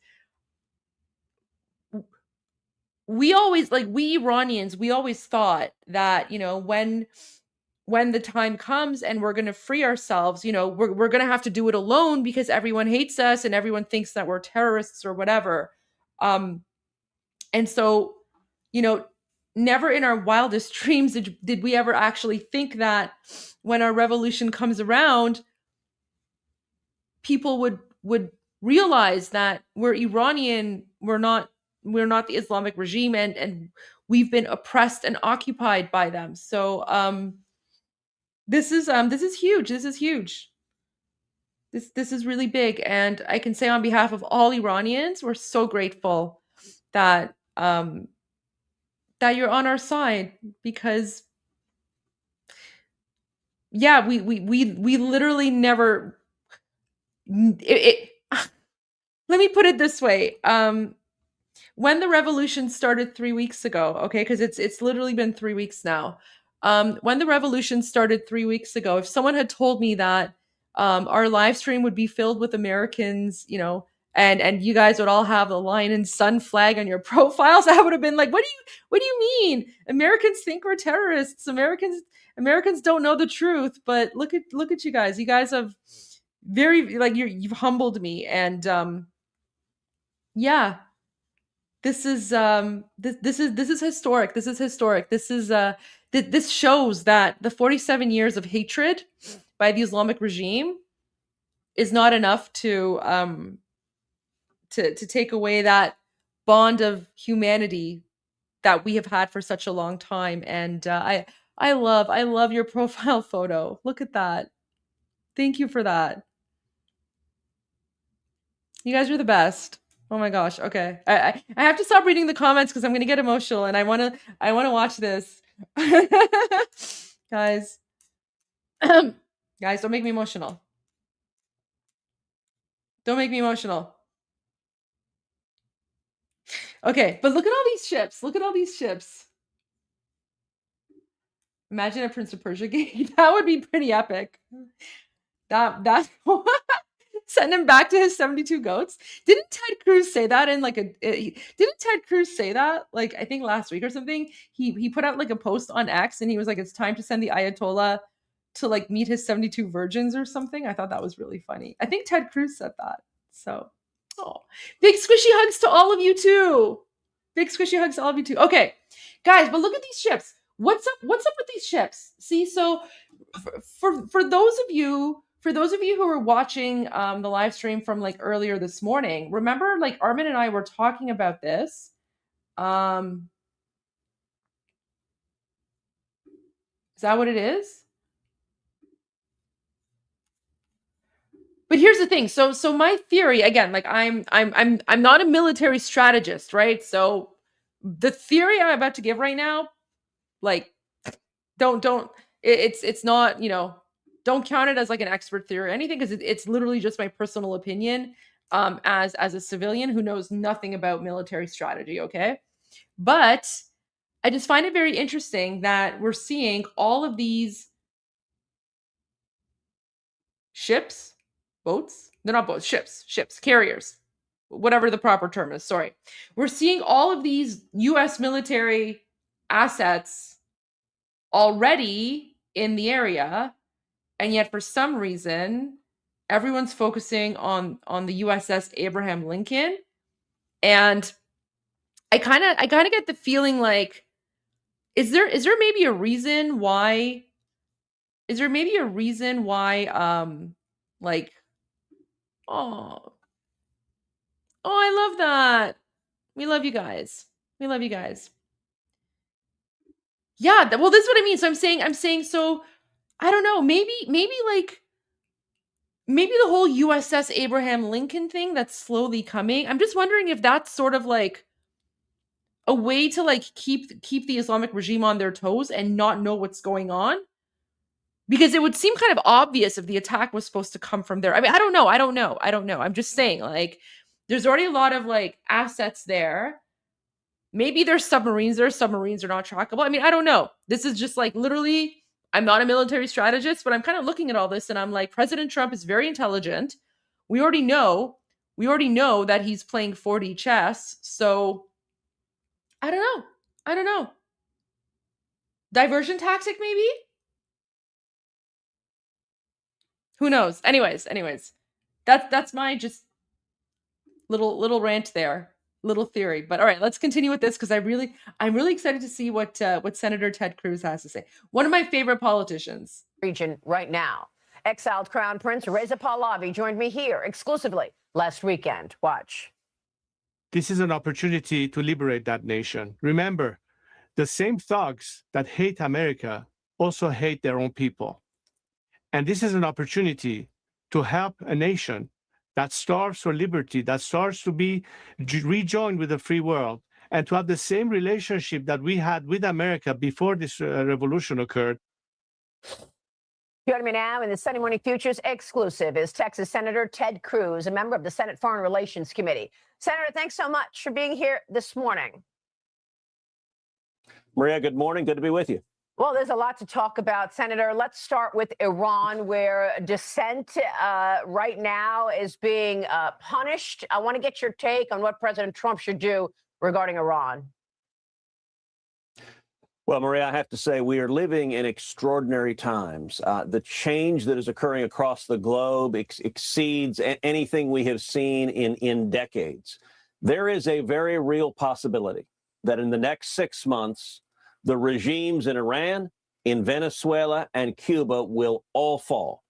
we always, like, we Iranians, we always thought that, you know, when the time comes and we're going to free ourselves, you know, we're going to have to do it alone because everyone hates us and everyone thinks that we're terrorists or whatever. And so, you know, never in our wildest dreams did we ever actually think that when our revolution comes around, people would realize that we're Iranian, we're not the Islamic regime, and we've been oppressed and occupied by them. So this is huge. This is huge. This is really big, and I can say on behalf of all Iranians, we're so grateful that that you're on our side, because yeah, we literally never let me put it this way. When the revolution started 3 weeks ago, okay, because it's literally been 3 weeks now. When the revolution started 3 weeks ago, if someone had told me that our live stream would be filled with Americans, you know, and you guys would all have the lion and sun flag on your profiles, I would have been like, what do you mean? Americans think we're terrorists. Americans don't know the truth. But look at you guys. You guys have very, like, you've humbled me, and yeah. This is this is historic. This is historic. This is this shows that the 47 years of hatred by the Islamic regime is not enough to take away that bond of humanity that we have had for such a long time. And I love your profile photo. Look at that. Thank you for that. You guys are the best. Oh my gosh. Okay. I have to stop reading the comments because I'm going to get emotional, and I want to watch this. Guys. Guys, don't make me emotional. Don't make me emotional. Okay, but look at all these ships. Look at all these ships. Imagine a Prince of Persia game. That would be pretty epic. That send him back to his 72 goats. Didn't Ted Cruz say that in like didn't Ted Cruz say that like I think last week or something? He put out like a post on X, and he was like, it's time to send the Ayatollah to like meet his 72 virgins or something. I thought that was really funny. I think Ted Cruz said that. So, oh, big squishy hugs to all of you too. Big squishy hugs to all of you too. Okay, guys, but look at these ships. What's up with these ships? See, so for those of you who were watching the live stream from like earlier this morning, remember like Armin and I were talking about this. Is that what it is? But here's the thing. So my theory, again, like I'm not a military strategist, right? So the theory I'm about to give right now, like it's not, you know, don't count it as like an expert theory or anything, because it's literally just my personal opinion as a civilian who knows nothing about military strategy, okay? But I just find it very interesting that we're seeing all of these ships, boats, they're not boats, ships, carriers, whatever the proper term is, sorry. We're seeing all of these US military assets already in the area, and yet for some reason everyone's focusing on the USS Abraham Lincoln. And I kind of get the feeling like, is there maybe a reason why like, oh, I love that. We love you guys. Yeah, well, this is what I mean. So I'm saying so I don't know, maybe the whole USS Abraham Lincoln thing that's slowly coming, I'm just wondering if that's sort of like a way to like keep the Islamic regime on their toes and not know what's going on. Because it would seem kind of obvious if the attack was supposed to come from there. I mean, I don't know. I'm just saying, like, there's already a lot of like assets there. Maybe there's submarines. Their submarines are not trackable. I mean, I don't know. This is just like literally, I'm not a military strategist, but I'm kind of looking at all this and I'm like, President Trump is very intelligent. We already know that he's playing 4D chess. So I don't know. Diversion tactic, maybe? Who knows? Anyways. That's my just little rant there, little theory. But all right, let's continue with this because I'm really excited to see what Senator Ted Cruz has to say. One of my favorite politicians. Region right now. Exiled Crown Prince Reza Pahlavi joined me here exclusively last weekend. Watch. This is an opportunity to liberate that nation. Remember, the same thugs that hate America also hate their own people. And this is an opportunity to help a nation that starves for liberty, that starts to be rejoined with the free world, and to have the same relationship that we had with America before this revolution occurred. Joining me now in the Sunday Morning Futures exclusive is Texas Senator Ted Cruz, a member of the Senate Foreign Relations Committee. Senator, thanks so much for being here this morning. Maria, good morning. Good to be with you. Well, there's a lot to talk about, Senator. Let's start with Iran, where dissent right now is being punished. I want to get your take on what President Trump should do regarding Iran. Well, Maria, I have to say we are living in extraordinary times. The change that is occurring across the globe exceeds anything we have seen in decades. There is a very real possibility that in the next 6 months, the regimes in Iran, in Venezuela, and Cuba will all fall.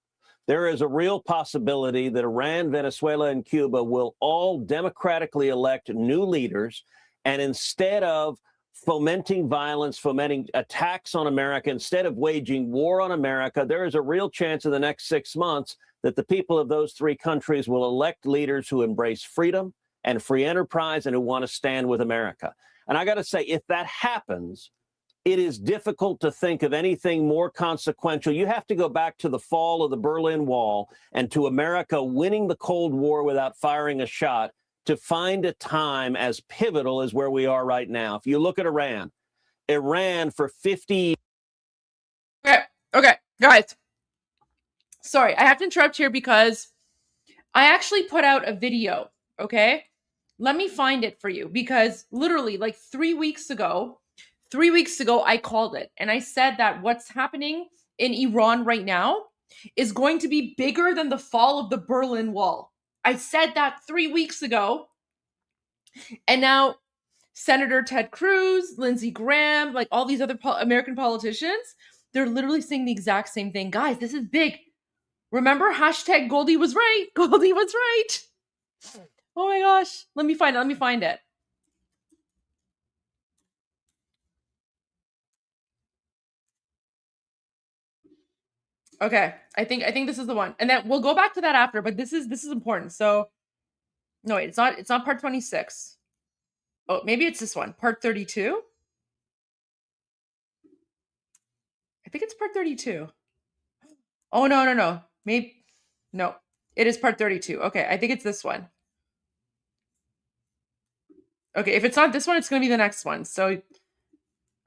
There is a real possibility that Iran, Venezuela, and Cuba will all democratically elect new leaders, and instead of fomenting violence, fomenting attacks on America, instead of waging war on America, there is a real chance in the next 6 months that the people of those three countries will elect leaders who embrace freedom and free enterprise and who want to stand with America. And I got to say, if that happens, it is difficult to think of anything more consequential. You have to go back to the fall of the Berlin Wall and to America winning the Cold War without firing a shot to find a time as pivotal as where we are right now. If you look at Iran for 50 years. Okay, guys. Sorry, I have to interrupt here because I actually put out a video, okay? Let me find it for you because literally like 3 weeks ago, I called it and I said that what's happening in Iran right now is going to be bigger than the fall of the Berlin Wall. I said that 3 weeks ago. And now Senator Ted Cruz, Lindsey Graham, like all these other American politicians, they're literally saying the exact same thing. Guys, this is big. Remember, hashtag Goldie was right. Goldie was right. Oh my gosh. Let me find it. Okay, I think this is the one, and then we'll go back to that after. But this is important. So, no, wait, it's not part 26. Oh, maybe it's this one, part 32. I think it's part 32. Oh no, maybe no, it is part 32. Okay, I think it's this one. Okay, if it's not this one, it's gonna be the next one. So, all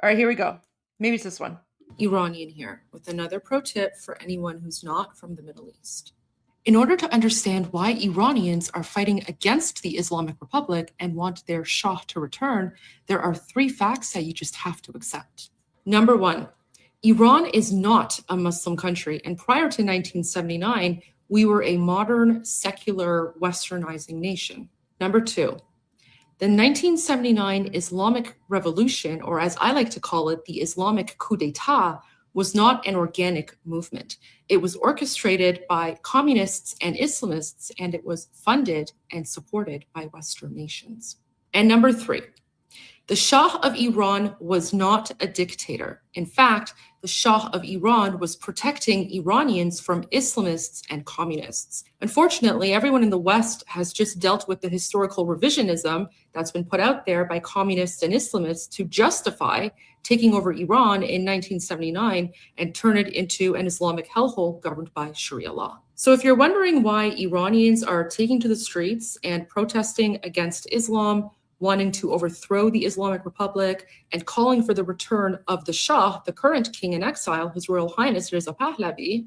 right, here we go. Maybe it's this one. Iranian here with another pro tip for anyone who's not from the Middle East. In order to understand why Iranians are fighting against the Islamic Republic and want their Shah to return, there are 3 facts that you just have to accept. Number 1, Iran is not a Muslim country, and prior to 1979, we were a modern, secular, westernizing nation. Number 2, the 1979 Islamic Revolution, or as I like to call it, the Islamic coup d'etat, was not an organic movement. It was orchestrated by communists and Islamists, and it was funded and supported by Western nations. And number 3, the Shah of Iran was not a dictator. In fact, the Shah of Iran was protecting Iranians from Islamists and communists. Unfortunately, everyone in the West has just dealt with the historical revisionism that's been put out there by communists and Islamists to justify taking over Iran in 1979 and turn it into an Islamic hellhole governed by Sharia law. So if you're wondering why Iranians are taking to the streets and protesting against Islam, wanting to overthrow the Islamic Republic, and calling for the return of the Shah, the current king in exile, His Royal Highness Reza Pahlavi.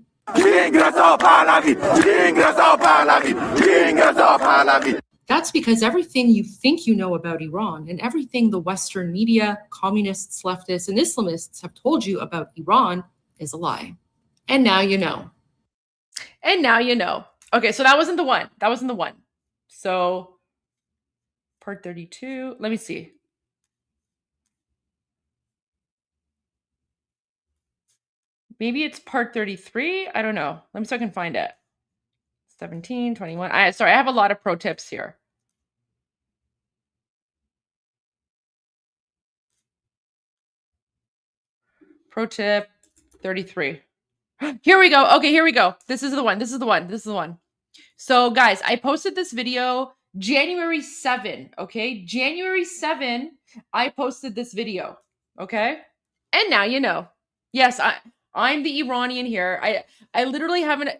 That's because everything you think you know about Iran and everything the Western media, communists, leftists, and Islamists have told you about Iran is a lie. And now you know. And now you know. Okay, so that wasn't the one. That wasn't the one. So part 32. Let me see. Maybe it's part 33. I don't know. Let me see if I can find it. 17, 21. Sorry, I have a lot of pro tips here. Pro tip 33. Here we go. Okay, here we go. This is the one. This is the one. This is the one. So guys, I posted this video January 7, okay? January 7, I posted this video, okay? And now you know. Yes, I'm the Iranian here. I literally haven't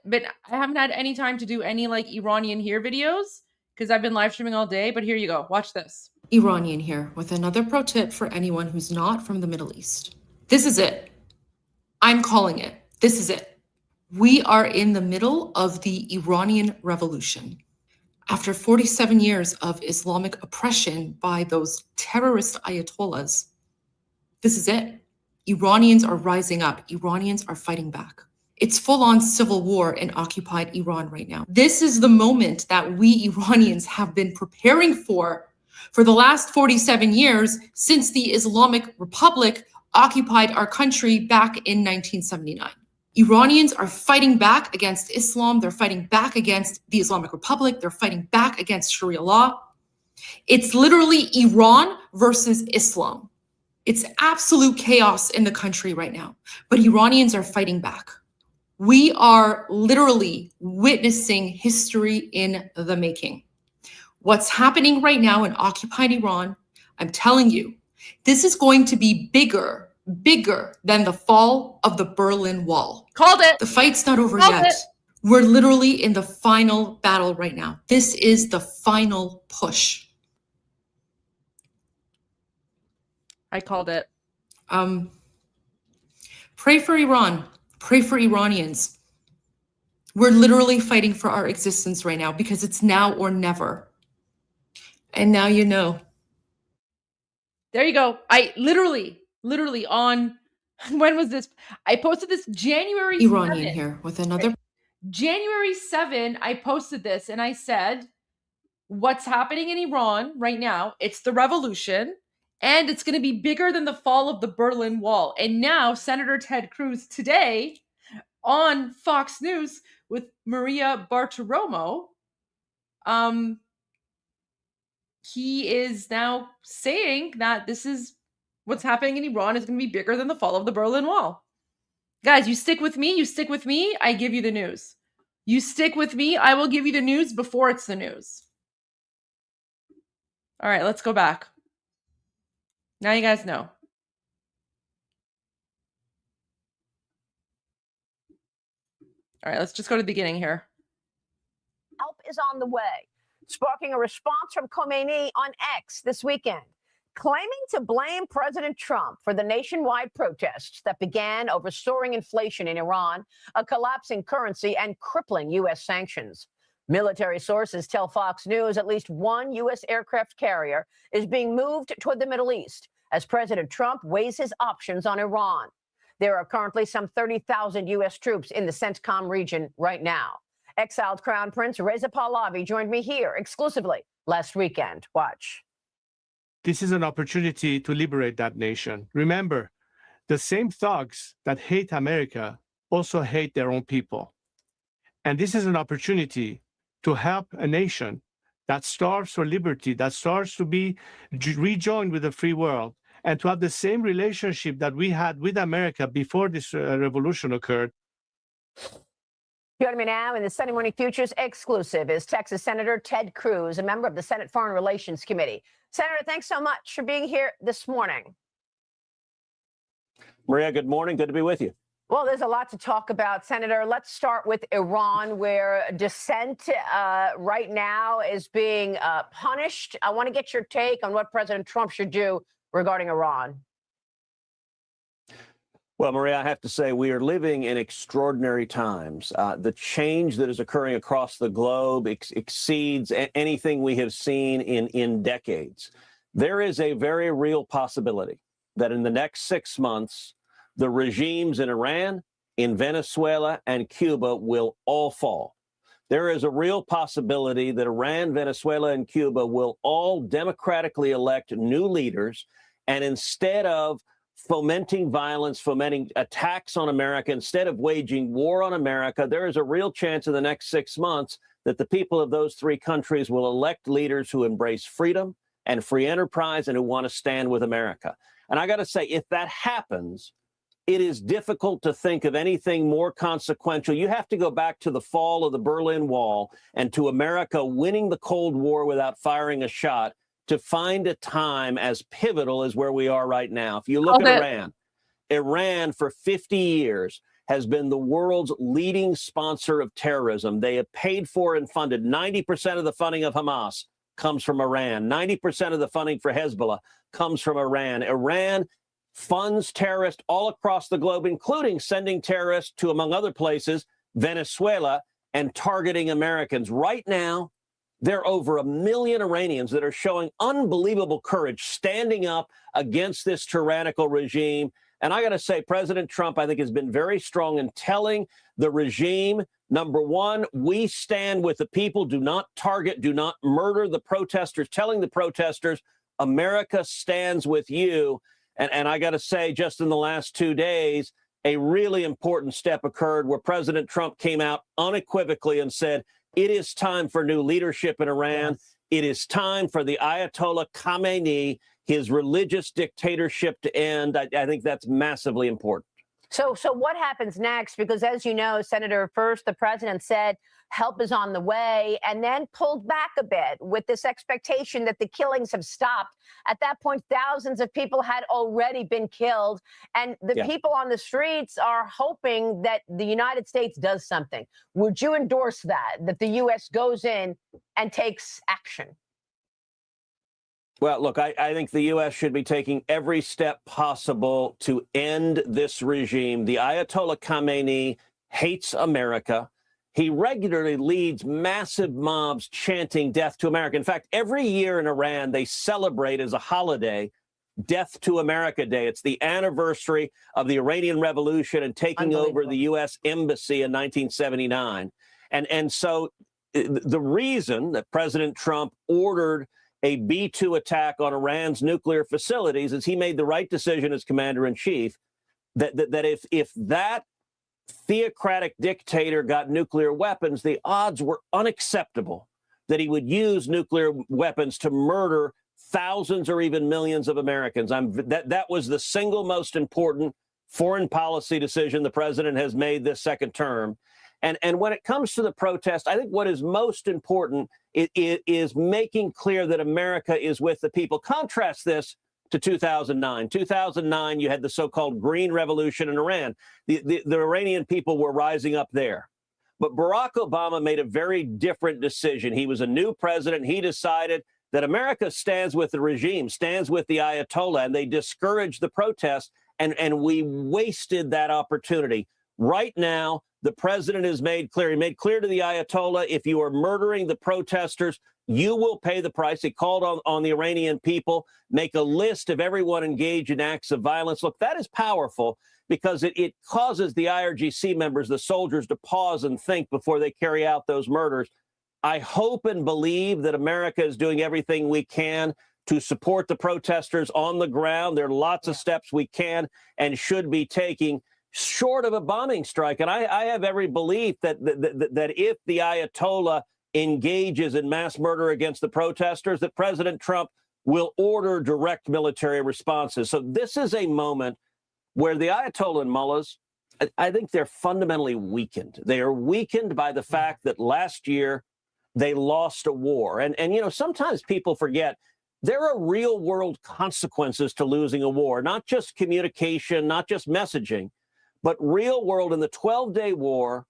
had any time to do any like Iranian here videos because I've been live streaming all day, but here you go. Watch this. Iranian here with another pro tip for anyone who's not from the Middle East. This is it. I'm calling it. This is it. We are in the middle of the Iranian Revolution. After 47 years of Islamic oppression by those terrorist ayatollahs, this is it. Iranians are rising up. Iranians are fighting back. It's full-on civil war in occupied Iran right now. This is the moment that we Iranians have been preparing for the last 47 years since the Islamic Republic occupied our country back in 1979. Iranians are fighting back against Islam. They're fighting back against the Islamic Republic. They're fighting back against Sharia law. It's literally Iran versus Islam. It's absolute chaos in the country right now, but Iranians are fighting back. We are literally witnessing history in the making. What's happening right now in occupied Iran, I'm telling you, this is going to be bigger than the fall of the Berlin Wall. Called it. The fight's not over yet. We're literally in the final battle right now. This is the final push. I called it. Pray for Iran. Pray for Iranians. We're literally fighting for our existence right now because it's now or never. And now you know. There you go. I literally on, when was this? I posted this January 7. Iranian here with another. January 7, I posted this and I said, what's happening in Iran right now, it's the revolution and it's going to be bigger than the fall of the Berlin Wall. And now Senator Ted Cruz today on Fox News with Maria Bartiromo, he is now saying that this is what's happening in Iran is going to be bigger than the fall of the Berlin Wall. Guys, you stick with me, I give you the news. You stick with me, I will give you the news before it's the news. All right, let's go back. Now you guys know. All right, let's just go to the beginning here. Help is on the way, sparking a response from Khomeini on X this weekend, claiming to blame President Trump for the nationwide protests that began over soaring inflation in Iran, a collapsing currency, and crippling U.S. sanctions. Military sources tell Fox News at least one U.S. aircraft carrier is being moved toward the Middle East as President Trump weighs his options on Iran. There are currently some 30,000 U.S. troops in the CENTCOM region right now. Exiled Crown Prince Reza Pahlavi joined me here exclusively last weekend. Watch. This is an opportunity to liberate that nation. Remember, the same thugs that hate America also hate their own people. And this is an opportunity to help a nation that starves for liberty, that starts to be rejoined with the free world, and to have the same relationship that we had with America before this revolution occurred. Joining me now in the Sunday Morning Futures exclusive is Texas Senator Ted Cruz, a member of the Senate Foreign Relations Committee. Senator, thanks so much for being here this morning. Maria, good morning. Good to be with you. Well, there's a lot to talk about, Senator. Let's start with Iran, where dissent right now is being punished. I want to get your take on what President Trump should do regarding Iran. Well, Maria, I have to say we are living in extraordinary times. The change that is occurring across the globe exceeds anything we have seen in decades. There is a very real possibility that in the next 6 months, the regimes in Iran, in Venezuela, and Cuba will all fall. There is a real possibility that Iran, Venezuela, and Cuba will all democratically elect new leaders, and instead of fomenting violence, fomenting attacks on America, instead of waging war on America, there is a real chance in the next 6 months that the people of those three countries will elect leaders who embrace freedom and free enterprise and who want to stand with America. And I got to say, if that happens, it is difficult to think of anything more consequential. You have to go back to the fall of the Berlin Wall and to America winning the Cold War without firing a shot to find a time as pivotal as where we are right now. If you look at Iran for 50 years has been the world's leading sponsor of terrorism. They have paid for and funded 90% of the funding of Hamas comes from Iran. 90% of the funding for Hezbollah comes from Iran. Iran funds terrorists all across the globe, including sending terrorists to, among other places, Venezuela, and targeting Americans. Right now, there are over 1 million Iranians that are showing unbelievable courage, standing up against this tyrannical regime. And I got to say, President Trump, I think, has been very strong in telling the regime, number one, we stand with the people. Do not target, do not murder the protesters, telling the protesters, America stands with you. And I got to say, just in the last 2 days, a really important step occurred where President Trump came out unequivocally and said, it is time for new leadership in Iran. Yes. It is time for the Ayatollah Khamenei, his religious dictatorship, to end. I think that's massively important. So what happens next? Because as you know, Senator, first the president said help is on the way and then pulled back a bit with this expectation that the killings have stopped. At that point, thousands of people had already been killed. And the people on the streets are hoping that the United States does something. Would you endorse that the U.S. goes in and takes action? Well, look, I think the U.S. should be taking every step possible to end this regime. The Ayatollah Khamenei hates America. He regularly leads massive mobs chanting death to America. In fact, every year in Iran, they celebrate as a holiday Death to America Day. It's the anniversary of the Iranian Revolution and taking over the U.S. embassy in 1979. And so the reason that President Trump ordered a B-2 attack on Iran's nuclear facilities is he made the right decision as commander-in-chief that if that theocratic dictator got nuclear weapons, the odds were unacceptable that he would use nuclear weapons to murder thousands or even millions of Americans. That was the single most important foreign policy decision the president has made this second term. And when it comes to the protest, I think what is most important is making clear that America is with the people. Contrast this to 2009. 2009, you had the so-called Green Revolution in Iran. The Iranian people were rising up there. But Barack Obama made a very different decision. He was a new president. He decided that America stands with the regime, stands with the Ayatollah, and they discouraged the protest, and we wasted that opportunity. Right now, the president has made clear, he made clear to the Ayatollah, if you are murdering the protesters, you will pay the price. He called on the Iranian people, make a list of everyone engaged in acts of violence. Look, that is powerful because it causes the IRGC members, the soldiers, to pause and think before they carry out those murders. I hope and believe that America is doing everything we can to support the protesters on the ground. There are lots of steps we can and should be taking short of a bombing strike. And I have every belief that if the Ayatollah engages in mass murder against the protesters, that President Trump will order direct military responses. So this is a moment where the Ayatollah and mullahs, I think they're fundamentally weakened. They are weakened by the fact that last year they lost a war. And you know, sometimes people forget there are real world consequences to losing a war, not just communication, not just messaging, but real world. In the 12-day war,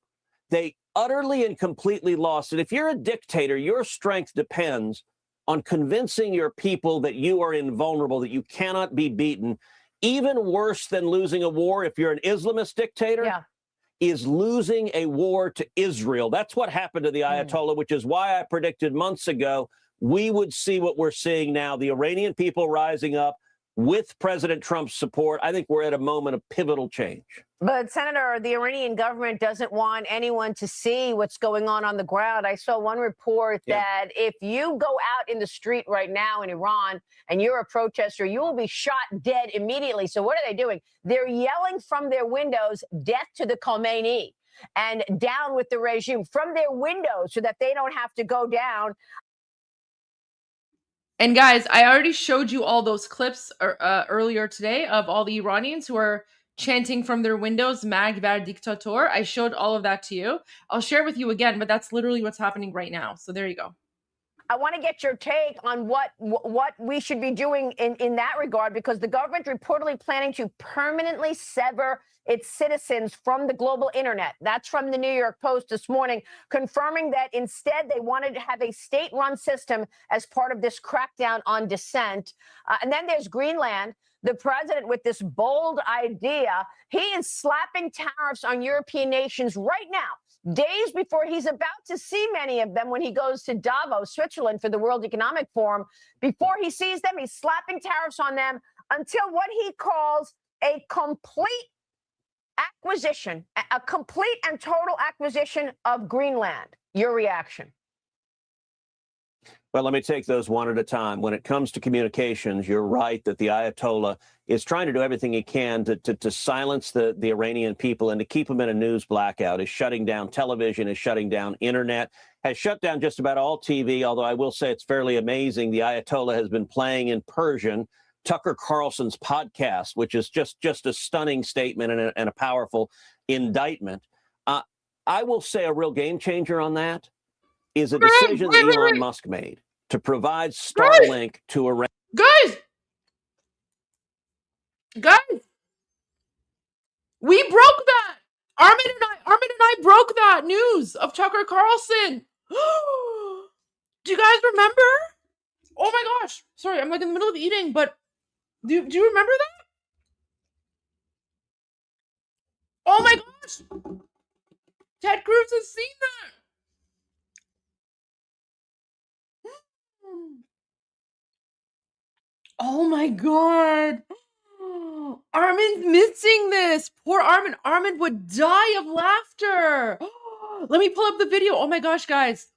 they utterly and completely lost. And if you're a dictator, your strength depends on convincing your people that you are invulnerable, that you cannot be beaten. Even worse than losing a war if you're an Islamist dictator is losing a war to Israel. That's what happened to the Ayatollah, which is why I predicted months ago we would see what we're seeing now, the Iranian people rising up with President Trump's support. I think we're at a moment of pivotal change. But, Senator, the Iranian government doesn't want anyone to see what's going on the ground. I saw one report that if you go out in the street right now in Iran and you're a protester, you will be shot dead immediately. So what are they doing? They're yelling from their windows, death to the Khomeini, and down with the regime from their windows so that they don't have to go down. And guys, I already showed you all those clips earlier today of all the Iranians who are chanting from their windows, Mag Bar Diktator. I showed all of that to you. I'll share it with you again, but that's literally what's happening right now. So there you go. I want to get your take on what we should be doing in that regard, because the government reportedly planning to permanently sever its citizens from the global internet. That's from the New York Post this morning, confirming that instead they wanted to have a state-run system as part of this crackdown on dissent. And then there's Greenland. The president with this bold idea, he is slapping tariffs on European nations right now, days before he's about to see many of them when he goes to Davos, Switzerland, for the World Economic Forum. Before he sees them, he's slapping tariffs on them until what he calls a complete acquisition, a complete and total acquisition of Greenland. Your reaction? Well, let me take those one at a time. When it comes to communications, you're right that the Ayatollah is trying to do everything he can to silence the Iranian people and to keep them in a news blackout. Is shutting down television, is shutting down internet, has shut down just about all TV, although I will say it's fairly amazing. The Ayatollah has been playing in Persian Tucker Carlson's podcast, which is just a stunning statement and a powerful indictment. I will say a real game changer on that is a decision that Elon Musk made to provide Starlink to Iran. Guys, we broke that. Armin and I broke that news of Tucker Carlson. Do you guys remember? Oh my gosh. Sorry, I'm like in the middle of eating, but do you remember that? Oh my gosh. Ted Cruz has seen that. Oh my god. Armin's missing this. Poor Armin. Armin would die of laughter. Let me pull up the video. Oh my gosh, guys.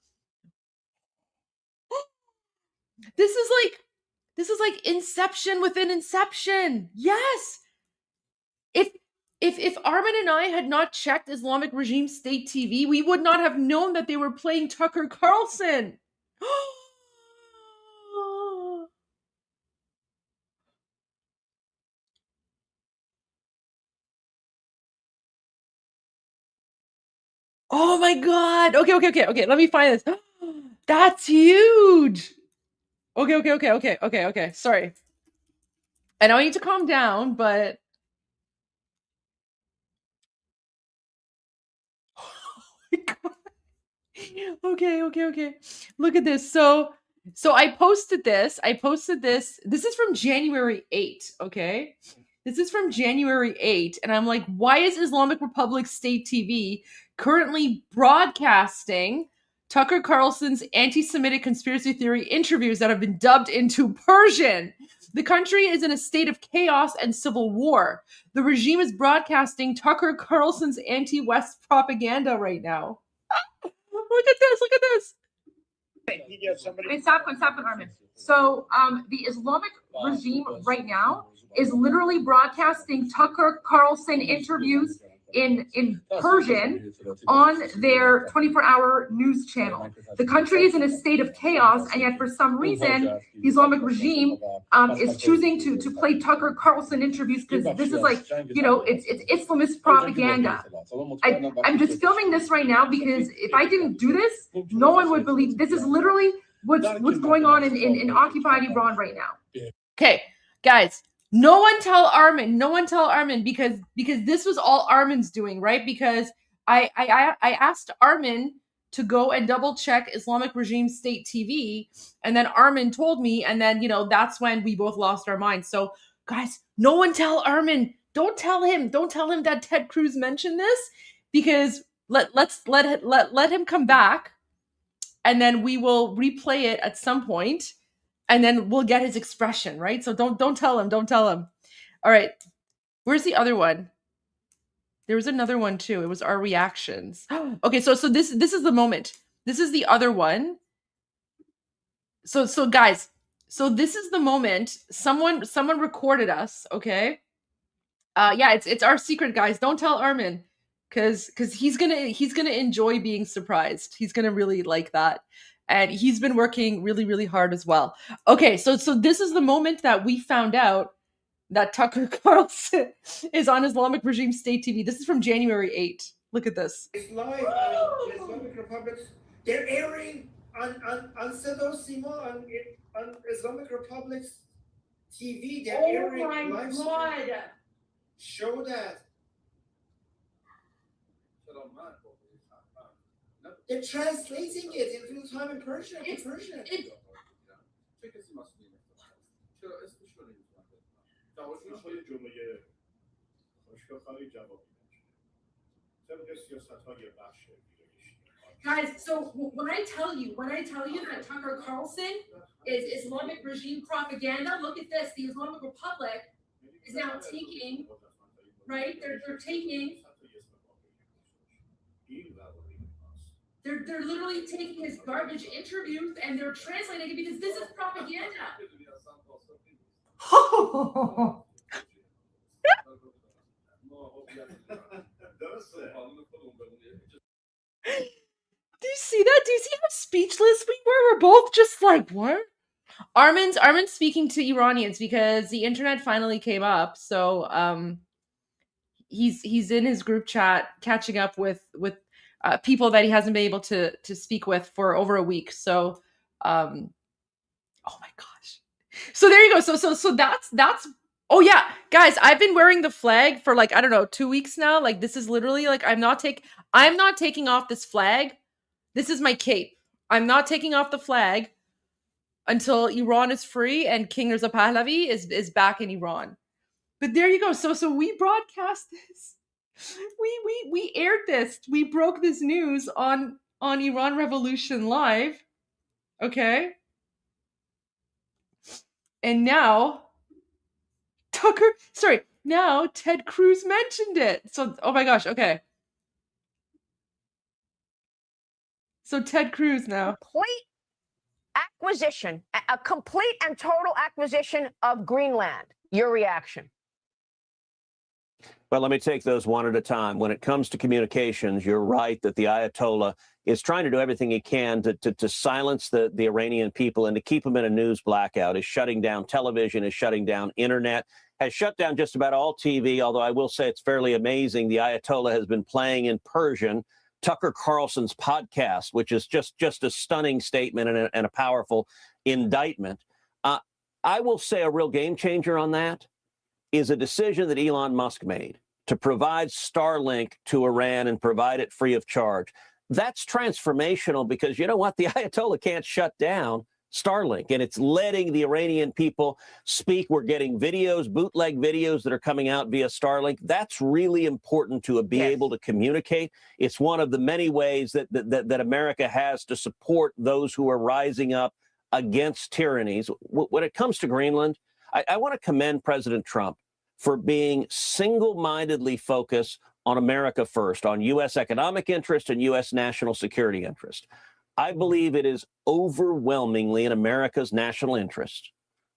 This is like Inception within Inception. Yes. If Armin and I had not checked Islamic Regime State TV, we would not have known that they were playing Tucker Carlson. Oh my god. Okay. Let me find this. That's huge. Okay. Sorry. I know I need to calm down, but okay. Look at this. So I posted this. This is from January 8, okay? This is from January 8, and I'm like, why is Islamic Republic State TV currently broadcasting Tucker Carlson's anti-Semitic conspiracy theory interviews that have been dubbed into Persian? The country is in a state of chaos and civil war. The regime is broadcasting Tucker Carlson's anti-West propaganda right now. Look at this. Stop, Armin. So the Islamic regime right now is literally broadcasting Tucker Carlson interviews in Persian on their 24-hour news channel. The country is in a state of chaos, and yet for some reason, the Islamic regime is choosing to play Tucker Carlson interviews because this is like, it's Islamist propaganda. I'm just filming this right now because if I didn't do this, no one would believe. This is literally what's going on in occupied Iran right now. Okay, guys. No one tell Armin because this was all Armin's doing, right? Because I asked Armin to go and double check Islamic Regime State TV, and then Armin told me, and then that's when we both lost our minds. So guys, no one tell Armin. Don't tell him that Ted Cruz mentioned this, because let him come back, and then we will replay it at some point, and then we'll get his expression, right? So don't tell him. All right. Where's the other one? There was another one too. It was our reactions. Okay, so this is the moment. This is the other one. So guys, so this is the moment. Someone recorded us, okay? Yeah, it's our secret, guys. Don't tell Armin, cuz he's going to enjoy being surprised. He's going to really like that. And he's been working really, really hard as well. Okay, so this is the moment that we found out that Tucker Carlson is on Islamic regime state TV. This is from January 8. Look at this. It's live on Islamic Republic. They're airing on Sedo Sima on Islamic Republic's TV. They're airing live stream. Show that. They're translating it in real time in Persian. Guys, so when I tell you that Tucker Carlson is Islamic regime propaganda, look at this. The Islamic Republic is now taking, right? They're taking. They're literally taking his garbage interviews and they're translating it because this is propaganda. Do you see that? Do you see how speechless we were? We're both just like, what? Armin's speaking to Iranians because the internet finally came up. So he's in his group chat catching up with people that he hasn't been able to speak with for over a week. So oh my gosh. So there you go. So that's oh yeah, guys, I've been wearing the flag for like, I don't know, 2 weeks now. Like, this is literally like, I'm not taking off this flag. This is my cape. I'm not taking off the flag until Iran is free and King Reza Pahlavi is back in Iran. But there you go. So we broadcast this. We aired this. We broke this news on Iran Revolution Live. Okay? And now now Ted Cruz mentioned it. So, oh my gosh, okay. So Ted Cruz now. A complete and total acquisition of Greenland. Your reaction? Well, let me take those one at a time. When it comes to communications, you're right that the Ayatollah is trying to do everything he can to silence the Iranian people and to keep them in a news blackout. Is shutting down television, is shutting down internet, has shut down just about all TV, although I will say it's fairly amazing. The Ayatollah has been playing in Persian Tucker Carlson's podcast, which is just a stunning statement and a powerful indictment. I will say a real game changer on that is a decision that Elon Musk made to provide Starlink to Iran and provide it free of charge. That's transformational because you know what? The Ayatollah can't shut down Starlink, and it's letting the Iranian people speak. We're getting videos, bootleg videos that are coming out via Starlink. That's really important to be able to communicate. It's one of the many ways that America has to support those who are rising up against tyrannies. When it comes to Greenland, I want to commend President Trump for being single-mindedly focused on America first, on U.S. economic interest and U.S. national security interest. I believe it is overwhelmingly in America's national interest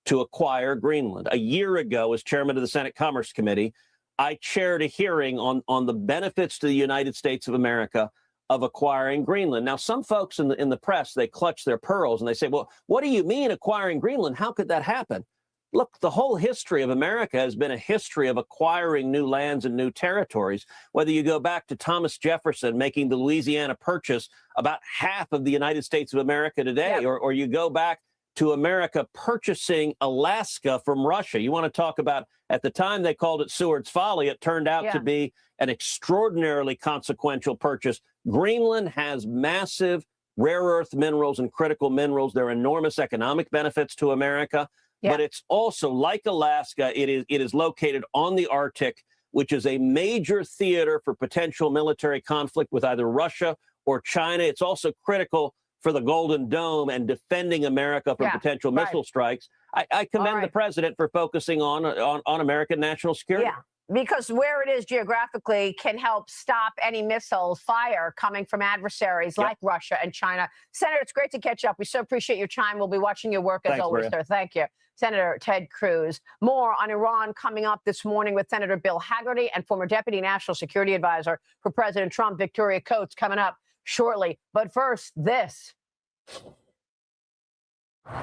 to acquire Greenland. A year ago, as chairman of the Senate Commerce Committee, I chaired a hearing on the benefits to the United States of America of acquiring Greenland. Now, some folks in the press, they clutch their pearls and they say, well, what do you mean acquiring Greenland? How could that happen? Look, the whole history of America has been a history of acquiring new lands and new territories. Whether you go back to Thomas Jefferson making the Louisiana Purchase, about half of the United States of America today, or you go back to America purchasing Alaska from Russia. You want to talk about, at the time they called it Seward's Folly. It turned out to be an extraordinarily consequential purchase. Greenland has massive rare earth minerals and critical minerals. There are enormous economic benefits to America. but it's also, like Alaska, it is located on the Arctic, which is a major theater for potential military conflict with either Russia or China. It's also critical for the Golden Dome and defending America from potential missile strikes. I commend the president for focusing on American national security. Yeah, because where it is geographically can help stop any missile fire coming from adversaries like Russia and China. Senator, it's great to catch up. We so appreciate your time. We'll be watching your work as always, sir. Thank you. Senator Ted Cruz. More on Iran coming up this morning with Senator Bill Hagerty and former Deputy National Security Advisor for President Trump, Victoria Coates, coming up shortly. But first, this.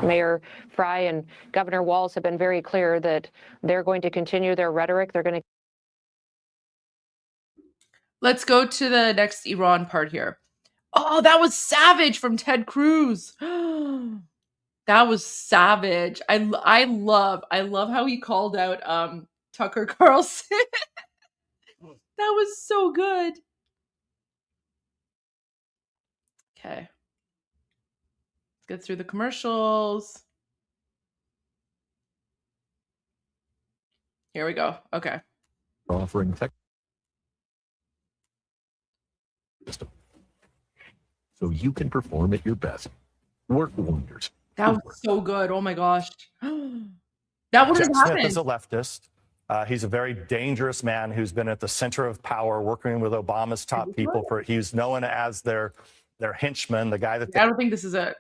Mayor Fry and Governor Walz have been very clear that they're going to continue their rhetoric. They're going to. Let's go to the next Iran part here. Oh, that was savage from Ted Cruz. That was savage. I love how he called out Tucker Carlson. That was so good. Okay. Let's get through the commercials. Here we go. Okay. Offering tech system so you can perform at your best. Work wonders. That was so good. Oh my gosh. That wouldn't have happened. Smith is a leftist. He's a very dangerous man who's been at the center of power, working with Obama's top people. He's known as their henchman, the guy that. I don't think this is it.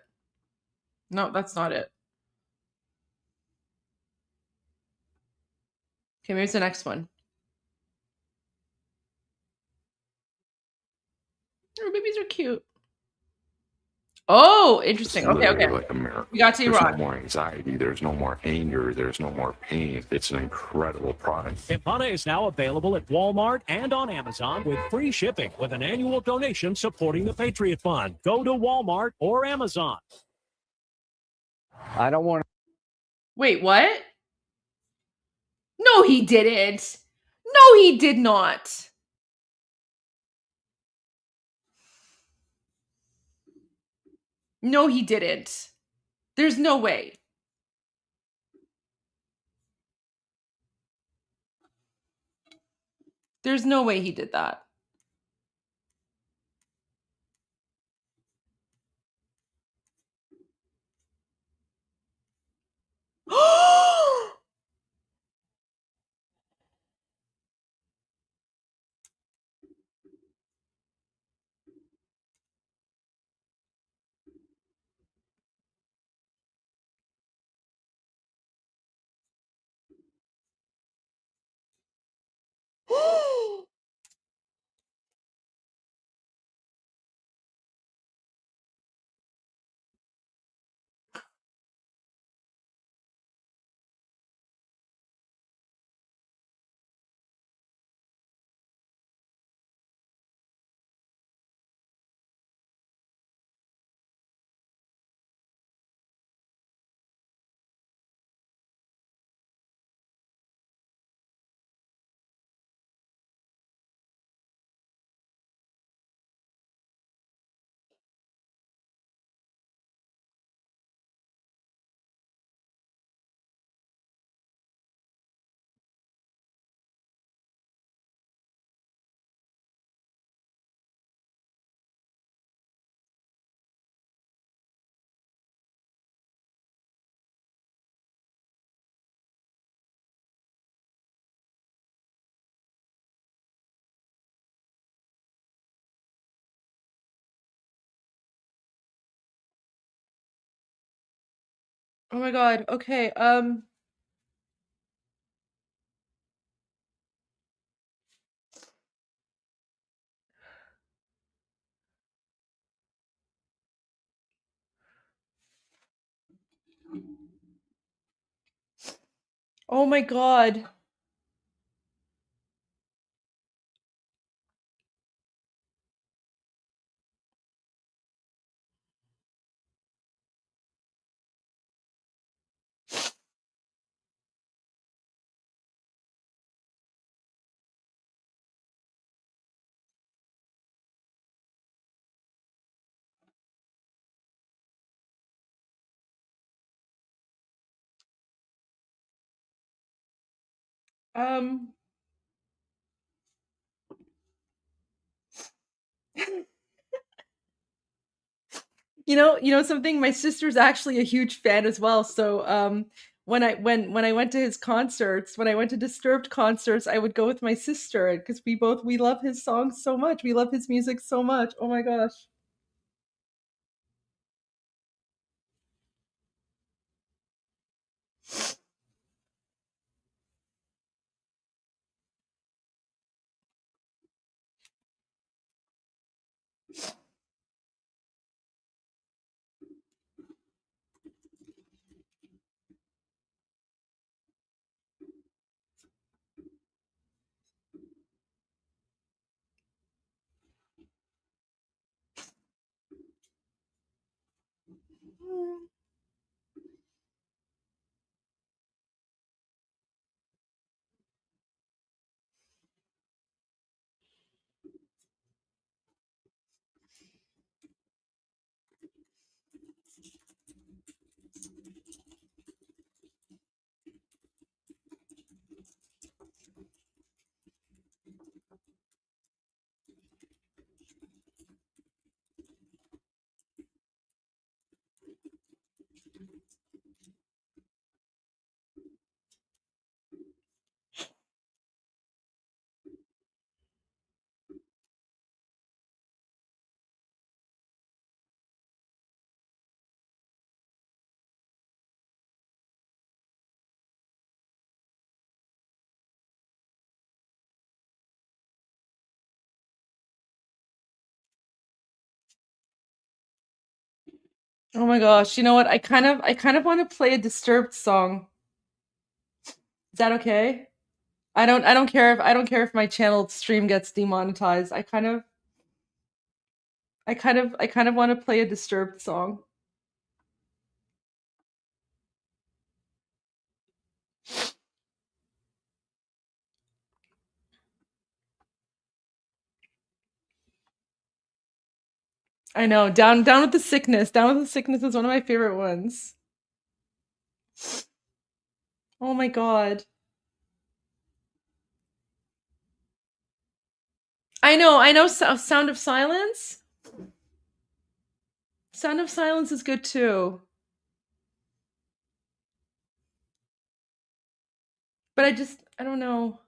No, that's not it. Okay, maybe it's the next one. Oh, babies are cute. Oh, interesting. Okay. Like America. We got to There's Iran. no more anxiety. There's no more anger. There's no more pain. It's an incredible product. Impana is now available at Walmart and on Amazon with free shipping with an annual donation supporting the Patriot Fund. Go to Walmart or Amazon. I don't want to. Wait, what? No, he didn't. No, he did not. No, he didn't. There's no way. There's no way he did that. Oh my god. Okay. Oh my god. You know something? My sister's actually a huge fan as well. So when I went to his concerts, when I went to Disturbed concerts, I would go with my sister because we love his songs so much. We love his music so much. Oh my gosh. Oh my gosh. You know what? I kind of want to play a Disturbed song. Is that okay? I don't care if my channel stream gets demonetized. I kind of want to play a Disturbed song. I know. Down with the Sickness. Down with the Sickness is one of my favorite ones. Oh my god. I know. Sound of Silence. Sound of Silence is good too. But I don't know.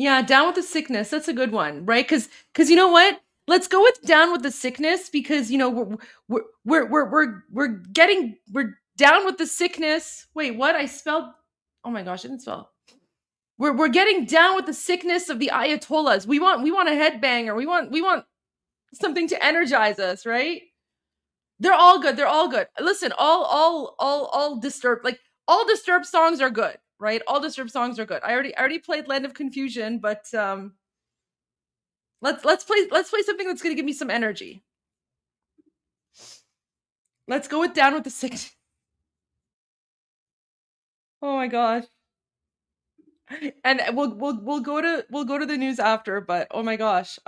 Yeah, Down with the Sickness. That's a good one, right? Because you know what? Let's go with Down with the Sickness because you know we're down with the sickness. Wait, what? I spelled. Oh my gosh, I didn't spell. We're getting down with the sickness of the Ayatollahs. We want a headbanger. We want something to energize us, right? They're all good. They're all good. Listen, all Disturbed, like all Disturbed songs are good, right? All Disturbed songs are good. I already played Land of Confusion, but let's play something that's gonna give me some energy. Let's go with Down with the Sickness. Oh my gosh. And we'll go to the news after, but oh my gosh.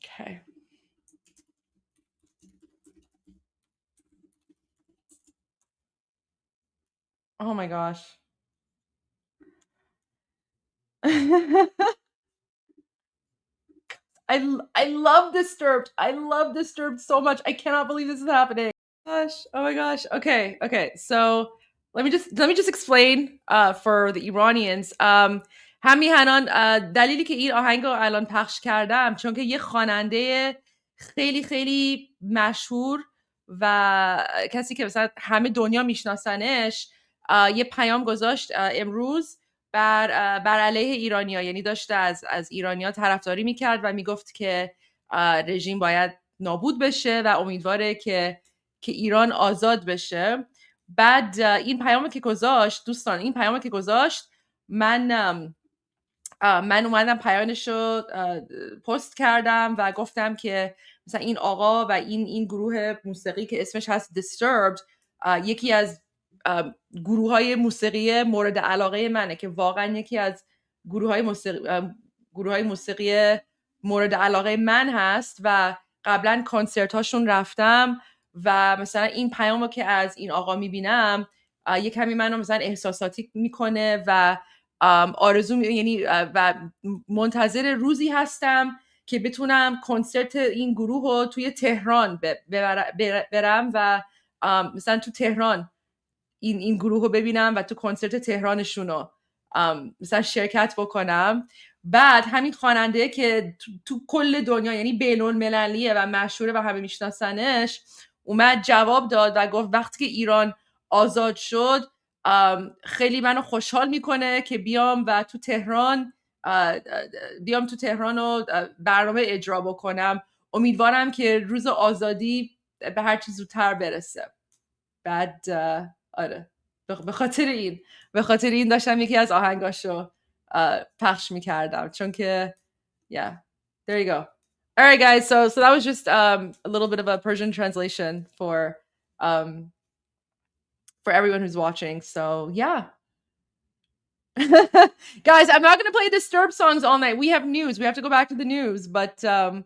Okay. Oh my gosh. I love Disturbed. I love Disturbed so much. I cannot believe this is happening. Gosh. Oh my gosh. Okay. So let me just explain for the Iranians. همین هنان دلیلی که این آهنگ رو الان پخش کردم چون که یه خواننده خیلی خیلی مشهور و کسی که مثلا همه دنیا میشناسنش یه پیام گذاشت امروز بر علیه ایرانیا، یعنی داشته از ایرانیا طرفداری میکرد و میگفت که رژیم باید نابود بشه و امیدواره که ایران آزاد بشه. بعد این پیامی که گذاشت دوستان، این پیامی که گذاشت من اومدم پیامش رو پست کردم و گفتم که مثلا این آقا و این گروه موسیقی که اسمش هست Disturbed یکی از گروه های موسیقی مورد علاقه منه، که واقعا یکی از گروه های موسیقی مورد علاقه من هست و قبلا کنسرت هاشون رفتم و مثلا این پیامو که از این آقا میبینم یه کمی منو مثلا احساساتی میکنه و آرزو یعنی و منتظر روزی هستم که بتونم کنسرت این گروه رو توی تهران برم و مثلا تو تهران این گروه رو ببینم و تو کنسرت تهرانشون رو مثلا شرکت بکنم. بعد همین خواننده که تو کل دنیا یعنی بین المللیه و مشهوره و همه میشناسنش اومد جواب داد و گفت وقتی که ایران آزاد شد خیلی منو خوشحال میکنه که بیام تو تهران و برنامه اجرا بکنم. امیدوارم که روز آزادی به هر چیز زودتر برسه. بعد آره به خاطر این داشتم یکی از آهنگاشو پخش میکردم چون که yeah, there you go. All right guys, so that was just a little bit of a Persian translation for everyone who's watching. So yeah. Guys, I'm not going to play Disturbed songs all night. We have news. We have to go back to the news, but oh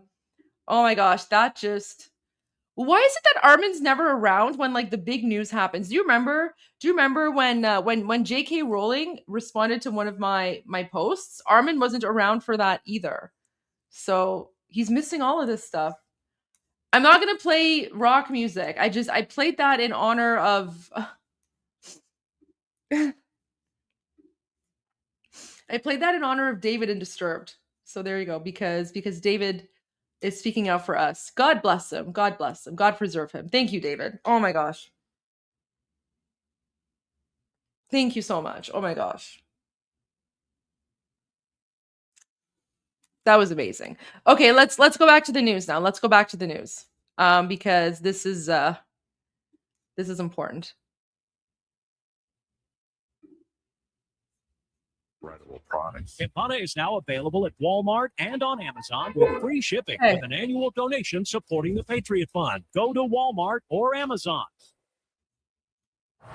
my gosh, that just why is it that Armin's never around when like the big news happens? Do you remember when J.K. Rowling responded to one of my posts? Armin wasn't around for that either. So he's missing all of this stuff. I'm not going to play rock music. I played that in honor of I played that in honor of David and Disturbed. So there you go, because David is speaking out for us. God bless him. God bless him. God preserve him. Thank you, David. Oh my gosh. Thank you so much. Oh my gosh. That was amazing. Okay, let's go back to the news now. Let's go back to the news. Because this is important. Products. Impana is now available at Walmart and on Amazon with free shipping with an annual donation supporting the Patriot Fund. Go to Walmart or Amazon.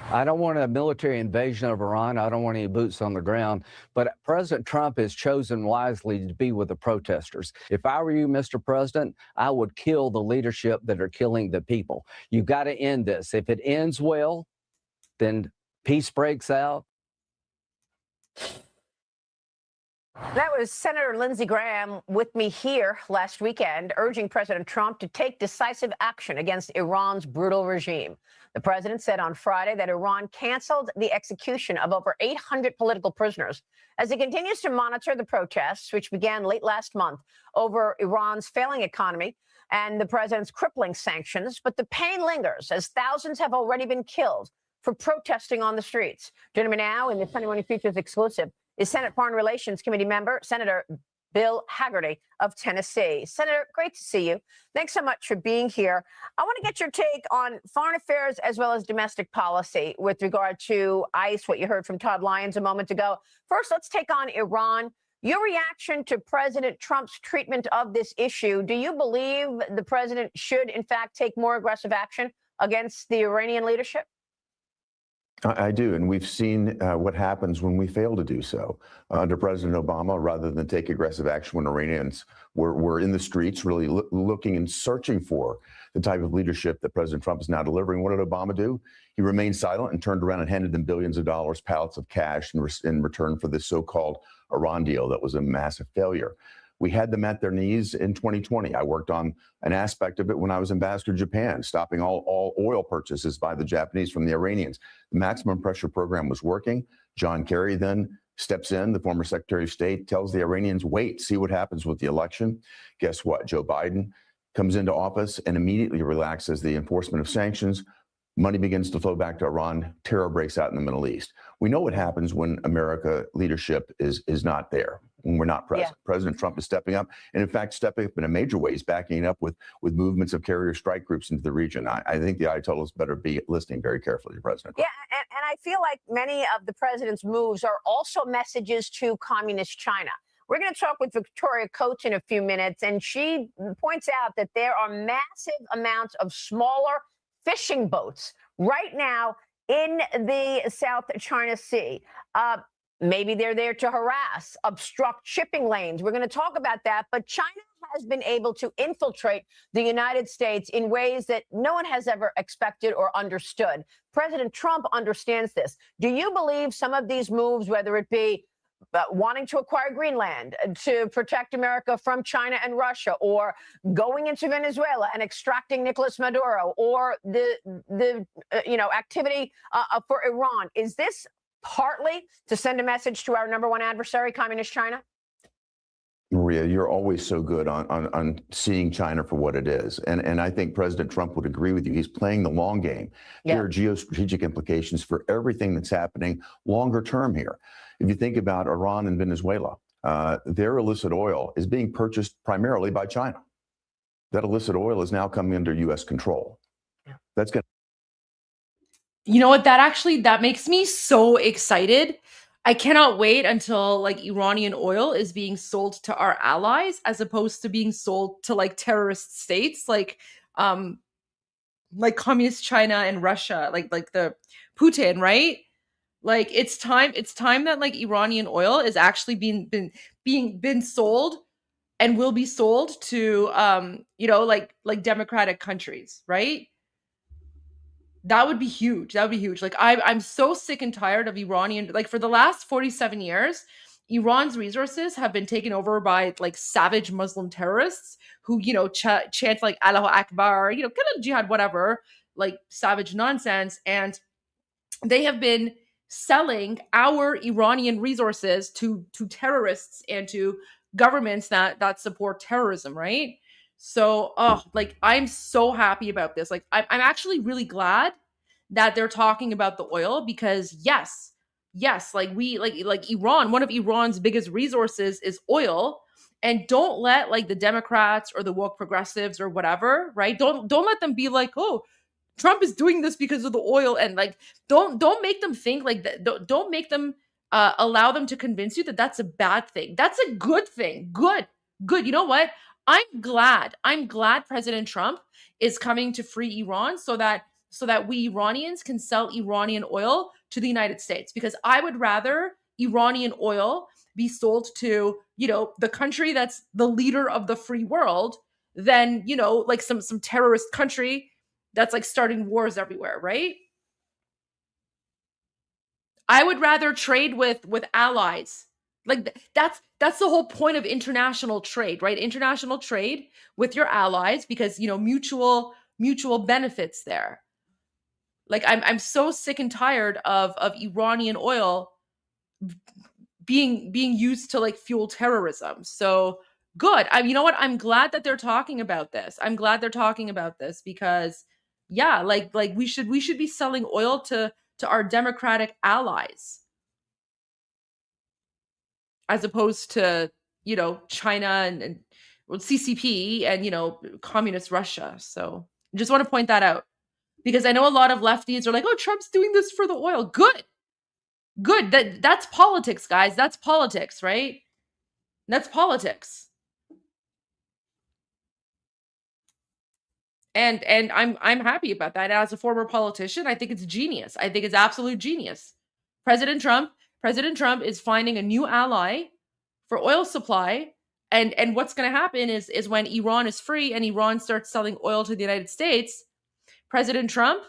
I don't want a military invasion of Iran. I don't want any boots on the ground. But President Trump has chosen wisely to be with the protesters. If I were you, Mr. President, I would kill the leadership that are killing the people. You've got to end this. If it ends well, then peace breaks out. That was Senator Lindsey Graham with me here last weekend, urging President Trump to take decisive action against Iran's brutal regime. The president said on Friday that Iran canceled the execution of over 800 political prisoners as it continues to monitor the protests, which began late last month over Iran's failing economy and the president's crippling sanctions. But the pain lingers as thousands have already been killed for protesting on the streets. Joining me now in the Sunday Morning Features exclusive is Senate Foreign Relations Committee member, Senator Bill Hagerty of Tennessee. Senator, great to see you. Thanks so much for being here. I want to get your take on foreign affairs as well as domestic policy with regard to ICE, what you heard from Todd Lyons a moment ago. First, let's take on Iran. Your reaction to President Trump's treatment of this issue. Do you believe the president should, in fact, take more aggressive action against the Iranian leadership? I do, and we've seen what happens when we fail to do so. Under President Obama, rather than take aggressive action when Iranians were in the streets, really looking and searching for the type of leadership that President Trump is now delivering, what did Obama do? He remained silent and turned around and handed them billions of dollars, pallets of cash in return for this so-called Iran deal that was a massive failure. We had them at their knees in 2020. I worked on an aspect of it when I was ambassador to Japan, stopping all oil purchases by the Japanese from the Iranians. The maximum pressure program was working. John Kerry then steps in, the former Secretary of State, tells the Iranians, wait, see what happens with the election. Guess what? Joe Biden comes into office and immediately relaxes the enforcement of sanctions. Money begins to flow back to Iran. Terror breaks out in the Middle East. We know what happens when America leadership is not there, when we're not present. Yeah. President Trump is stepping up, and in fact, stepping up in a major way. He's backing up with movements of carrier strike groups into the region. I think the Ayatollahs better be listening very carefully to President Trump. Yeah, and I feel like many of the president's moves are also messages to communist China. We're going to talk with Victoria Coates in a few minutes, and she points out that there are massive amounts of smaller fishing boats right now in the South China Sea. Maybe they're there to harass, obstruct shipping lanes. We're going to talk about that. But China has been able to infiltrate the United States in ways that no one has ever expected or understood. President Trump understands this. Do you believe some of these moves, whether it be wanting to acquire Greenland to protect America from China and Russia, or going into Venezuela and extracting Nicolas Maduro, or the activity for Iran, is this partly to send a message to our number one adversary, Communist China? Maria, you're always so good on seeing China for what it is. And I think President Trump would agree with you. He's playing the long game. Yeah. There are geostrategic implications for everything that's happening longer term here. If you think about Iran and Venezuela, their illicit oil is being purchased primarily by China. That illicit oil is now coming under U.S. control. Yeah. That's going to You know what? That makes me so excited. I cannot wait until like Iranian oil is being sold to our allies as opposed to being sold to like terrorist states like communist China and Russia, like the Putin, right? Like it's time that like Iranian oil is actually being sold and will be sold to like democratic countries, right? That would be huge. That would be huge. Like I'm so sick and tired of Iranian, like for the last 47 years, Iran's resources have been taken over by like savage Muslim terrorists who, chant like Allahu Akbar, kind of jihad, whatever, like savage nonsense. And they have been selling our Iranian resources to terrorists and to governments that support terrorism, right? So, I'm so happy about this. Like, I'm actually really glad that they're talking about the oil because yes, like Iran, one of Iran's biggest resources is oil. And don't let like the Democrats or the woke progressives or whatever, right? Don't let them be like, oh, Trump is doing this because of the oil, and like don't make them think like that. Don't make them allow them to convince you that that's a bad thing. That's a good thing. Good. You know what? I'm glad President Trump is coming to free Iran so that we Iranians can sell Iranian oil to the United States, because I would rather Iranian oil be sold to, the country that's the leader of the free world than, like some terrorist country that's like starting wars everywhere, right? I would rather trade with allies. Like that's the whole point of international trade, right? International trade with your allies, because mutual benefits there. Like I'm so sick and tired of Iranian oil being used to like fuel terrorism. So good. You know what? I'm glad that they're talking about this. Because yeah, like we should be selling oil to our democratic allies as opposed to, China and CCP and, communist Russia. So I just want to point that out, because I know a lot of lefties are like, oh, Trump's doing this for the oil. Good. That's politics, guys. That's politics, right? That's politics. And I'm happy about that. As a former politician, I think it's genius. I think it's absolute genius. President Trump is finding a new ally for oil supply. And what's going to happen is when Iran is free and Iran starts selling oil to the United States, President Trump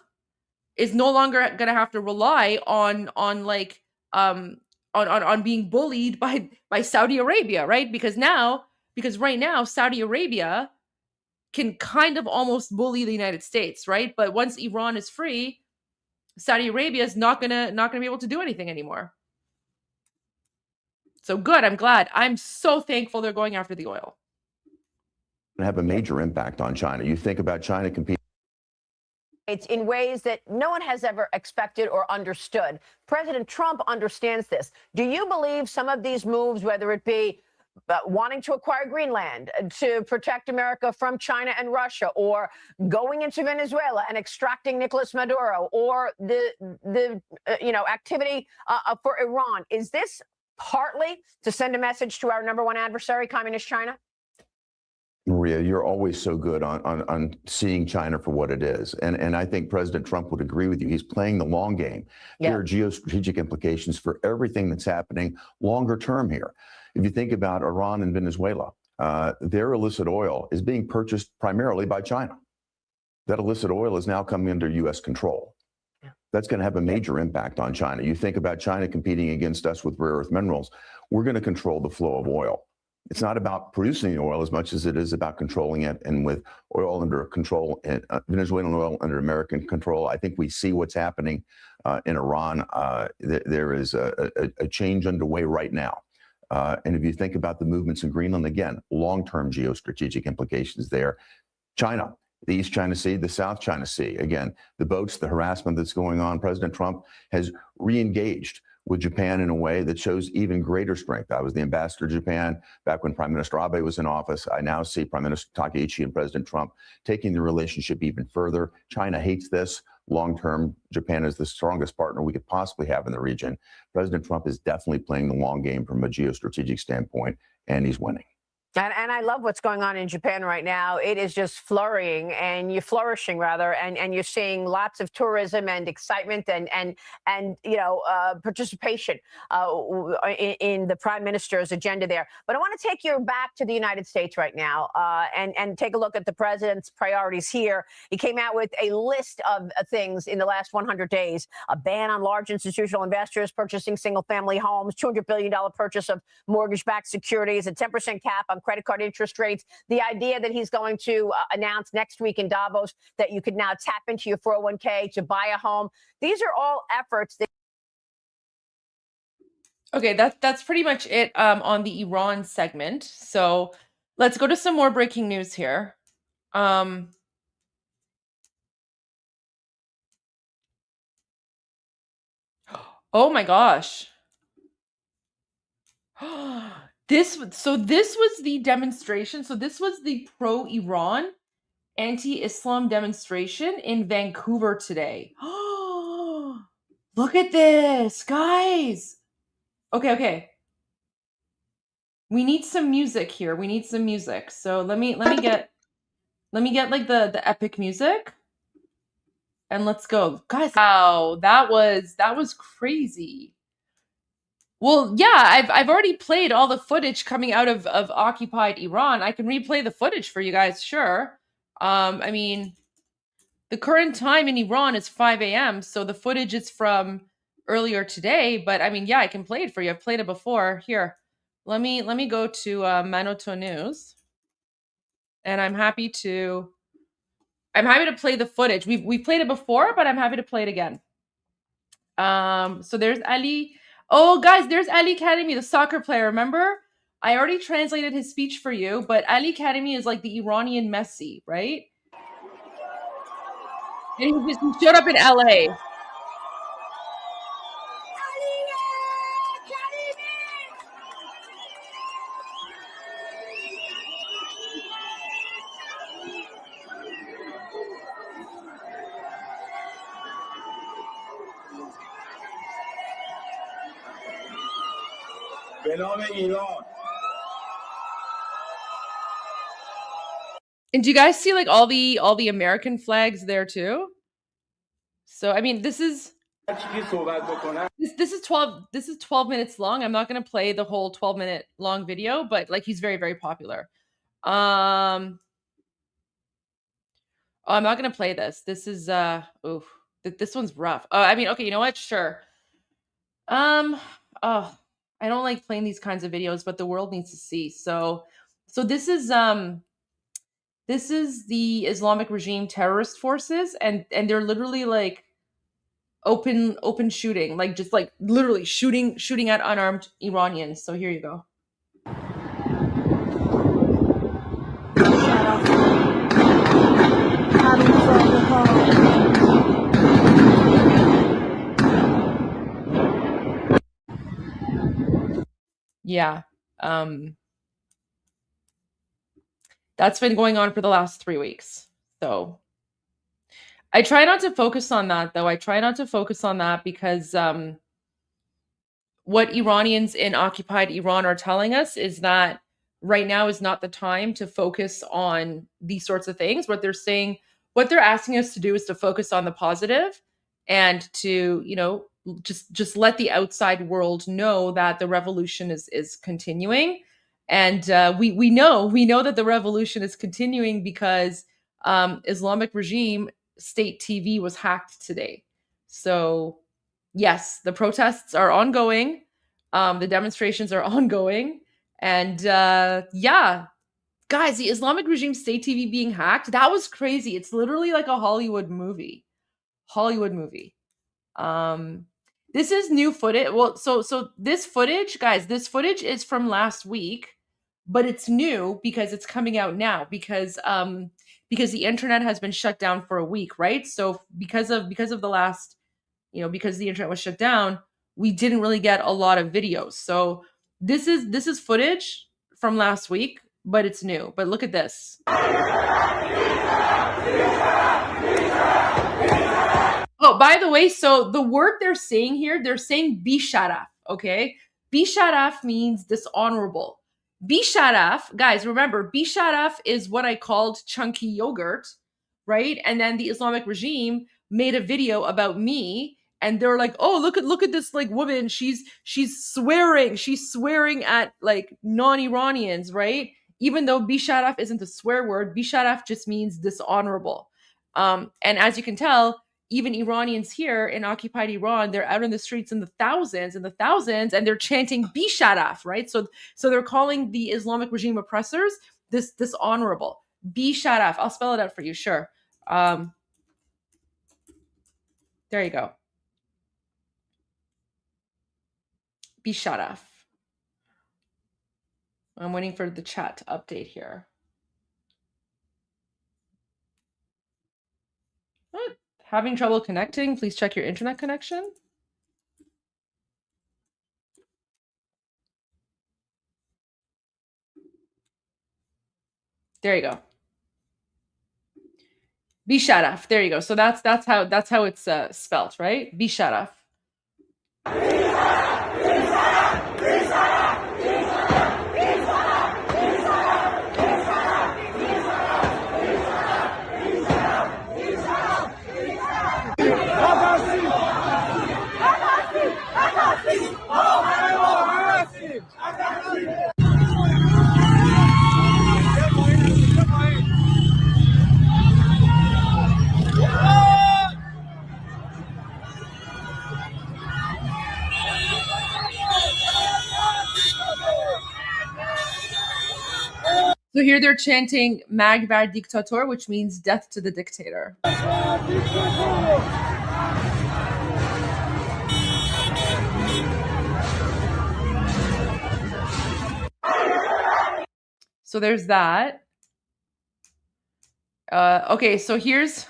is no longer going to have to rely on being bullied by Saudi Arabia, right? Because right now Saudi Arabia can kind of almost bully the United States, right? But once Iran is free, Saudi Arabia is not gonna be able to do anything anymore. So good. I'm glad. I'm so thankful they're going after the oil. have a major impact on China. You think about China competing. It's in ways that no one has ever expected or understood. President Trump understands this. Do you believe some of these moves, whether it be wanting to acquire Greenland to protect America from China and Russia, or going into Venezuela and extracting Nicolas Maduro, or the activity for Iran, is this partly to send a message to our number one adversary, Communist China? Maria, you're always so good on seeing China for what it is. And I think President Trump would agree with you. He's playing the long game. Yeah. There are geostrategic implications for everything that's happening longer term here. If you think about Iran and Venezuela, their illicit oil is being purchased primarily by China. That illicit oil is now coming under U.S. control. That's going to have a major impact on China. You think about China competing against us with rare earth minerals. We're going to control the flow of oil. It's not about producing the oil as much as it is about controlling it. And with oil under control, and Venezuelan oil under American control, I think we see what's happening in Iran. There is a change underway right now. And if you think about the movements in Greenland, again, long-term geostrategic implications there. China, the East China Sea, the South China Sea, again, the boats, the harassment that's going on. President Trump has re-engaged with Japan in a way that shows even greater strength. I was the ambassador to Japan back when Prime Minister Abe was in office. I now see Prime Minister Takaichi and President Trump taking the relationship even further. China hates this. Long-term, Japan is the strongest partner we could possibly have in the region. President Trump is definitely playing the long game from a geostrategic standpoint, and he's winning. And I love what's going on in Japan right now. It is just flourishing, and you're seeing lots of tourism and excitement and participation in the prime minister's agenda there. But I want to take you back to the United States right now and take a look at the president's priorities here. He came out with a list of things in the last 100 days: a ban on large institutional investors purchasing single-family homes, $200 billion purchase of mortgage-backed securities, a 10% cap on credit card interest rates, the idea that he's going to announce next week in Davos that you could now tap into your 401k to buy a home. These are all efforts that... Okay, that's pretty much it on the Iran segment. So let's go to some more breaking news here. Oh my gosh. This was the demonstration. So this was the pro-Iran anti-Islam demonstration in Vancouver today. Look at this, guys. Okay. We need some music here. We need some music. So let me get like the epic music. And let's go. Guys, wow, that was crazy. Well, yeah, I've already played all the footage coming out of occupied Iran. I can replay the footage for you guys, sure. I mean, the current time in Iran is 5 a.m., so the footage is from earlier today, but I mean, yeah, I can play it for you. I've played it before. Here, let me go to Manoto News, and I'm happy to play the footage. We played it before, but I'm happy to play it again. So there's Ali. Oh, guys, there's Ali Karimi, the soccer player. Remember? I already translated his speech for you, but Ali Karimi is like the Iranian Messi, right? And he showed up in LA. And do you guys see like all the American flags there too? So I mean, this is 12 minutes long. I'm not gonna play the whole 12-minute long video, but like he's very, very popular. I'm not gonna play this. This is this one's rough. I mean, okay, you know what? Sure. I don't like playing these kinds of videos, but the world needs to see. So this is the Islamic regime terrorist forces, and they're literally like open shooting, like just like literally shooting at unarmed Iranians. So here you go. Yeah. That's been going on for the last 3 weeks. So I try not to focus on that, though. I try not to focus on that because what Iranians in occupied Iran are telling us is that right now is not the time to focus on these sorts of things. What they're asking us to do is to focus on the positive and to, just let the outside world know that the revolution is continuing. And we know that the revolution is continuing because Islamic regime state TV was hacked today. So yes, the protests are ongoing. The demonstrations are ongoing. And yeah, guys, the Islamic regime state TV being hacked, that was crazy. It's literally like a Hollywood movie. This is new footage. Well, so this footage, guys, this footage is from last week, but it's new because it's coming out now because the internet has been shut down for a week, right? So because of the last, because the internet was shut down, we didn't really get a lot of videos. So this is footage from last week, but it's new. But look at this. Oh, by the way, so the word they're saying here, they're saying bisharaf, okay? Bisharaf means dishonorable. Bisharaf, guys, remember, bisharaf is what I called chunky yogurt, right? And then the Islamic regime made a video about me, and they're like, "Oh, look at this like woman. She's swearing at like non-Iranians, right? Even though bisharaf isn't a swear word, bisharaf just means dishonorable." And as you can tell, even Iranians here in occupied Iran, they're out in the streets in the thousands, and they're chanting bisharaf, right? So they're calling the Islamic regime oppressors this dishonorable. Bisharaf. I'll spell it out for you, sure. There you go. Bisharaf. I'm waiting for the chat to update here. What? Having trouble connecting? Please check your internet connection. There you go. Bisharaf. There you go. So that's how it's spelled, right? Bisharaf. So here they're chanting Mag bar diktator, which means death to the dictator. So there's that. Okay, so here's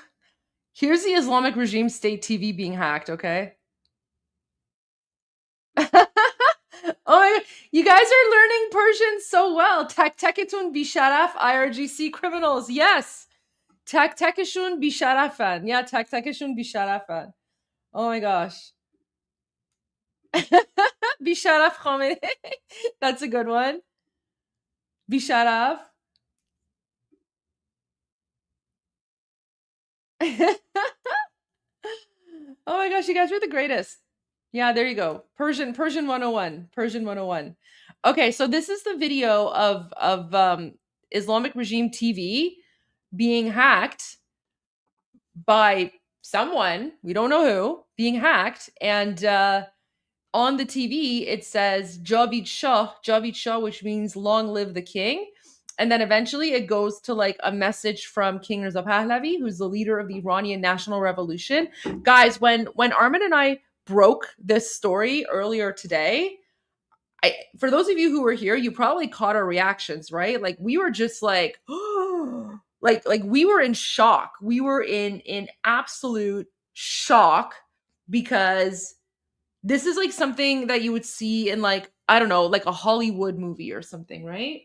the Islamic regime state TV being hacked, okay? Oh my God, you guys are learning Persian so well. Teketun bisharaf IRGC criminals. Yes. Tekeshun bisharafan. Yeah, tekeshun bisharafan. Oh my gosh. Bisharaf Khomeini. That's a good one. Bisharaf. Oh my gosh, you guys are the greatest. Yeah, there you go. Persian 101. Persian 101. Okay, so this is the video of Islamic regime TV being hacked by someone, we don't know who, being hacked, and on the TV it says Javid Shah, which means long live the king. And then eventually it goes to like a message from King Reza Pahlavi, who's the leader of the Iranian National Revolution. Guys, when Armin and I broke this story earlier today, for those of you who were here, you probably caught our reactions, right? Like we were just like, like we were in shock. We were in absolute shock because this is like something that you would see in like, I don't know, like a Hollywood movie or something, right?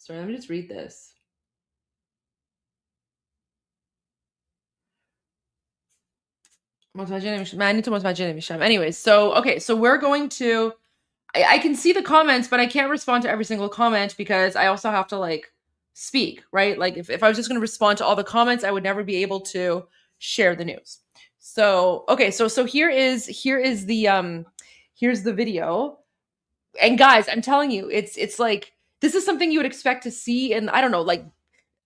Sorry, let me just read this. Anyways, so okay, so we're going to I can see the comments, but I can't respond to every single comment because I also have to like speak, right? Like if I was just going to respond to all the comments, I would never be able to share the news. So okay, so here is the here's the video. And guys, I'm telling you, it's like this is something you would expect to see in, I don't know, like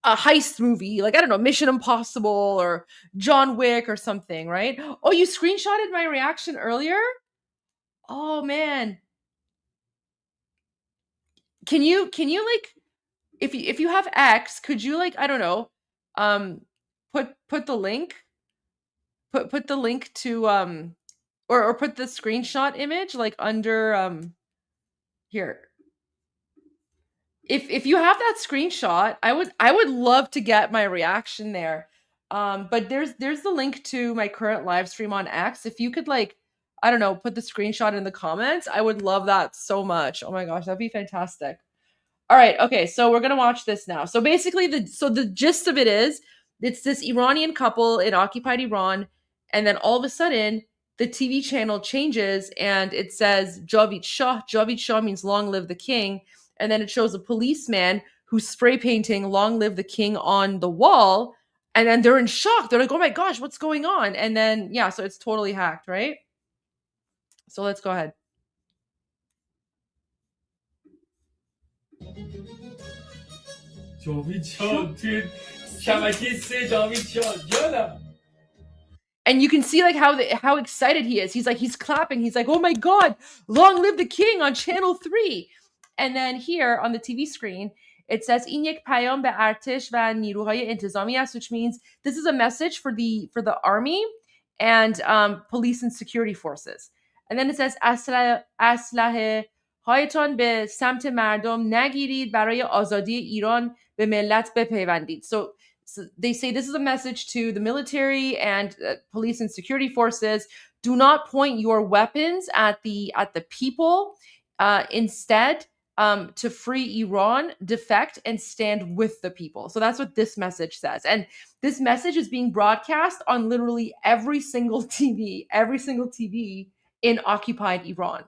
a heist movie, like I don't know, Mission Impossible or John Wick or something, right? Oh, you screenshotted my reaction earlier? Oh man. Can you like if you have X, could you like, I don't know, put the link put the link to or put the screenshot image like under here. If you have that screenshot, I would love to get my reaction there. But there's the link to my current live stream on X. If you could like, I don't know, put the screenshot in the comments, I would love that so much. Oh my gosh, that'd be fantastic. All right, okay, so we're gonna watch this now. So basically, the gist of it is, it's this Iranian couple in occupied Iran, and then all of a sudden, the TV channel changes and it says Javid Shah. Javid Shah means long live the king, and then it shows a policeman who's spray painting "Long live the king" on the wall, and then they're in shock. They're like, "Oh my gosh, what's going on?" And then yeah, so it's totally hacked, right? So let's go ahead. And you can see like how excited he is. He's clapping. He's like, "Oh my god, long live the king" on channel 3. And then here on the TV screen, it says "این یک پیام به ارتش و نیروهای انتظامی است," which means this is a message for the army and police and security forces. And then it says اسلحه هایتان به سمت مردم نگیرید، برای آزادی ایران به ملت بپیوندید. So they say this is a message to the military and police and security forces. Do not point your weapons at the people. Instead, to free Iran, defect, and stand with the people. So that's what this message says. And this message is being broadcast on literally every single TV in occupied Iran.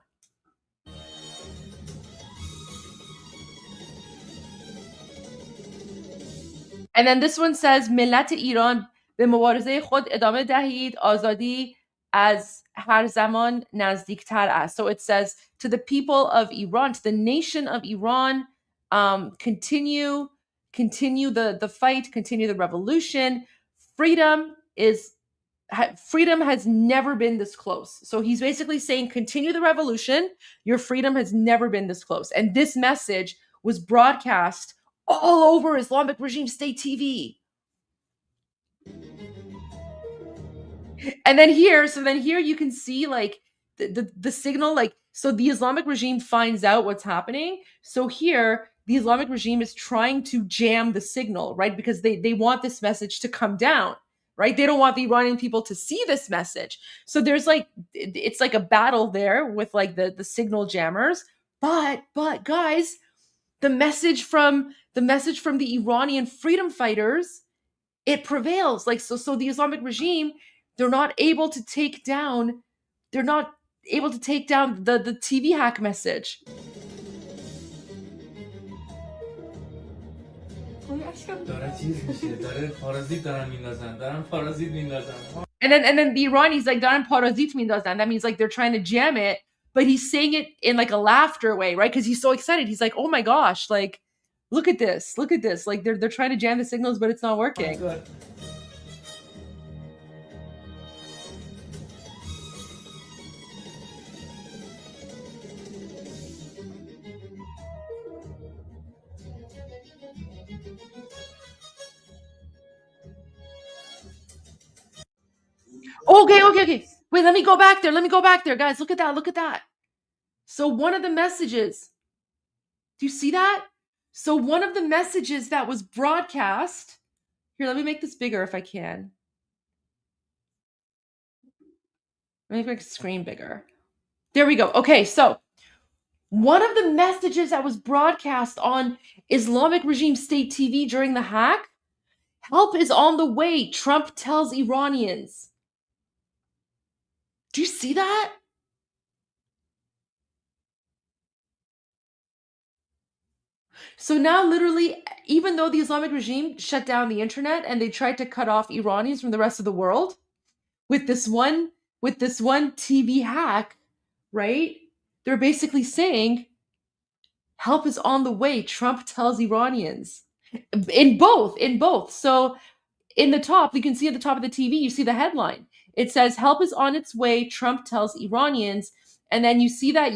And then this one says ملت ایران به مبارزه خود ادامه دهید، آزادی از هر زمان نزدیکتر است. So it says to the people of Iran, to the nation of Iran, continue the fight, continue the revolution. Freedom has never been this close. So he's basically saying, continue the revolution. Your freedom has never been this close. And this message was broadcast all over Islamic regime state TV. And then here you can see like the signal, like, so the Islamic regime finds out what's happening. So here the Islamic regime is trying to jam the signal, right? Because they want this message to come down, right? They don't want the Iranian people to see this message. So there's like, it's like a battle there with like the signal jammers. But guys, the message from the Iranian freedom fighters, it prevails. Like, so the Islamic regime, they're not able to take down the TV hack message. And then the Iranians like دارن پارازیت میندازن. That means like they're trying to jam it, but he's saying it in like a laughter way, right? Because he's so excited. He's like, "Oh my gosh, like look at this. Like they're trying to jam the signals, but it's not working." Good. Okay. Wait, let me go back there. Guys, look at that. So one of the messages, do you see that? So one of the messages that was broadcast, here, let me make this bigger if I can. Let me make the screen bigger. There we go. Okay, so One of the messages that was broadcast on Islamic regime state TV during the hack, help is on the way, Trump tells Iranians. Do you see that? So now literally, even though the Islamic regime shut down the internet and they tried to cut off Iranians from the rest of the world, with this one TV hack, right? They're basically saying help is on the way, Trump tells Iranians. In both. So in the top, you can see at the top of the TV, you see the headline. It says help is on its way, Trump tells Iranians, and then you see that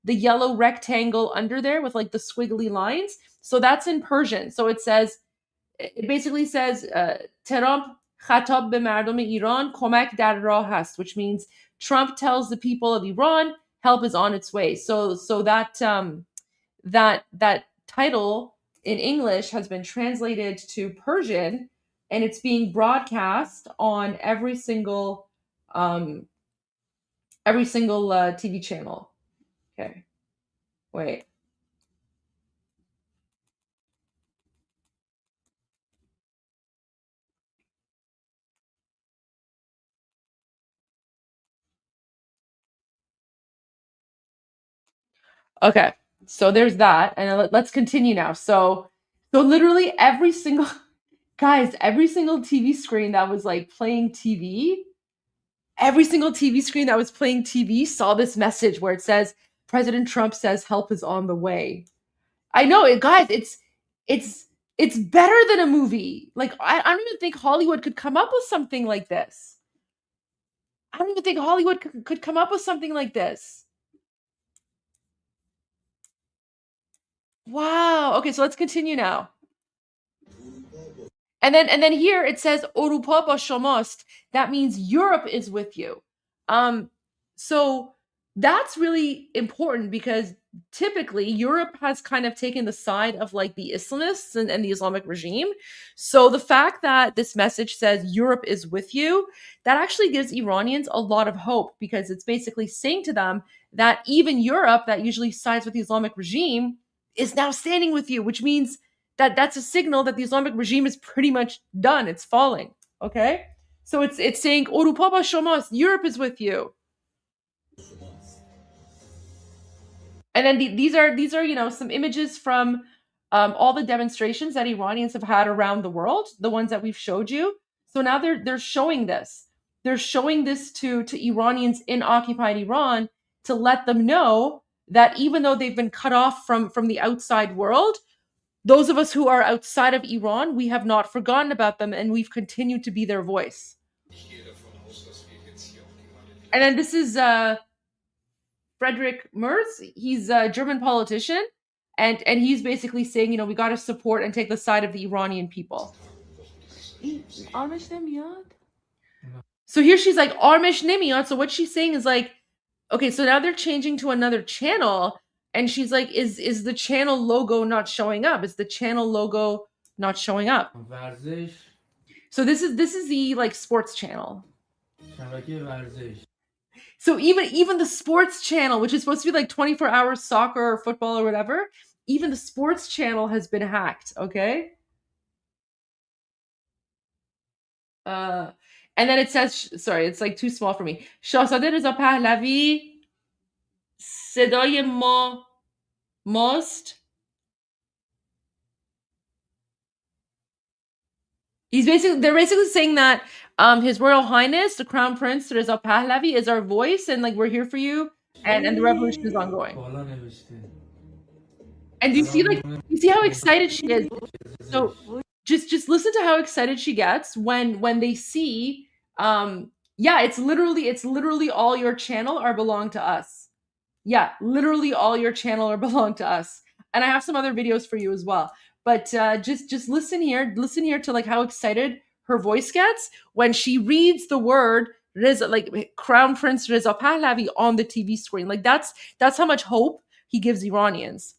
the yellow rectangle under there with like the squiggly lines. So that's in Persian. So it basically says Trump khatab be mardom Iran komak dar rah hast, which means Trump tells the people of Iran help is on its way. So that title in English has been translated to Persian, and it's being broadcast on every single TV channel. Okay, wait. Okay, so there's that, and let's continue now. So literally every single TV screen that was like playing TV, every single TV screen that was playing TV saw this message where it says President Trump says help is on the way. I know it, guys. It's better than a movie. Like I don't even think Hollywood could come up with something like this. I don't even think Hollywood could come up with something like this. Wow. Okay, so let's continue now. And then here it says Orupa ba shomaست. That means Europe is with you. So that's really important because typically Europe has kind of taken the side of like the Islamists and the Islamic regime. So the fact that this message says Europe is with you, that actually gives Iranians a lot of hope because it's basically saying to them that even Europe that usually sides with the Islamic regime is now standing with you, which means that's a signal that the Islamic regime is pretty much done. It's falling. Okay? So it's saying Orupa ba shomaست, Europe is with you. And then these are some images from all the demonstrations that Iranians have had around the world, the ones that we've showed you. So now they're showing this. They're showing this to Iranians in occupied Iran to let them know that even though they've been cut off from the outside world, those of us who are outside of Iran, we have not forgotten about them and we've continued to be their voice. And then this is Friedrich Merz. He's a German politician, and he's basically saying, we got to support and take the side of the Iranian people. So here she's like, Armish Nimiot. So what she's saying is like, okay, so now they're changing to another channel, and she's like, is the channel logo not showing up? Is the channel logo not showing up? So this is the like sports channel. So even the sports channel, which is supposed to be like 24 hours soccer or football or whatever, even the sports channel has been hacked, okay? And then it says, sorry, it's like too small for me. شاهزاده رضا پهلوی صدای ما ماست. They're basically saying that His Royal Highness, the Crown Prince Reza Pahlavi, is our voice, and like we're here for you, and the revolution is ongoing. And you see how excited she is. So just listen to how excited she gets when they see, it's literally all your channel are belong to us. Yeah, literally all your channel are belong to us. And I have some other videos for you as well. But just listen here to like how excited her voice gets when she reads the word Reza, like Crown Prince Reza Pahlavi on the TV screen. Like that's how much hope he gives Iranians.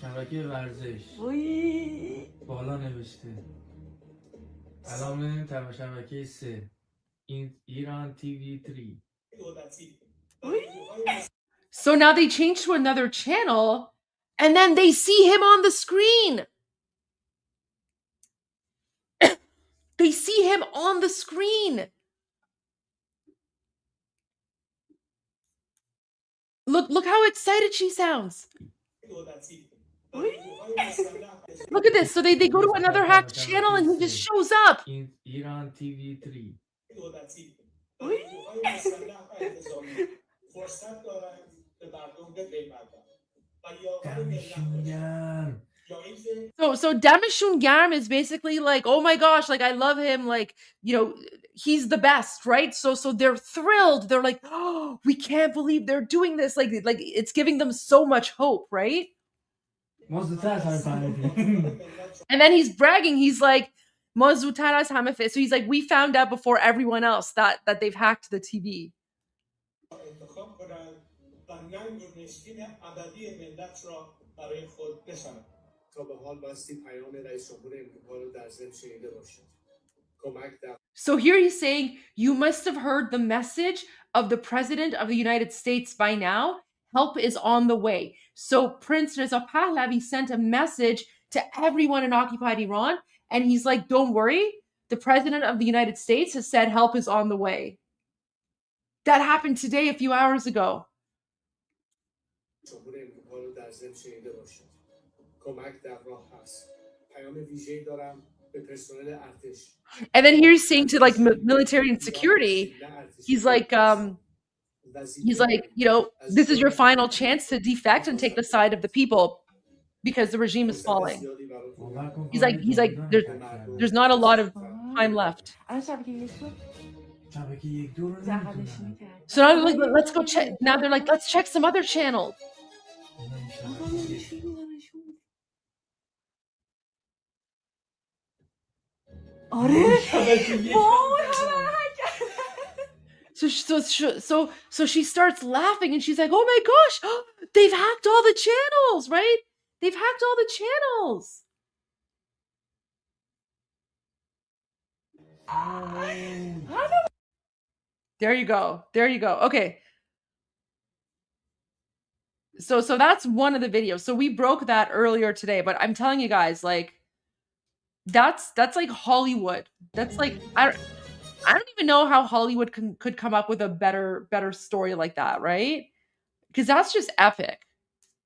شبکه ورزش بالا نوشته الان می‌بینیم شبکه 3 این ایران TV 3 So now they change to another channel and then they see him on the screen. They see him on the screen. Look how excited she sounds. Look at this. So they go to another hacked channel and he just shows up. Iran TV 3. So Damashun Garm is basically like, oh my gosh, like I love him, like, you know, he's the best, right? So they're thrilled. They're like, oh, we can't believe they're doing this. Like it's giving them so much hope, right? And then he's bragging. He's like, Mazutaras Hamafe. So he's like, we found out before everyone else that they've hacked the TV. So here he's saying, you must have heard the message of the President of the United States by now. Help is on the way. So Prince Reza Pahlavi sent a message to everyone in occupied Iran. And he's like, don't worry. The President of the United States has said help is on the way. That happened today, a few hours ago. And then here's saying to like military and security, he's like, you know, this is your final chance to defect and take the side of the people because the regime is falling. He's like, there's not a lot of time left. So now they're like, let's go check. Now they're like, let's check some other channels. So she starts laughing and she's like, oh my gosh, they've hacked all the channels, right? They've hacked all the channels. There you go. There you go. Okay. So that's one of the videos. So we broke that earlier today, but I'm telling you guys, like, that's like Hollywood. That's like, I don't even know how Hollywood could come up with a better story like that, right? Because that's just epic.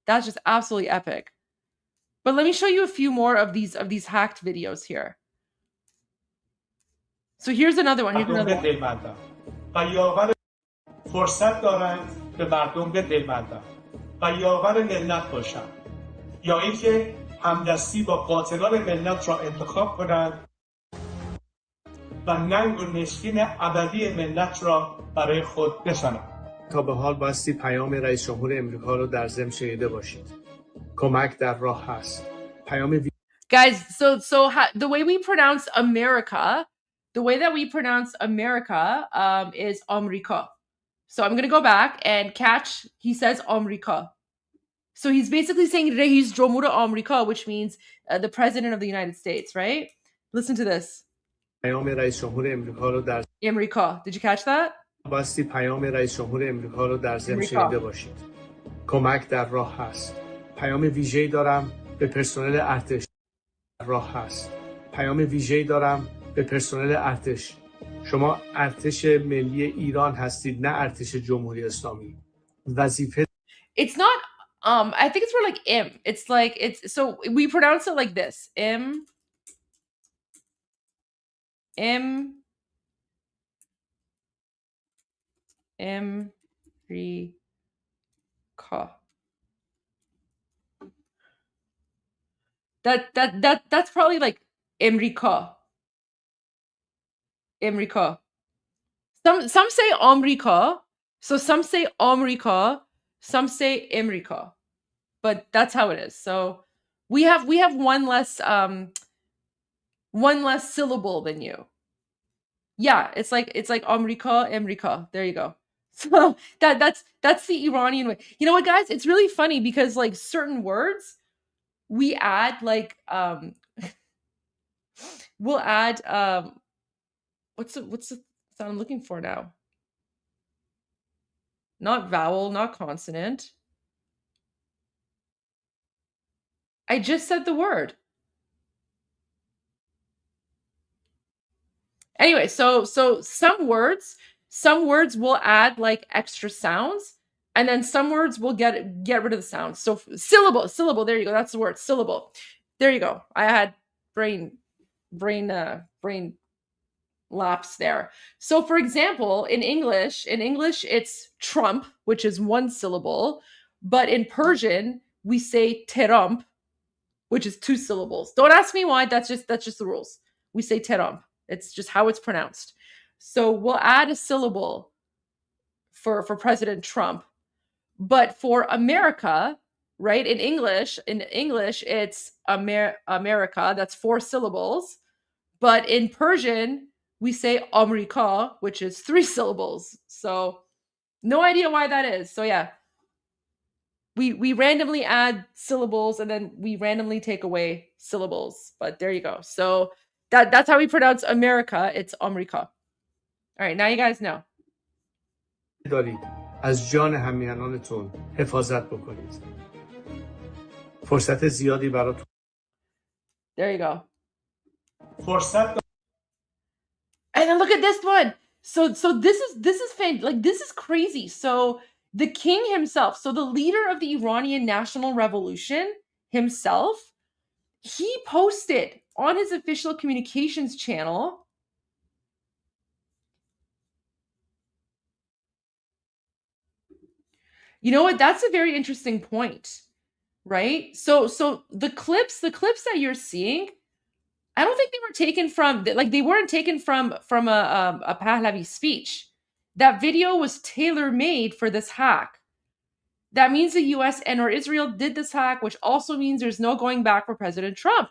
That's just absolutely epic. But let me show you a few more of these hacked videos here. So here's another one. Here's another one. فرصت دارند به مردم به دل بندند و یاور ملت باشند یا اینکه همدستی با قاتلان ملت را انتخاب کنند و ننگ و نشکین ابدی ملت را برای خود بشنند. تا به حال باستی پیام رئیس جمهور امریکا رو در ضمن شنیده باشید. کمک در راه هست. پیام Guys, so the way we pronounce America, the way that we pronounce America is America. So I'm going to go back and catch, he says America. So he's basically saying Reis Jomhur America, which means the president of the United States, right? Listen to this. پیام رئیس جمهور امریکا رو در America. Did you catch that? باستی پیام رئیس جمهور امریکا رو در ضمن شنیده باشید. کمک در راه هست. پیام ویژه‌ای دارم به پرسنل ارتش راه هست. پیام ویژه‌ای دارم به پرسنل ارتش. شما ارتش ملی ایران هستید، نه ارتش جمهوری اسلامی. وظیفه It's not I think it's more like im. It's like so we pronounce it like this. Im Ka. That's probably like Emrika. Some say Amrika, so some say Amrika, some say Emrika, but that's how it is. So we have one less syllable than you. Yeah, it's like Amrika, Emrika. There you go. So that's the Iranian way. You know what, guys? It's really funny because like certain words we add like we'll add what's the sound I'm looking for now? not vowel, not consonant. I just said the word. Anyway, so some words will add like extra sounds, and then some words will get rid of the sounds. So syllable, there you go. That's the word, syllable. There you go. I had brain lapse there. So for example, in English it's trump, which is one syllable, but in Persian we say terump, which is two syllables. Don't ask me why, that's just the rules. We say terump. It's just how it's pronounced. So we'll add a syllable for President Trump, but for America, right? In English it's America, that's four syllables. But in Persian, we say Amerika, which is three syllables. So no idea why that is. So yeah, we randomly add syllables and then we randomly take away syllables. But there you go. So that's how we pronounce America. It's Amerika. All right, now you guys know. دارید از جان همیهنانتون حفاظت بکنید. فرصت زیادی براتون. There you go. فرصت. And then look at this one. So this is like, this is crazy. So the king himself, so the leader of the Iranian National Revolution himself, he posted on his official communications channel You know what? That's a very interesting point, right? So the clips that you're seeing, I don't think they were taken from, like, they weren't taken from a Pahlavi speech. That video was tailor-made for this hack. That means the US and or Israel did this hack, which also means there's no going back for President Trump.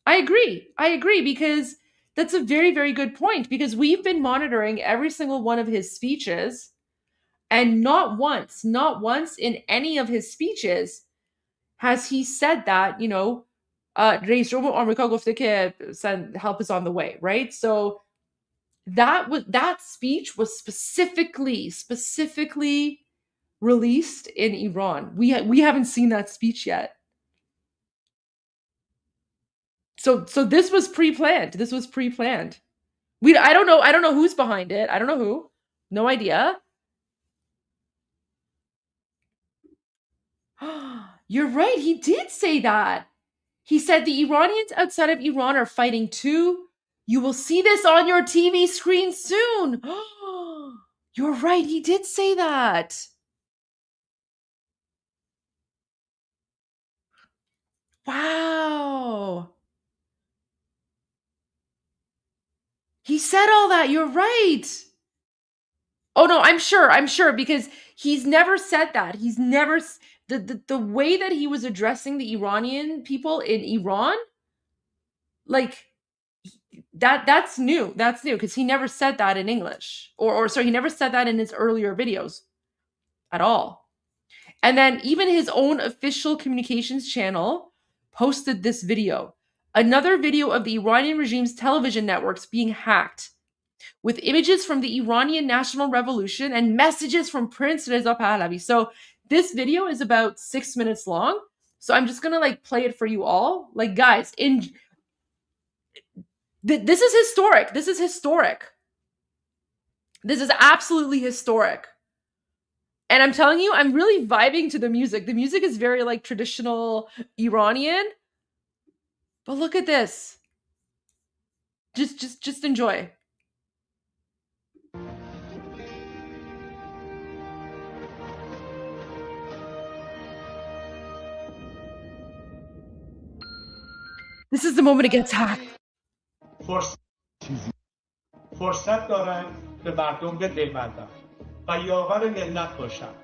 I agree, because that's a very, very good point, because we've been monitoring every single one of his speeches, and not once in any of his speeches has he said that, Reis Jomhur Amrika gofte ke help is on the way, right? So that speech was specifically released in Iran. We haven't seen that speech yet. So this was pre-planned. I don't know who's behind it. I don't know who. No idea. You're right. He did say that. He said the Iranians outside of Iran are fighting too. You will see this on your TV screen soon. You're right. He did say that. Wow. He said all that. You're right. Oh no, I'm sure, because he's never said that. He's never, the way that he was addressing the Iranian people in Iran, like, that's new. That's new, because he never said that in English, or sorry, he never said that in his earlier videos at all. And then even his own official communications channel posted this video, another video of the Iranian regime's television networks being hacked, with images from the Iranian National Revolution and messages from Prince Reza Pahlavi. So this video is about 6 minutes long. So I'm just gonna play it for you all. Like, guys, this is historic. This is historic. This is absolutely historic. And I'm telling you, I'm really vibing to the music. The music is very traditional Iranian. But look at this. Just enjoy. This is the moment it gets hacked. فرصت دارن به مردم بپیوندن و یاور ملت باشن،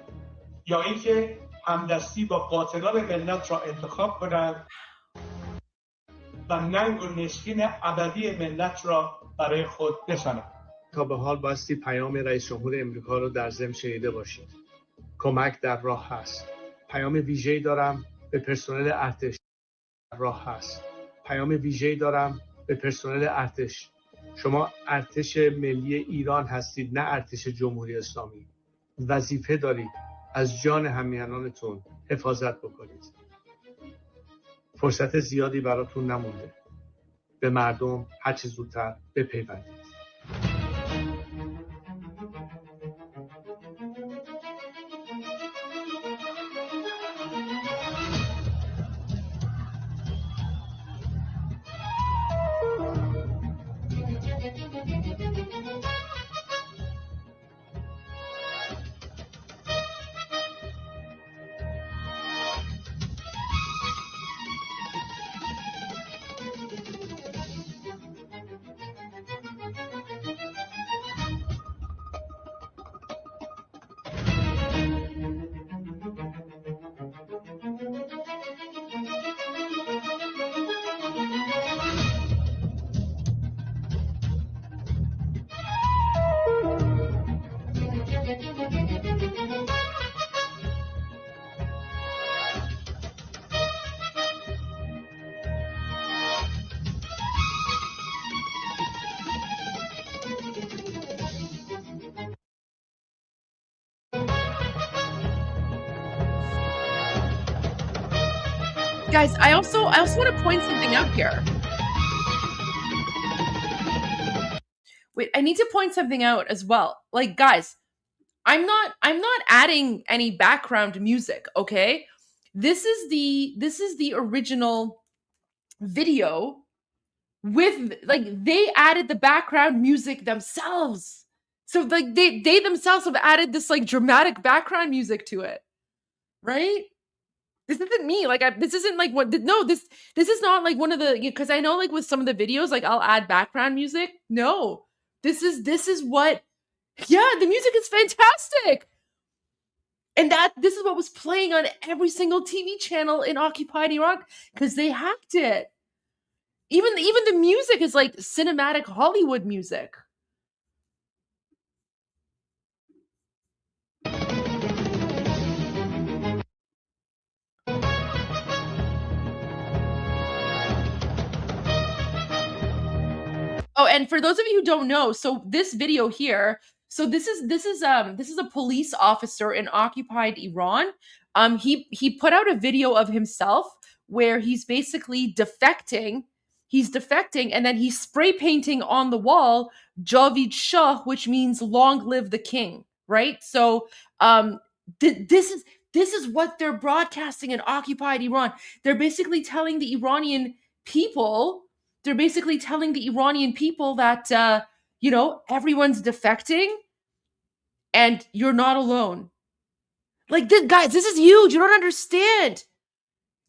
یا اینکه همدستی با قاتلان ملت را انتخاب کنند و ننگ و نشکین ابدی ملت را برای خود بزنند. تا به حال بایستی پیام رئیس جمهور امریکا رو در ضمن شنیده باشید. کمک در راه هست. پیام ویژه‌ای دارم به پرسنل ارتش. در راه هست. پیام ویژه‌ای دارم به پرسنل ارتش. شما ارتش ملی ایران هستید، نه ارتش جمهوری اسلامی. وظیفه دارید از جان همیهنانتون حفاظت بکنید. فرصت زیادی براتون نمونده. به مردم هر چه زودتر بپیوندید. Guys, I also want to point something out here. Wait, I need to point something out as well. Like, guys, I'm not adding any background music, okay? This is the original video with, like, they added the background music themselves. So like they themselves have added this like dramatic background music to it. Right? This isn't me. Like this isn't like what this is not like one of the, because I know like with some of the videos like I'll add background music. No. This is what, yeah, the music is fantastic. And this is what was playing on every single TV channel in occupied Iraq because they hacked it. Even the music is like cinematic Hollywood music. Oh, and for those of you who don't know, so this video here, so this is a police officer in occupied Iran. He put out a video of himself where he's basically defecting. He's defecting, and then he's spray painting on the wall Javid Shah, which means long live the king, right? So this is what they're broadcasting in occupied Iran. They're basically telling the Iranian people that everyone's defecting and you're not alone. Like, guys, this is huge. You don't understand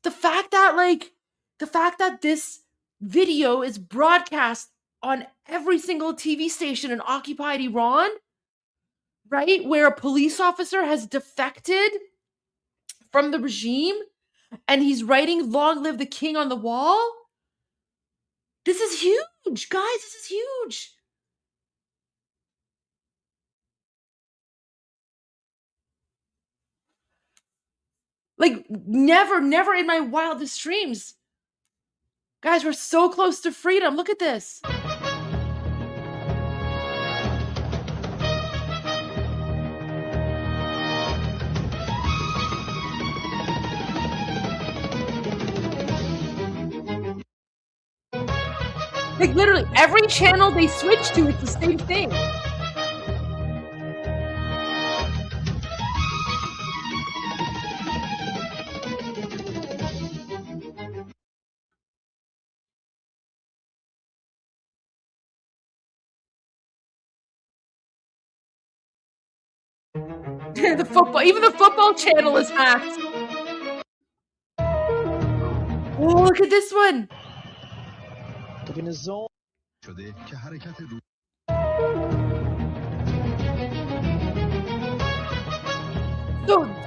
the fact that this video is broadcast on every single TV station in occupied Iran, right? Where a police officer has defected from the regime and he's writing "Long live the king" on the wall. This is huge, guys. This is huge. Like, never in my wildest dreams. Guys, we're so close to freedom. Look at this. Like, literally, every channel they switch to, it's the same thing. Even the football channel is hacked. Oh, look at this one. So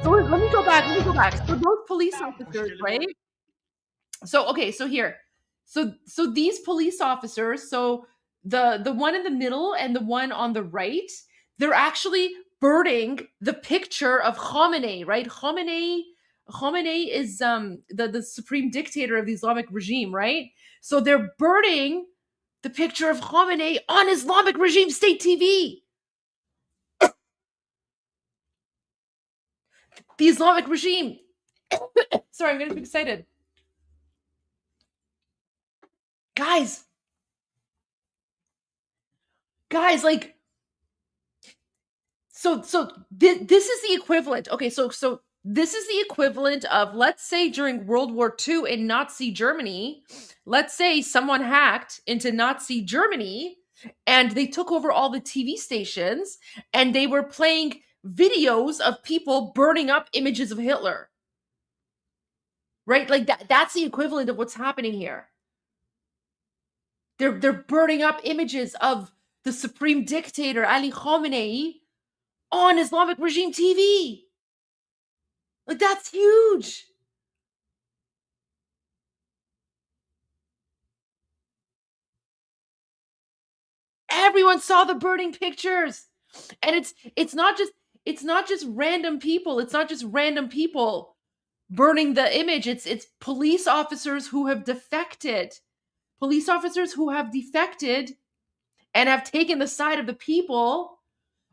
let me go back. So those police officers, right? So here. So these police officers, so the one in the middle and the one on the right, they're actually burning the picture of Khamenei, right? Khamenei is the supreme dictator of the Islamic regime, right? So they're burning the picture of Khamenei on Islamic regime state TV. the Islamic regime. Sorry, I'm getting too excited. Guys, like, so this is the equivalent. Okay, so this is the equivalent of, let's say, during World War II in Nazi Germany, let's say someone hacked into Nazi Germany and they took over all the TV stations and they were playing videos of people burning up images of Hitler. Right? Like that's the equivalent of what's happening here. They're burning up images of the supreme dictator Ali Khamenei on Islamic regime TV. Like, that's huge. Everyone saw the burning pictures. And it's not just random people. It's not just random people burning the image. It's police officers who have defected. Police officers who have defected and have taken the side of the people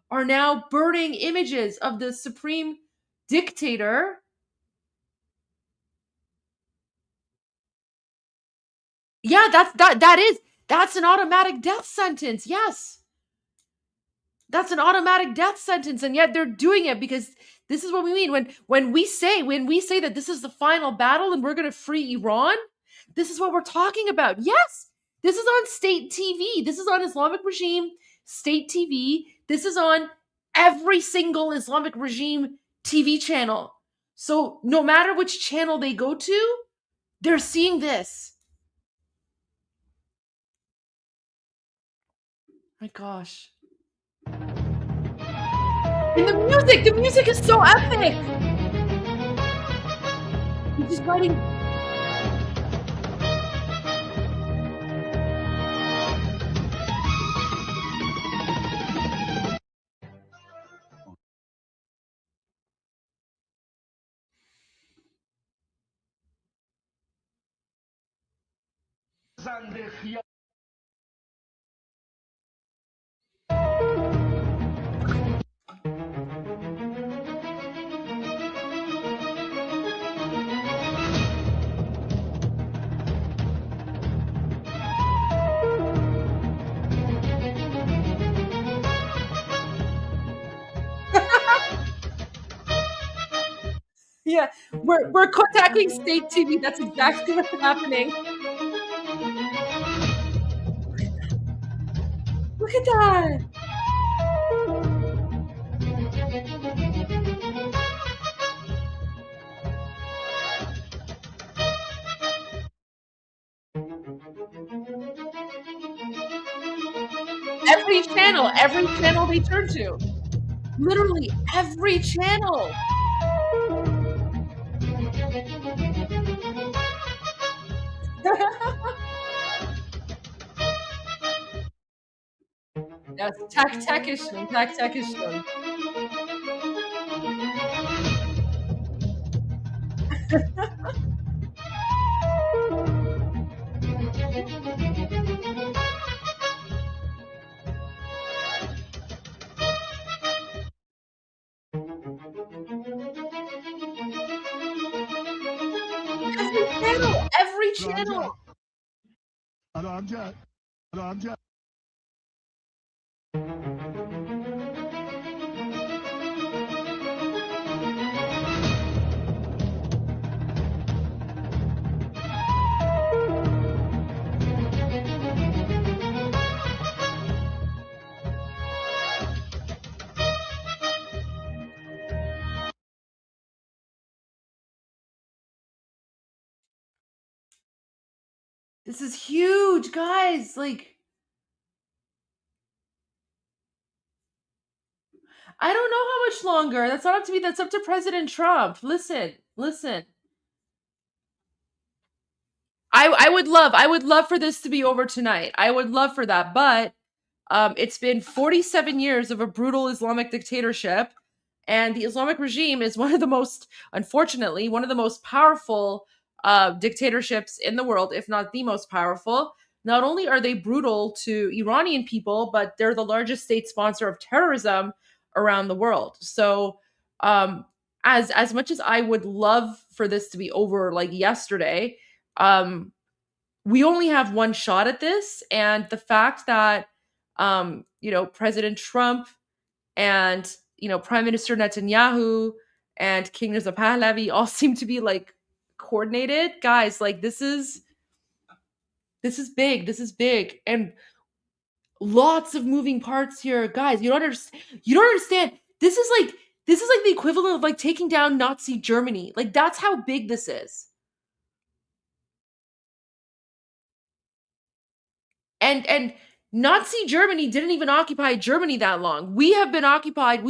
are now burning images of the supreme dictator. Yeah, that's an automatic death sentence. Yes. That's an automatic death sentence, and yet they're doing it because this is what we mean when we say that this is the final battle and we're going to free Iran. This is what we're talking about. Yes, this is on state TV. This is on Islamic regime state TV. This is on every single Islamic regime TV channel. So no matter which channel they go to, they're seeing this. My gosh. And the music is so epic. He's just writing. Yeah, we're contacting state TV. That's exactly what's happening. Look at that. Every channel they turn to. Literally every channel. Yes, takishun. Every channel. This is huge, guys. Like, I don't know how much longer. That's not up to me. That's up to President Trump. Listen. I would love for this to be over tonight. I would love for that. But it's been 47 years of a brutal Islamic dictatorship. And the Islamic regime is unfortunately, one of the most powerful dictatorships in the world, if not the most powerful. Not only are they brutal to Iranian people, but they're the largest state sponsor of terrorism around the world. So as much as I would love for this to be over like yesterday, we only have one shot at this. And the fact that, President Trump and, Prime Minister Netanyahu and King Reza Pahlavi all seem to be like coordinated. Guys, like this is big. This is big. And lots of moving parts here. Guys, you don't understand. This is like the equivalent of like taking down Nazi Germany. Like that's how big this is. And Nazi Germany didn't even occupy Germany that long. We have been occupied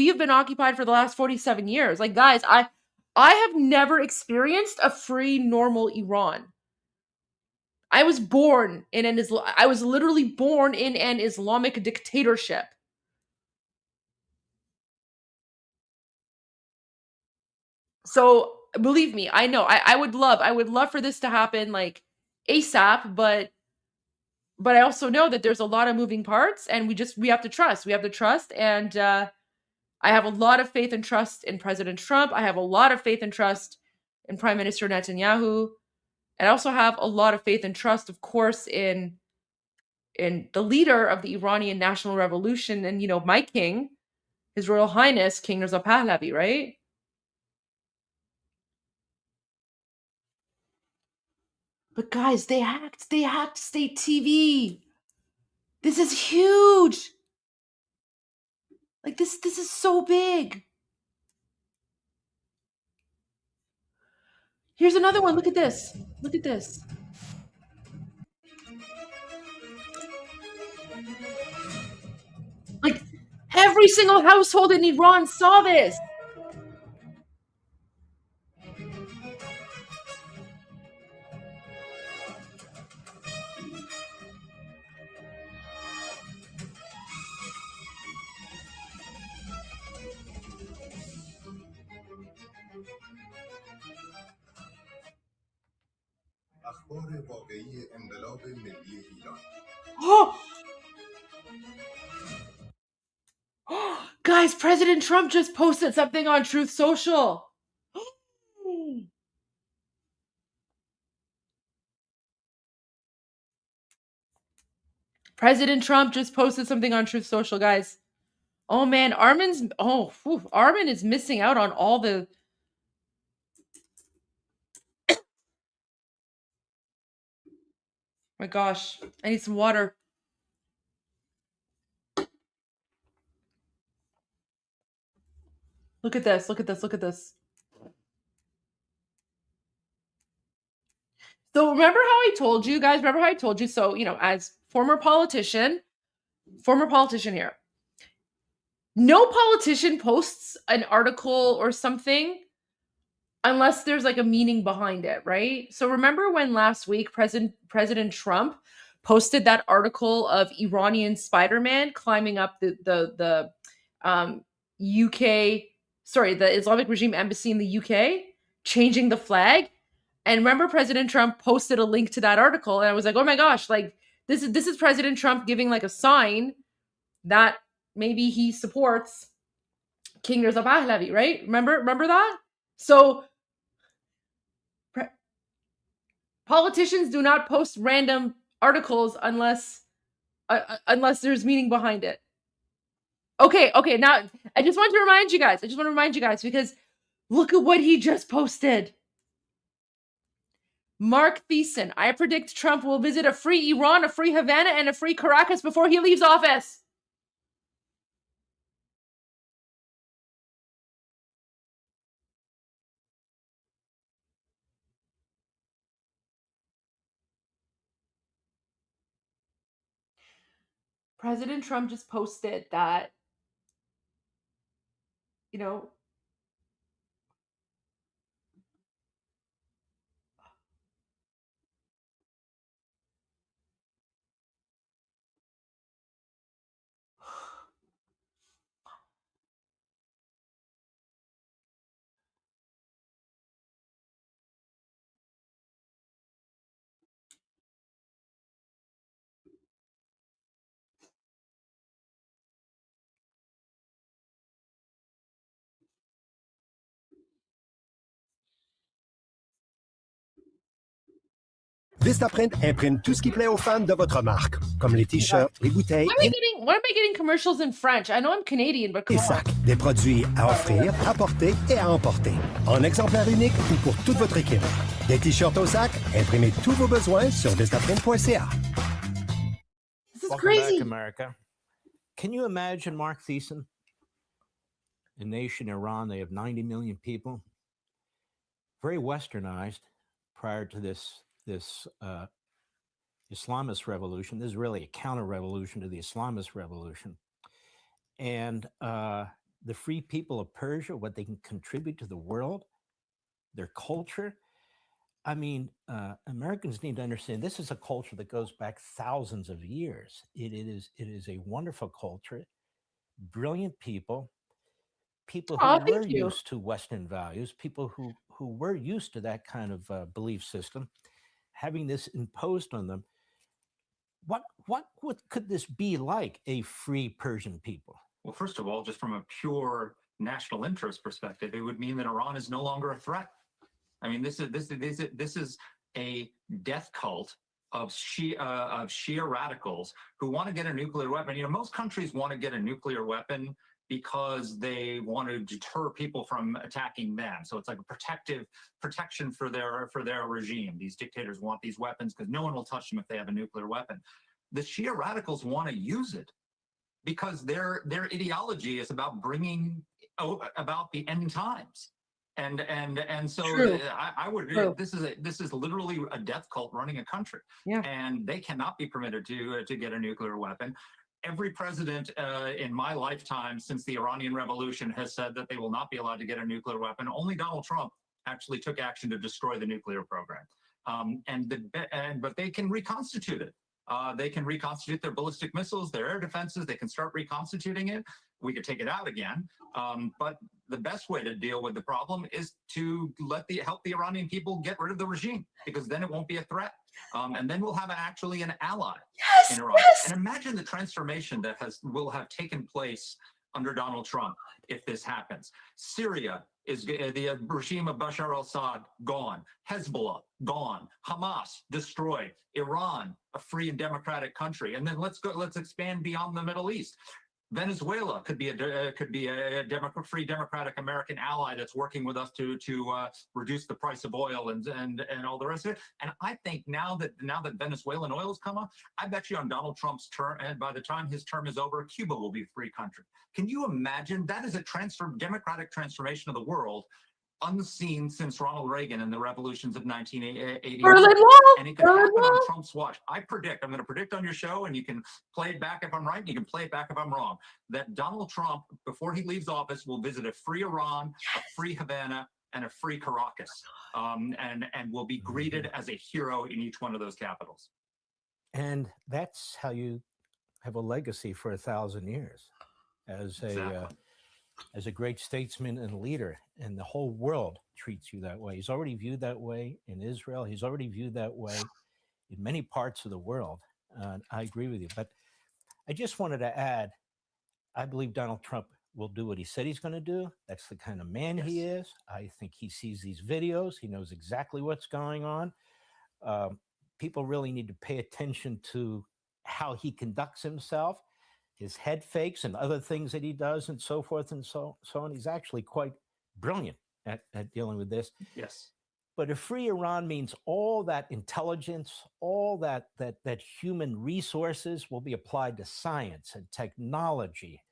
for the last 47 years. Like guys, I have never experienced a free normal Iran. I was literally born in an Islamic dictatorship. So believe me, I know I would love for this to happen like ASAP, but I also know that there's a lot of moving parts and we have to trust. And I have a lot of faith and trust in President Trump. I have a lot of faith and trust in Prime Minister Netanyahu. And I also have a lot of faith and trust, of course, in the leader of the Iranian National Revolution and, my king, His Royal Highness, King Reza Pahlavi, right? But guys, they hacked state TV. This is huge. Like this is so big. Here's another one. Look at this. Look at this. Like every single household in Iran saw this. Oh! Guys, President Trump just posted something on Truth Social. President Trump just posted something on Truth Social, guys. Oh man, Armin is missing out on all the my gosh, I need some water. Look at this. Look at this. Look at this. So remember how I told you guys? Remember how I told you? So, as former politician here, no politician posts an article or something unless there's like a meaning behind it, right? So remember when last week President Trump posted that article of Iranian Spider-Man climbing up the UK, the Islamic regime embassy in the UK, changing the flag? And remember President Trump posted a link to that article and I was like, oh my gosh, like this is President Trump giving like a sign that maybe he supports King Reza Pahlavi, right? Remember that? So politicians do not post random articles unless there's meaning behind it. Okay, now I just want to remind you guys because look at what he just posted. Mark Thiessen, I predict Trump will visit a free Iran, a free Havana, and a free Caracas before he leaves office. President Trump just posted that, Vistaprint imprime tout ce qui plaît aux fans de votre marque, comme les t-shirts, les bouteilles Why am I getting commercials in French? I know I'm Canadian, but come et on. sacs. Des produits à offrir, à porter et à emporter. En exemplaire unique ou pour toute votre équipe. Des t-shirts au sac, imprimez tous vos besoins sur vistaprint.ca. This is Welcome crazy. back, America. Can you imagine, Mark Thiessen, a nation, Iran, they have 90 million people, very westernized prior to this Islamist revolution. This is really a counter-revolution to the Islamist revolution. And the free people of Persia, what they can contribute to the world, their culture. I mean, Americans need to understand this is a culture that goes back thousands of years. It is a wonderful culture, brilliant people who were used to Western values, people who were used to that kind of belief system, having this imposed on them. What could this be like, a free Persian people? Well, first of all, just from a pure national interest perspective, it would mean that Iran is no longer a threat. I mean, this is a death cult of Shia radicals who want to get a nuclear weapon. You know, most countries want to get a nuclear weapon because they want to deter people from attacking them. So it's like a protection for their regime. These dictators want these weapons because no one will touch them if they have a nuclear weapon. The Shia radicals want to use it because their ideology is about about the end times. And so I would this is literally a death cult running a country. Yeah. And they cannot be permitted to get a nuclear weapon. Every president in my lifetime since the Iranian Revolution has said that they will not be allowed to get a nuclear weapon. Only Donald Trump actually took action to destroy the nuclear program. But they can reconstitute it. They can reconstitute their ballistic missiles, their air defenses. They can start reconstituting it. We could take it out again. But the best way to deal with the problem is to help the Iranian people get rid of the regime, because then it won't be a threat. And then we'll have actually an ally in Iran. And imagine the transformation that will have taken place under Donald Trump if this happens. Syria is the regime of Bashar al-Assad gone. Hezbollah gone. Hamas destroyed. Iran, a free and democratic country. And then let's expand beyond the Middle East. Venezuela could be a free democratic American ally that's working with us to reduce the price of oil and all the rest of it. And I think now that Venezuelan oil has come up, I bet you on Donald Trump's term, and by the time his term is over, Cuba will be a free country. Can you imagine? That is a democratic transformation of the world unseen since Ronald Reagan and the revolutions of 1980. And it could happen on Trump's watch. I'm going to predict on your show, and you can play it back if I'm right, and you can play it back if I'm wrong, that Donald Trump, before he leaves office, will visit a free Iran, a free Havana, and a free Caracas, and will be greeted as a hero in each one of those capitals. And that's how you have a legacy for 1,000 years as a great statesman and leader, and the whole world treats you that way. He's already viewed that way in Israel. He's already viewed that way in many parts of the world. I agree with you. But I just wanted to add, I believe Donald Trump will do what he said he's going to do. That's the kind of man he is. I think he sees these videos. He knows exactly what's going on. People really need to pay attention to how he conducts himself, his head fakes and other things that he does, and so forth and so on. He's actually quite brilliant at dealing with this. Yes. But a free Iran means all that intelligence, all that human resources will be applied to science and technology,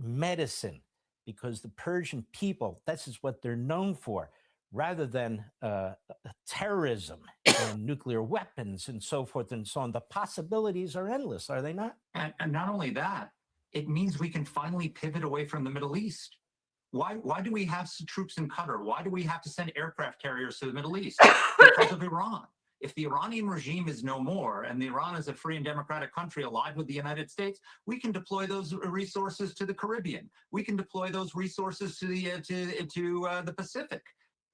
medicine, because the Persian people, this is what they're known for, rather than terrorism and nuclear weapons and so forth and so on. The possibilities are endless, are they not? And not only that, it means we can finally pivot away from the Middle East. Why do we have troops in Qatar? Why do we have to send aircraft carriers to the Middle East? Because of Iran. If the Iranian regime is no more, and Iran is a free and democratic country allied with the United States, we can deploy those resources to the Caribbean. We can deploy those resources to the Pacific.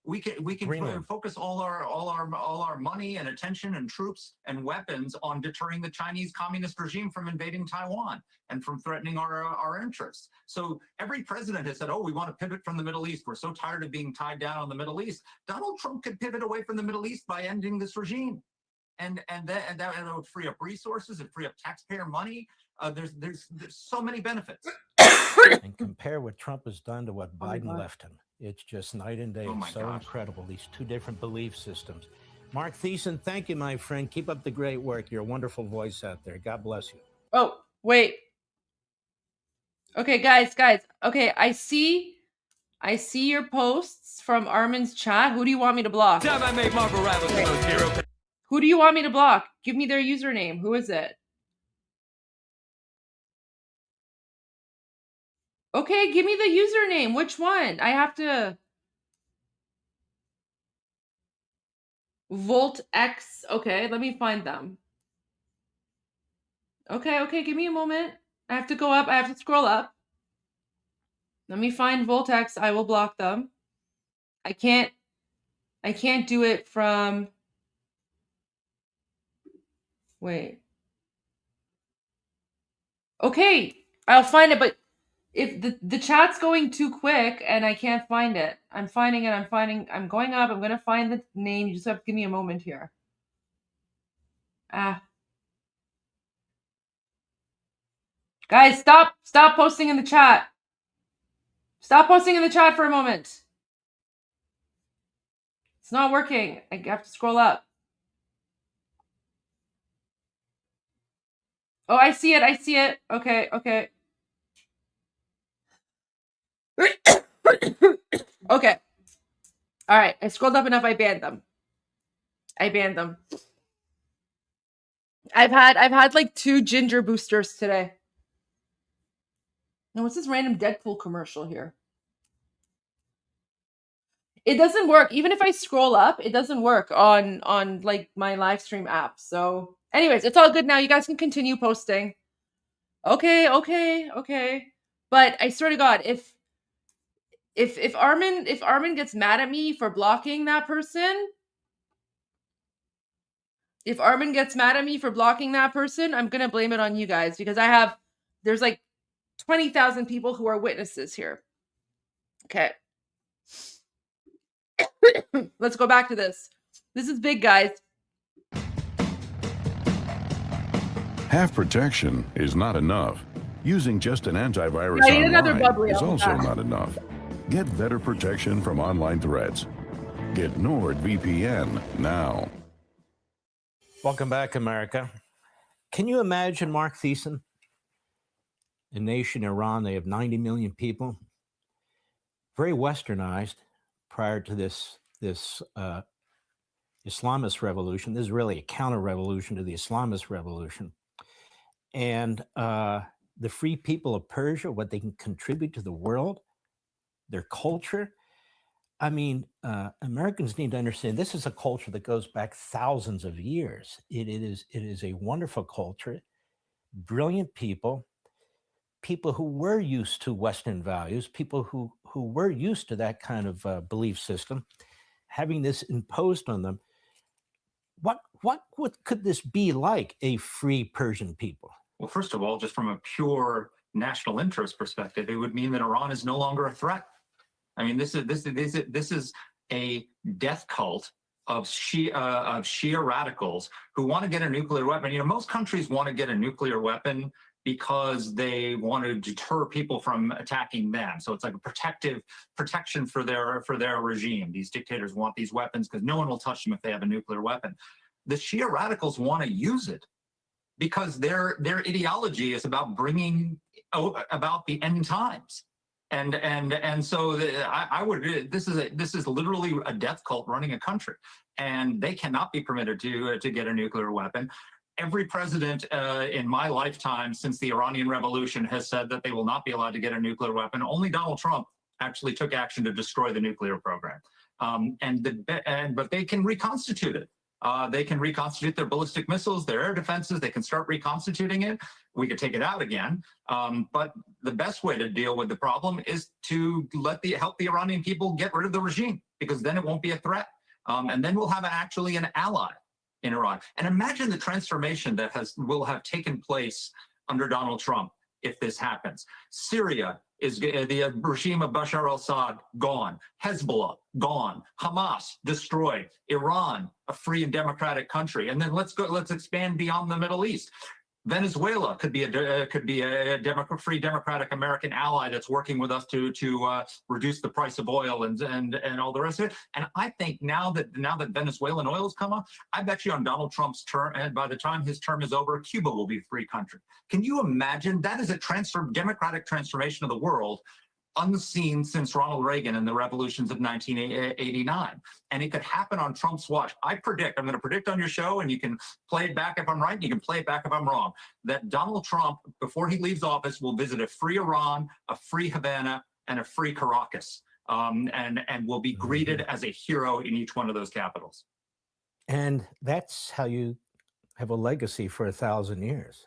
We can focus all our money and attention and troops and weapons on deterring the Chinese communist regime from invading Taiwan and from threatening our interests. So every president has said, oh, we want to pivot from the Middle East. We're so tired of being tied down on the Middle East. Donald Trump could pivot away from the Middle East by ending this regime. and that would free up resources and free up taxpayer money. There's so many benefits. And compare what Trump has done to what Biden left him. It's just night and day. It's so incredible, these two different belief systems. Mark Thiessen, thank you, my friend. Keep up the great work. You're a wonderful voice out there. God bless you. Oh, wait. Okay, guys. Okay, I see your posts from Armin's chat. Who do you want me to block? Time I made Marco Rivals the most hero. Who do you want me to block? Give me their username. Who is it? Okay, give me the username. Which one? I have to... Volt X. Okay, let me find them. Okay, give me a moment. I have to go up. I have to scroll up. Let me find Volt X. I will block them. I can't do it from... Wait. Okay, I'll find it, but if the chat's going too quick and I can't find it. I'm finding it. I'm going up. I'm going to find the name. You just have to give me a moment here. Guys, stop posting in the chat. Stop posting in the chat for a moment. It's not working. I have to scroll up. Oh, I see it. Okay. Okay. All right. I scrolled up enough. I banned them. I've had like 2 ginger boosters today. Now, what's this random Deadpool commercial here? It doesn't work. Even if I scroll up, it doesn't work on like my live stream app. So anyways, it's all good now. You guys can continue posting. Okay. But I swear to God, if Armin gets mad at me for blocking that person, I'm gonna blame it on you guys, because there's like 20,000 people who are witnesses here. Okay. Let's go back to this. This is big, guys. Half protection is not enough. Using just an antivirus I need another online bubbly. is Oh, also gosh. not enough. Get better protection from online threats. Get NordVPN now. Welcome back, America. Can you imagine, Mark Thiessen? A nation, Iran, they have 90 million people. Very westernized prior to this Islamist revolution. This is really a counter-revolution to the Islamist revolution. And the free people of Persia, what they can contribute to the world, their culture. I mean, Americans need to understand this is a culture that goes back thousands of years. It is a wonderful culture, brilliant people who were used to Western values, people who were used to that kind of belief system, having this imposed on them. What could this be like, a free Persian people? Well, first of all, just from a pure national interest perspective, it would mean that Iran is no longer a threat. I mean, this is a death cult of Shia radicals who want to get a nuclear weapon. You know, most countries want to get a nuclear weapon because they want to deter people from attacking them. So it's like a protection for their regime. These dictators want these weapons because no one will touch them if they have a nuclear weapon. The Shia radicals want to use it because their ideology is about bringing about the end times. And so this is literally a death cult running a country, and they cannot be permitted to get a nuclear weapon. Every president in my lifetime since the Iranian Revolution has said that they will not be allowed to get a nuclear weapon. Only Donald Trump actually took action to destroy the nuclear program. But they can reconstitute it. They can reconstitute their ballistic missiles, their air defenses. They can start reconstituting it. We could take it out again. But the best way to deal with the problem is to help the Iranian people get rid of the regime, because then it won't be a threat. And then we'll have actually an ally in Iran. And imagine the transformation that will have taken place under Donald Trump if this happens. Syria is the regime of Bashar al-Assad gone. Hezbollah gone. Hamas destroyed. Iran, a free and democratic country. And then let's expand beyond the Middle East. Venezuela could be a free democratic American ally that's working with us to reduce the price of oil and all the rest of it. And I think now that Venezuelan oil has come up, I bet you on Donald Trump's term, and by the time his term is over, Cuba will be a free country. Can you imagine? That is a democratic transformation of the world unseen since Ronald Reagan and the revolutions of 1989. And it could happen on Trump's watch. I'm going to predict on your show, and you can play it back if I'm right, and you can play it back if I'm wrong, that Donald Trump, before he leaves office, will visit a free Iran, a free Havana, and a free Caracas, and will be greeted as a hero in each one of those capitals. And that's how you have a legacy for 1,000 years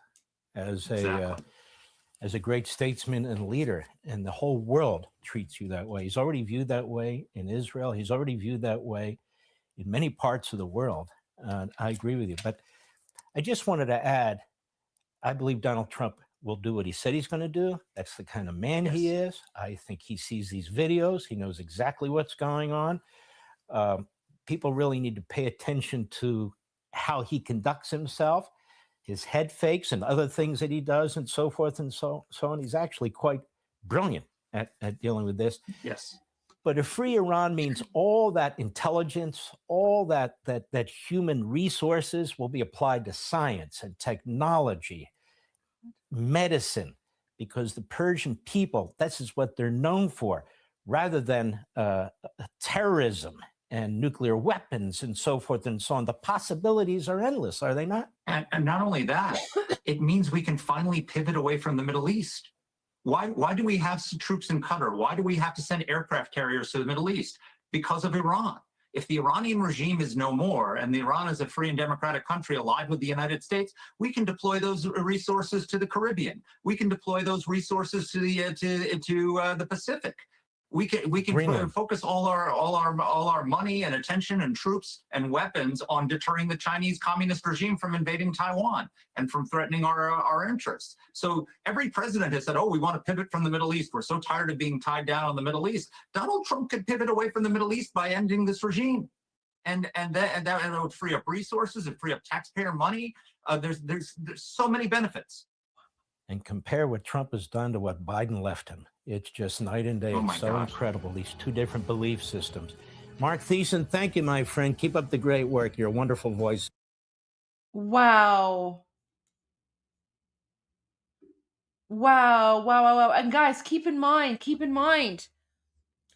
as a great statesman and leader, and the whole world treats you that way. He's already viewed that way in Israel. He's already viewed that way in many parts of the world. I agree with you. But I just wanted to add, I believe Donald Trump will do what he said he's going to do. That's the kind of man he is. I think he sees these videos. He knows exactly what's going on. People really need to pay attention to how he conducts himself, his head fakes and other things that he does, and so forth and so on. He's actually quite brilliant at dealing with this. Yes. But a free Iran means all that intelligence, all that human resources will be applied to science and technology, medicine, because the Persian people, this is what they're known for, rather than terrorism and nuclear weapons and so forth and so on. The possibilities are endless, are they not? And not only that, it means we can finally pivot away from the Middle East. Why do we have troops in Qatar? Why do we have to send aircraft carriers to the Middle East? Because of Iran. If the Iranian regime is no more, and Iran is a free and democratic country allied with the United States, we can deploy those resources to the Caribbean. We can deploy those resources to the Pacific. We can focus all our money and attention and troops and weapons on deterring the Chinese communist regime from invading Taiwan and from threatening our interests. So every president has said, "Oh, we want to pivot from the Middle East. We're so tired of being tied down in the Middle East." Donald Trump could pivot away from the Middle East by ending this regime, and that would free up resources and free up taxpayer money. There's so many benefits. And compare what Trump has done to what Biden left him. It's just night and day. It's so incredible, these two different belief systems. Mark Thiessen, thank you, my friend. Keep up the great work. You're a wonderful voice. Wow. Wow. And guys, keep in mind,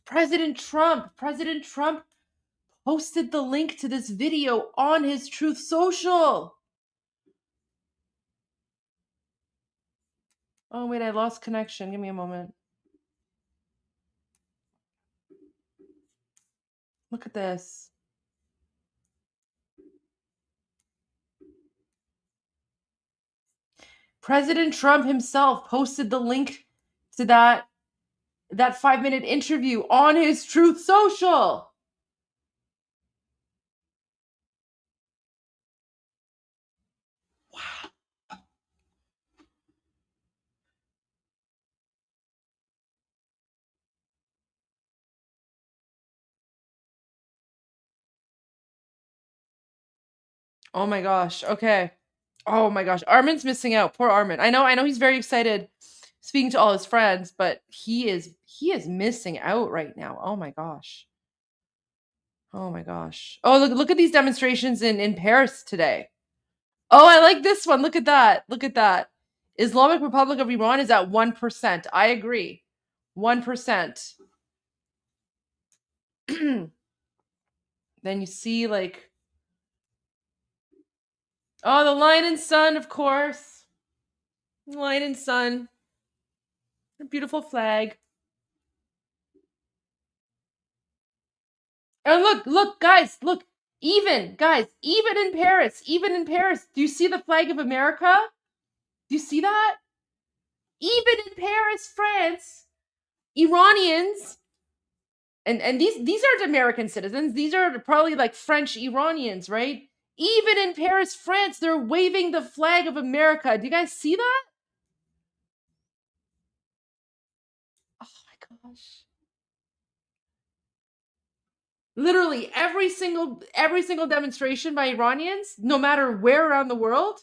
President Trump posted the link to this video on his Truth Social. Oh, wait, I lost connection. Give me a moment. Look at this. President Trump himself posted the link to that 5-minute interview on his Truth Social. Oh my gosh. Okay. Oh my gosh. Armin's missing out. Poor Armin. I know he's very excited speaking to all his friends, but he is missing out right now. Oh my gosh. Oh my gosh. Oh, look at these demonstrations in Paris today. Oh, I like this one. Look at that. Islamic Republic of Iran is at 1%. I agree. 1%. Then you see oh, the Lion and Sun, of course. Lion and Sun. A beautiful flag. And look, guys, look. Even in Paris, do you see the flag of America? Do you see that? Even in Paris, France, Iranians, and these aren't American citizens. These are probably like French Iranians, right? Even in Paris, France, they're waving the flag of America. Do you guys see that? Gosh. Literally every single demonstration by Iranians, no matter where around the world,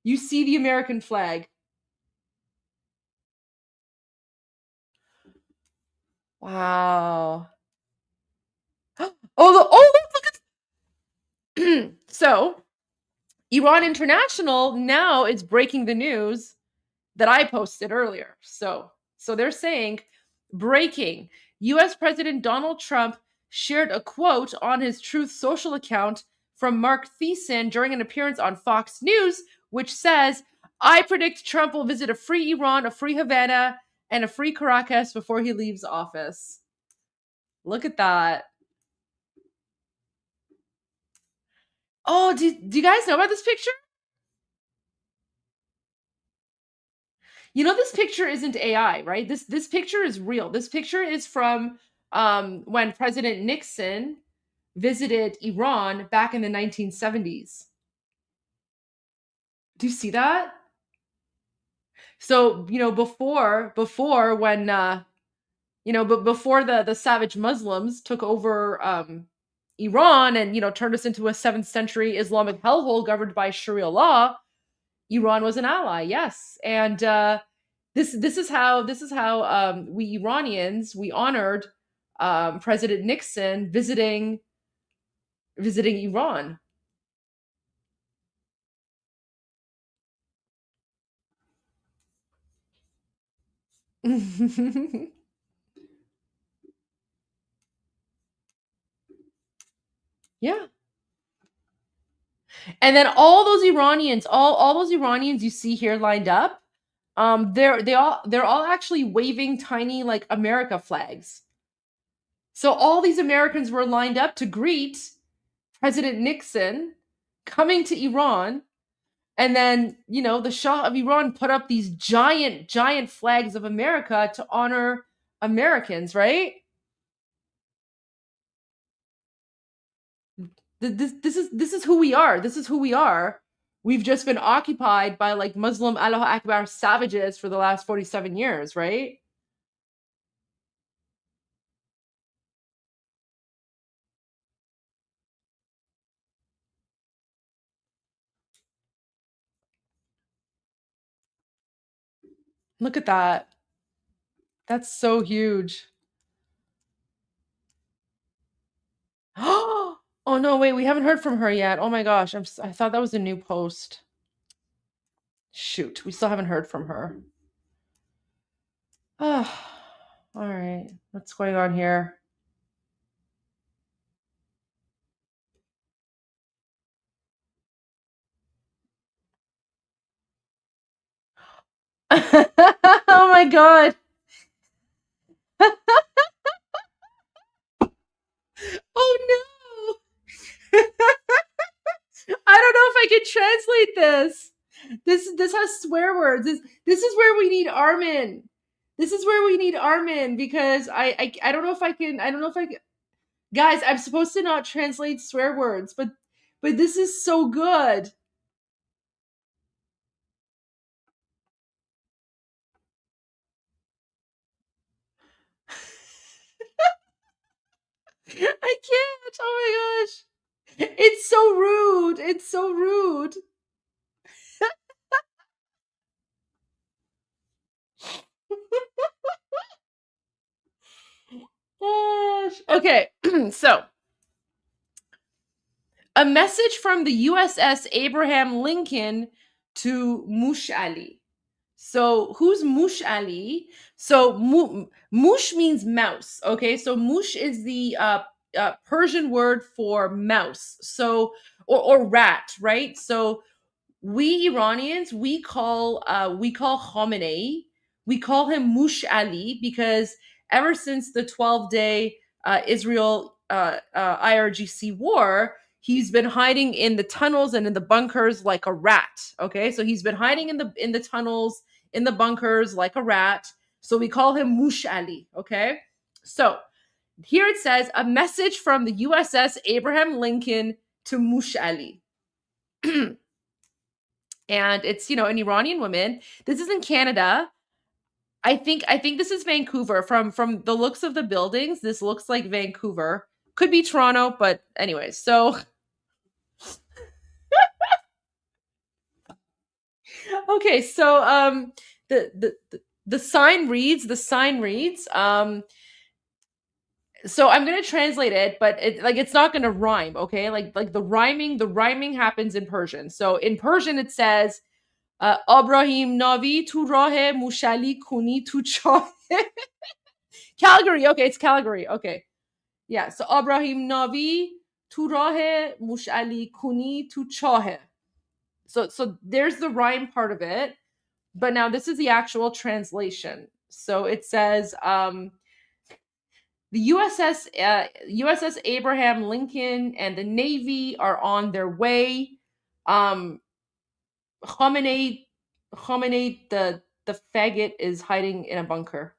you see the American flag. Wow. Look at so Iran International now is breaking the news that I posted earlier. So they're saying, breaking, US President Donald Trump shared a quote on his Truth Social account from Mark Thiessen during an appearance on Fox News, which says, I predict Trump will visit a free Iran, a free Havana, and a free Caracas before he leaves office. Look at that. Oh, do you guys know about this picture? You know, this picture isn't AI, right? This picture is real. This picture is from when President Nixon visited Iran back in the 1970s. Do you see that? So, before when but before the savage Muslims took over Iran and turned us into a 7th century Islamic hellhole governed by Sharia law, Iran was an ally, yes. And this is how we Iranians, we honored President Nixon visiting Iran. Yeah. And then all those Iranians, all those Iranians you see here lined up, they're all actually waving tiny like America flags. So all these Americans were lined up to greet President Nixon coming to Iran. And then, the Shah of Iran put up these giant flags of America to honor Americans, right? This is who we are. This is who we are. We've just been occupied by like Muslim Allahu Akbar savages for the last 47 years, right? Look at that. That's so huge. Oh no, wait, we haven't heard from her yet. Oh my gosh, I thought that was a new post. Shoot, we still haven't heard from her. Oh, all right. What's going on here? Oh my god. Oh no. I don't know if I can translate this. This has swear words. This is where we need ARMIN. This is where we need ARMIN because I don't know if I can. Guys, I'm supposed to not translate swear words, but this is so good. I can't. Oh my gosh. It's so rude. It's so rude. Gosh. Okay, so a message from the USS Abraham Lincoln to Mush Ali. So who's Mush Ali? So Mush means mouse. Okay, so Mush is the Persian word for mouse. So or rat, right? So we Iranians we call Khamenei, we call him Mush Ali because ever since the 12-day Israel IRGC war, he's been hiding in the tunnels and in the bunkers like a rat. Okay, so he's been hiding in the tunnels, in the bunkers like a rat. So we call him Mush Ali. Okay, so here it says a message from the USS Abraham Lincoln to Mush Ali. And it's an Iranian woman. This is in Canada. I think this is Vancouver. From the looks of the buildings, this looks like Vancouver. Could be Toronto, but anyways. So okay, so the sign reads so I'm going to translate it, but it's not going to rhyme, okay? Like the rhyming happens in Persian. So in Persian it says Abrahim Navi tu rah mushali kuni tu chah. Calgary. Okay, it's Calgary. Okay. Yeah, so Abrahim Navi tu rah mushali kuni tu chah. So there's the rhyme part of it, but now this is the actual translation. So it says the USS Abraham Lincoln and the Navy are on their way. Khamenei the faggot is hiding in a bunker.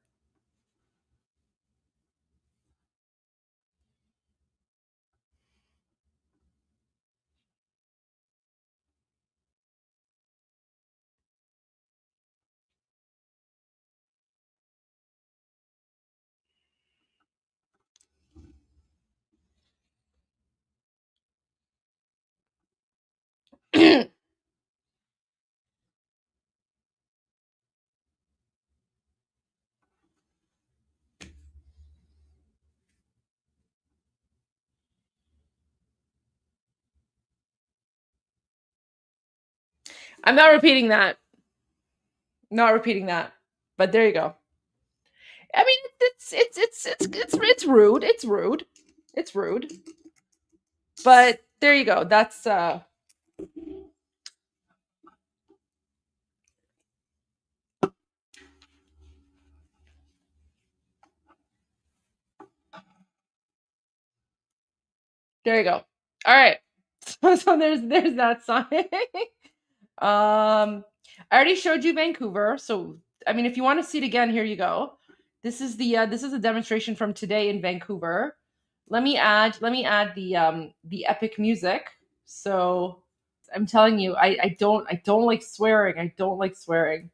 I'm not repeating that. But there you go. I mean, it's rude. It's rude. But there you go. That's there you go. All right. So there's that sign. I already showed you Vancouver. So I mean, if you want to see it again, here you go. This is a demonstration from today in Vancouver. Let me add the epic music. So I'm telling you, I don't like swearing. I don't like swearing.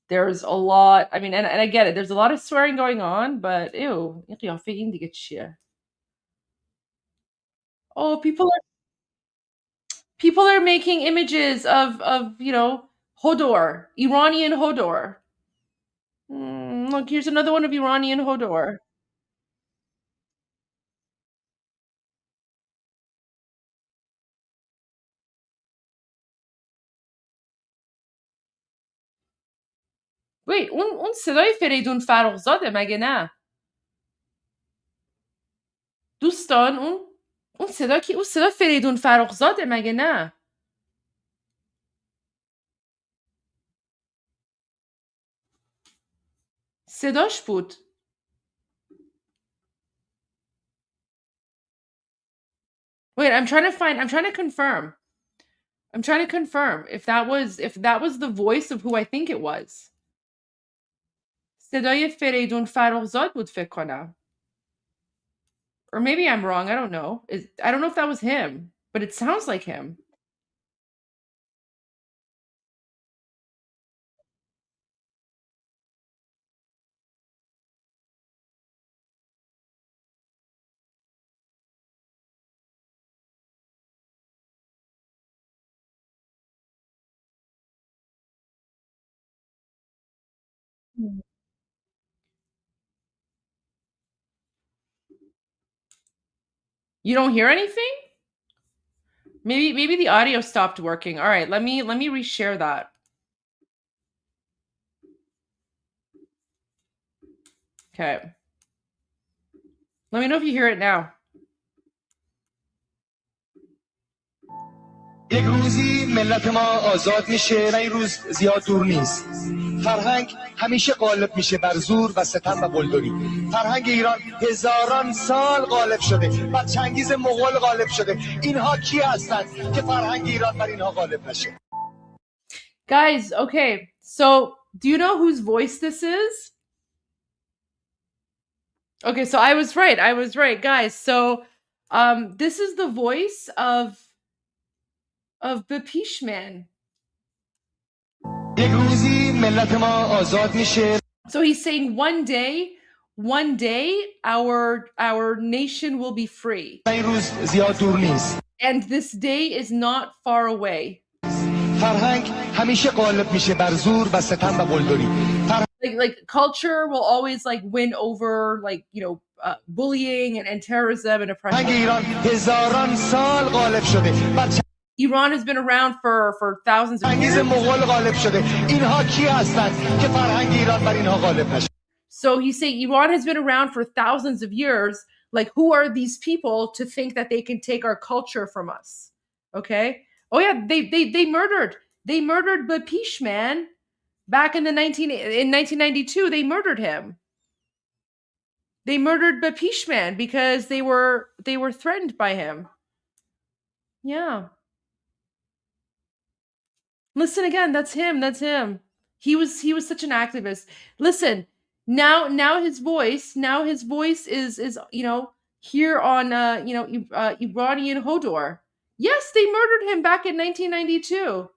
There's a lot. I mean, and I get it. There's a lot of swearing going on, but ew. Oh, people are making images of Hodor, Iranian Hodor. Look, here's another one of Iranian Hodor. Wait, اون صدای فریدون فرخزاده مگه نه؟ دوستان اون صدا کی؟ اون صدا فریدون فرخزاده مگه نه؟ صداش بود. Wait, I'm trying to confirm if that was the voice of who I think it was. صدای فریدون فرخزاد بود فکر کنم. Or maybe I'm wrong. I don't know. I don't know if that was him, but it sounds like him. You don't hear anything? Maybe the audio stopped working. All right, let me reshare that. Okay. Let me know if you hear it now. یک روزی ملت ما آزاد میشه و این روز زیاد دور نیست. فرهنگ همیشه غالب میشه بر زور و ستم و قلدری. فرهنگ ایران هزاران سال غالب شده. بر چنگیز مغول غالب شده. اینها کی هستند که فرهنگ ایران بر اینها غالب نشه؟ Guys, okay. So, do you know whose voice this is? Okay, so I was right, guys. So, this is the voice of Bapishman. یک روزی ملت ما آزاد میشه. So he's saying one day our nation will be free. این روز زیاد دور نیست. And this day is not far away. فرهنگ همیشه غالب میشه بر زور و ستم و قلدری. Like culture will always like win over like, you know, bullying and terrorism and oppression. فرهنگ ایران هزاران سال غالب شده. Iran has been around for thousands of years. مغول غالب شده. اینها کی هستند که فرهنگ ایران بر اینها غالب نشه؟ So he's saying Iran has been around for thousands of years. Like, who are these people to think that they can take our culture from us? Okay. Oh yeah, they murdered Bapish, man. Back in 1992, they murdered him. They murdered Bapish, man, because they were threatened by him. Yeah. Listen again, that's him. He was such an activist. Listen, now his voice is you know, here on you know, Iranian Hodor. Yes, they murdered him back in 1992.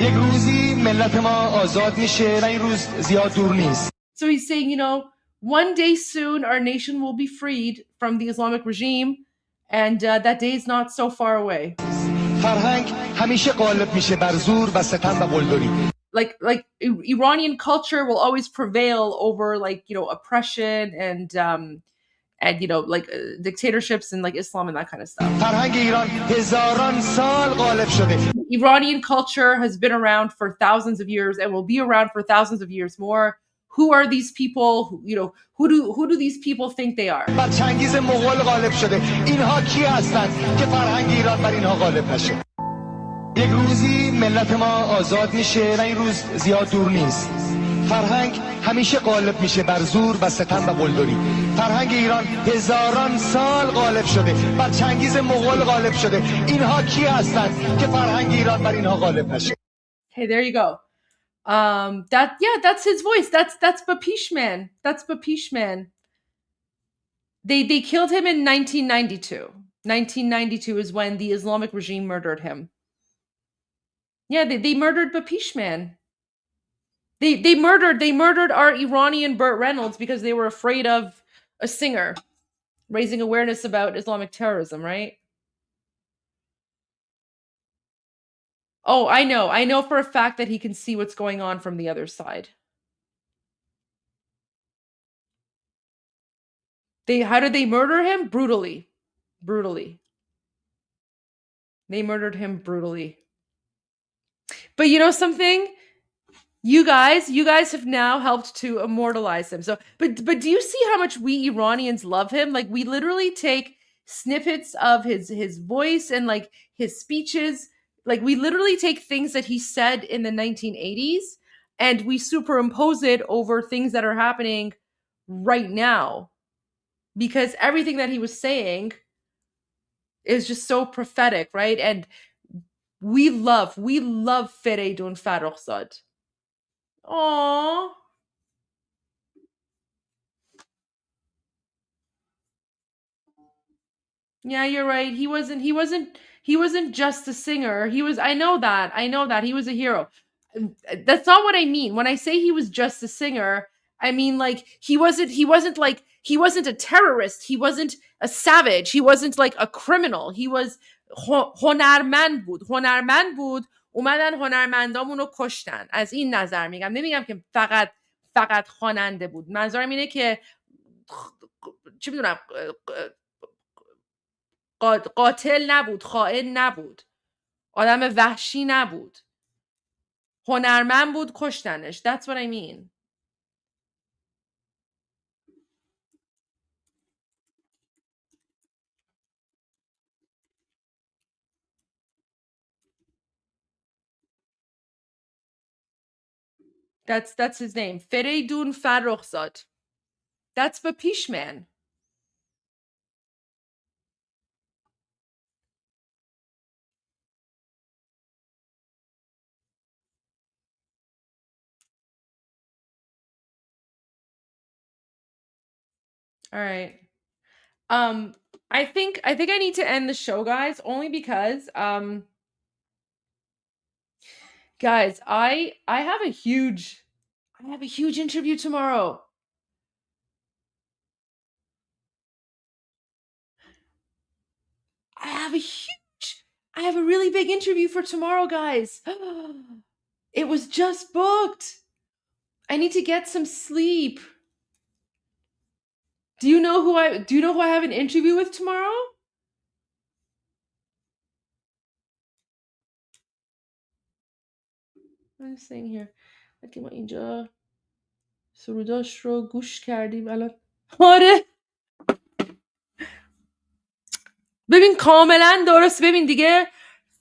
یک روزی ملت ما آزاد میشه و این روز زیاد دور نیست. So he's saying, you know, one day soon our nation will be freed from the Islamic regime, and that day is not so far away. فرهنگ همیشه غالب میشه بر زور و ستم و قلدری. Like Iranian culture will always prevail over, like, you know, oppression and you know, like dictatorships and like Islam and that kind of stuff. فرهنگ ایران هزاران سال غالب شده. Iranian culture has been around for thousands of years and will be around for thousands of years more. Who are these people? You know, who do these people think they are? بر چنگیز مغول غالب شده. اینها کی هستند که فرهنگ ایران بر اینها غالب نشه؟ یک روزی ملت ما آزاد میشه و این روز زیاد دور نیست. فرهنگ همیشه غالب میشه بر زور و ستم و قلدری. فرهنگ ایران هزاران سال غالب شده. بر چنگیز مغول غالب شده. اینها کی هستند که فرهنگ ایران بر اینها غالب نشه؟ Hey, there you go. That's his voice. That's Bapish, man. That's Bapish, man. They killed him in 1992. 1992 is when the Islamic regime murdered him. Yeah, they murdered Bapish, man. They murdered our Iranian Burt Reynolds because they were afraid of a singer raising awareness about Islamic terrorism, right? Oh, I know for a fact that he can see what's going on from the other side. How did they murder him? Brutally. They murdered him brutally. But you know something? You guys have now helped to immortalize him. So, but do you see how much we Iranians love him? Like, we literally take snippets of his voice and like his speeches. Like, we literally take things that he said in the 1980s and we superimpose it over things that are happening right now. Because everything that he was saying is just so prophetic, right? And we love Fereydun Farrokhzad. Aww. Yeah, you're right. He wasn't just a singer. I know that. He was a hero. That's not what I mean. When I say he was just a singer, I mean like he wasn't a terrorist. He wasn't a savage. He wasn't like a criminal. He was هنرمند بود. اومدن هنرمندامونو کشتن. از این نظر میگم. نمیگم که فقط خواننده بود. منظورم اینه که چی میدونم قاتل نبود، خائن نبود، آدم وحشی نبود، هنرمند بود، کشتنش. That's what I mean. That's his name. Fereydun Farrokhzad. That's Bapish, man. All right. I think I need to end the show, guys, only because Guys, I have a huge interview tomorrow. I have a really big interview for tomorrow, guys. It was just booked. I need to get some sleep. Do you know who I have an interview with tomorrow? I'm saying here. که ما اینجا سروداش رو گوش کردیم الان. آره. ببین کاملا درست. ببین دیگه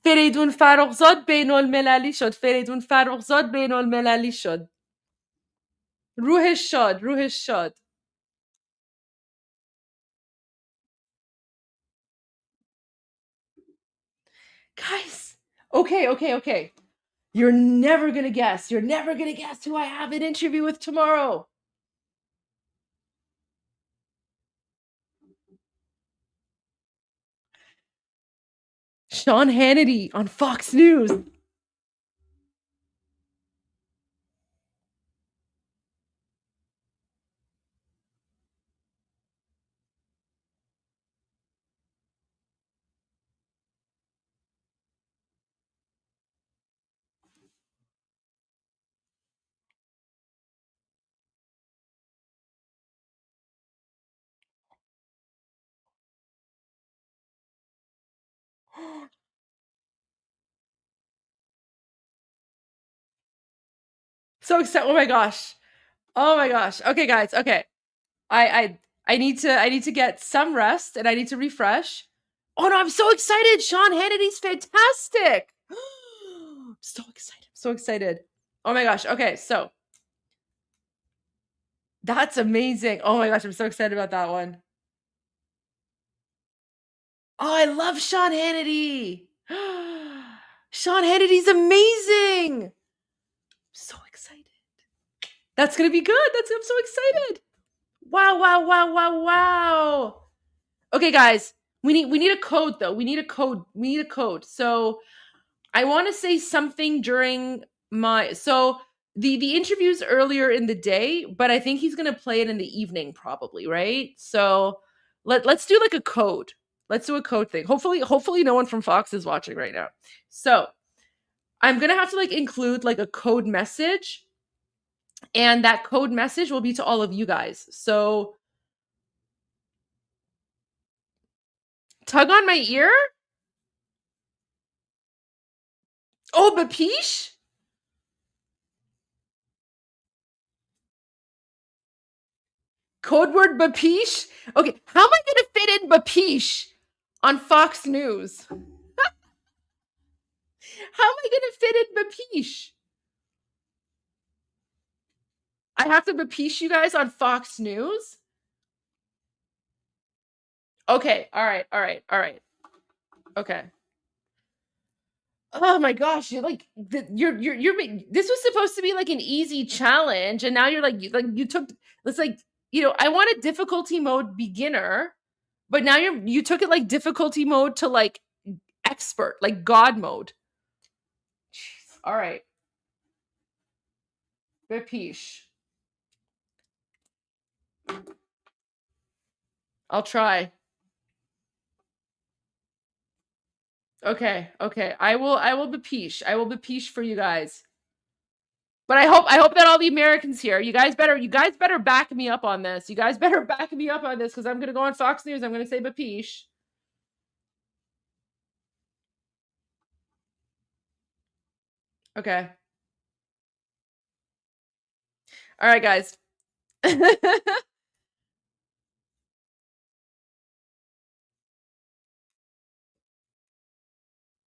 فریدون فرخزاد بین المللی شد. فریدون فرخزاد بین المللی شد. روحش شاد. روحش شاد. Guys, okay. You're never gonna guess. You're never gonna guess who I have an interview with tomorrow. Sean Hannity on Fox News. So excited. Oh my gosh. Okay, guys. Okay. I need to get some rest and I need to refresh. Oh no, I'm so excited. Sean Hannity's fantastic. So excited. Oh my gosh. Okay, so that's amazing. Oh my gosh, I'm so excited about that one. Oh, I love Sean Hannity. Sean Hannity's amazing. So excited. That's gonna be good. I'm so excited. Wow. Okay, guys, we need a code though. We need a code. So I want to say something during the interviews earlier in the day, but I think he's gonna play it in the evening probably, right? So let's do like a code. Let's do a code thing. Hopefully no one from Fox is watching right now. So I'm gonna have to like include like a code message, and that code message will be to all of you guys. So tug on my ear. Oh, Bapish? Code word Bapish? Okay, how am I going to fit in Bapish on Fox News? How am I going to fit in Bapish? I have to Bapish you guys on Fox News? Okay, all right. Okay. Oh my gosh, you're this was supposed to be like an easy challenge, and now you're like you took it's like, I want a difficulty mode beginner, but now you took it like difficulty mode to like expert, like God mode. Jeez. All right. Bapish. I'll try. Okay. I will Bapish. I will Bapish for you guys. But I hope that all the Americans here, you guys better back me up on this. You guys better back me up on this, because I'm gonna go on Fox News. I'm gonna say Bapish. Okay. All right, guys.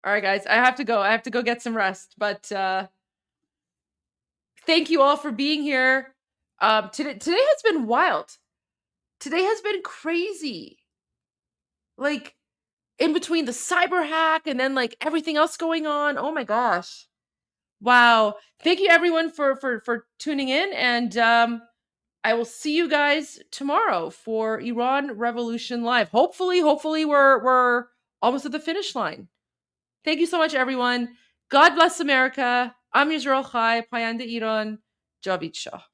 All right, guys. I have to go. I have to go get some rest. But thank you all for being here. Today has been wild. Today has been crazy. Like, in between the cyber hack and then like everything else going on. Oh my gosh. Wow. Thank you everyone for tuning in, and I will see you guys tomorrow for Iran Revolution Live. Hopefully we're almost at the finish line. Thank you so much everyone. God bless America. امیر خای، پاینده ایران، جاوید شاه.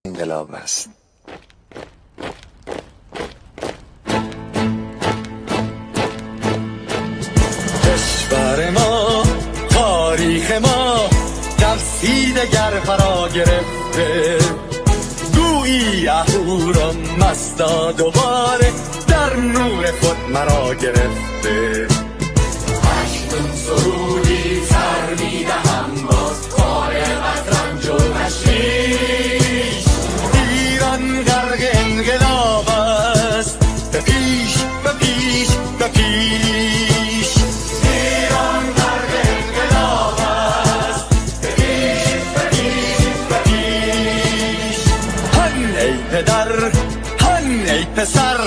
انقلاب است. کشور ما، تاریخ ما در سینه گر فرا گرفته، گویی اهورا مستا دوباره در نور خود مرا گرفته. اشکون سرودی سر میدهم باز فارغ از رنج و تشویش. ایران غرق انقلاب است، به پیش به پیش به پیش. ایران غرق انقلاب است، به پیش به پیش به پیش. هن ای پدر، هن ای پسر،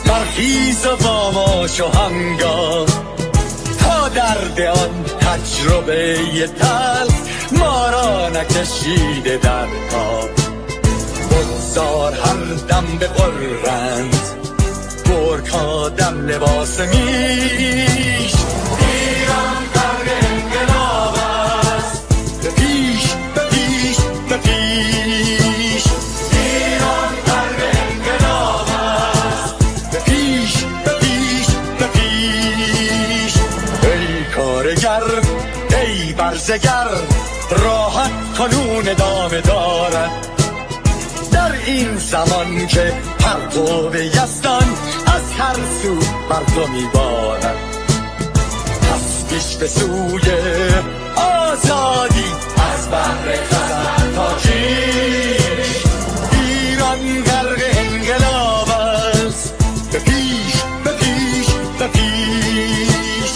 برخیز و با ما شو همگام، تا درد آن تجربه تلخ ما را نکشیده در کام. بگذار هر دم ببرند گرگ‌ها در لباس میش. ایران غرق انقلاب است، به پیش به پیش به پیش. ایران غرق انقلاب است، به پیش به پیش به پیش. ای کارگر، ای برزگر، راحت کنون ادامه دارد در این زمان که پرتو یزدان از هر سو بر تو میبارد. پس پیش به سوی آزادی از بحر خزر تا کیش. ایران غرق انقلاب است، به پیش به پیش به پیش.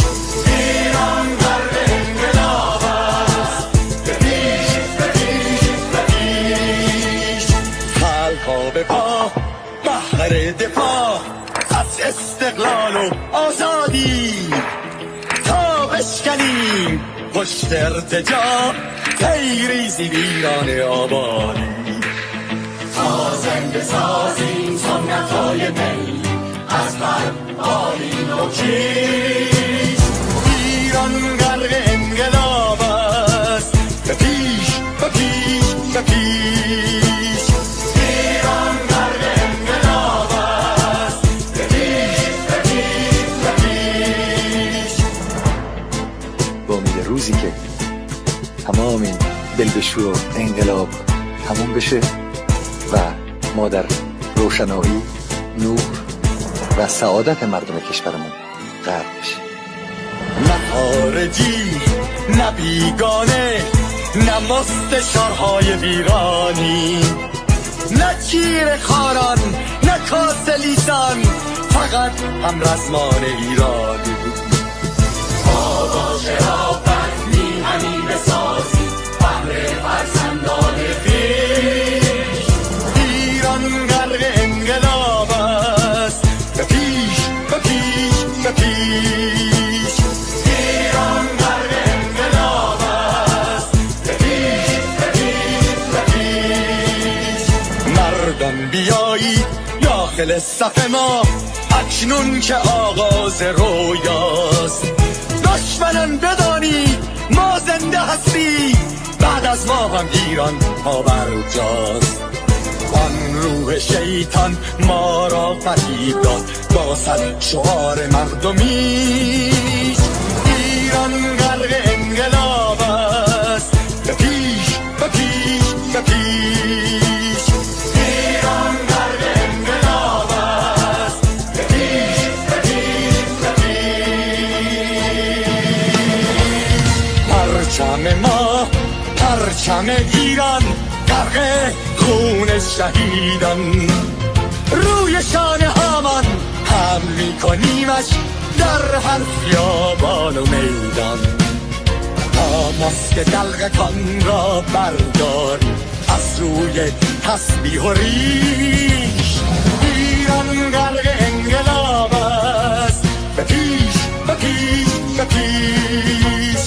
ایران غرق انقلاب است، به پیش به پیش به پیش. خلقا به پا بهر دفاع از استقلال و آزادی، تا بشکنیم پشت ارتجاع تیریزی ویران آبادی. تا زنده سازیم سنت‌های می از بر بالین و کیش. ایران غرق انقلاب است، به پیش به پیش به پیش. ایران غرق انقلاب است، به پیش به پیش به پیش. با امید روزی که تمام این دلبشور و انقلاب تموم بشه و ما در روشنایی، نور و سعادت مردم کشورمون غرق بشیم. نه خارجی، نه بیگانه، نه مستشارهای ویرانی، نه چیر خاران، نه کاسه لیسان، فقط هم رزمان ایرانی. با شرافت میهنی بسازی بهر فرزندان خویش. ایران غرق انقلاب است، به پیش به پیش به پیش. ایران غرق انقلاب است، به پیش به پیش به پیش. مردان بیایید داخل صف ما، اکنون که آغاز رویاست. دشمنان بدانید ما زنده هستی، بعد از ما هم ایران پابرجاست. آن روح شیطان ما را فریب داد با صد شعار مردمیش. ایران غرق انقلاب است، به پیش به پیش به پیش. ایران غرق انقلاب است، به پیش به پیش به پیش. پرچم ما، پرچم ایران غرق خون شهیدان، روی شانه هامان هم میکنیمش در هر خیابان و میدان. تا ماسک دلغکان را برداریم از روی تسبیح و ریش. ایران غرق انقلاب است، به پیش به پیش به پیش.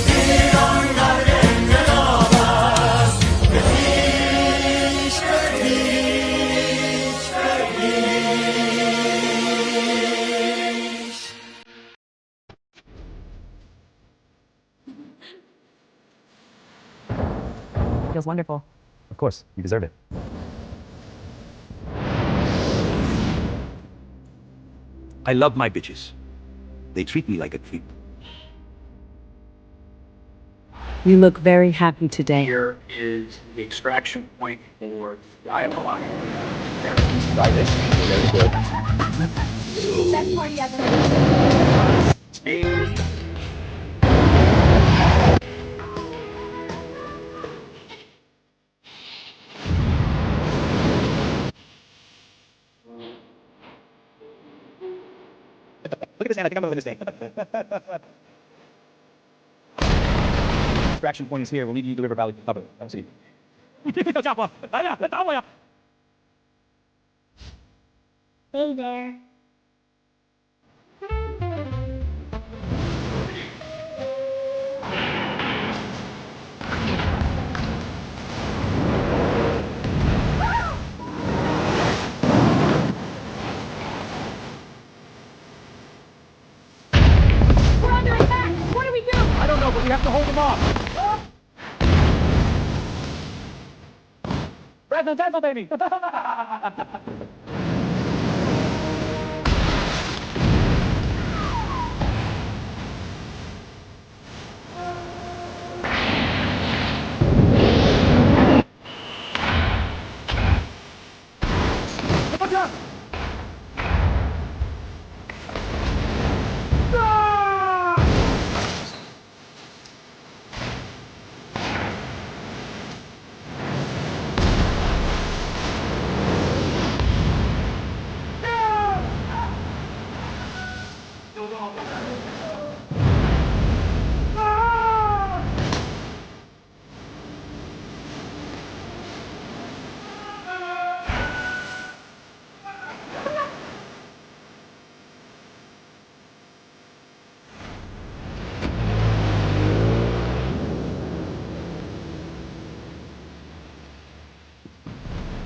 ایران غرق انقلاب است، به پیش به پیش به پیش. Feels wonderful. Of course, you deserve it. I love my bitches. They treat me like a king. You look very happy today. Here is the extraction point for the dialogue. Try this. Very good. Look at this hand, I think I'm moving this thing. Extraction point is here. We'll need you to deliver value. Let's see. Hey there. We're under attack! What do we do? I don't know, but we have to hold them off. President, baby.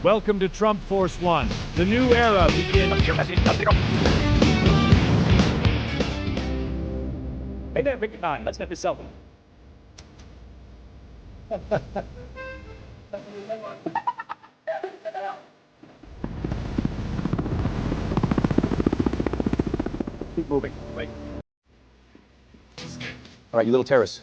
Welcome to Trump Force One. The new era begins. Hey there, Victor 9. Let's get this selfie. Keep moving. Right. All right, you little terrorists.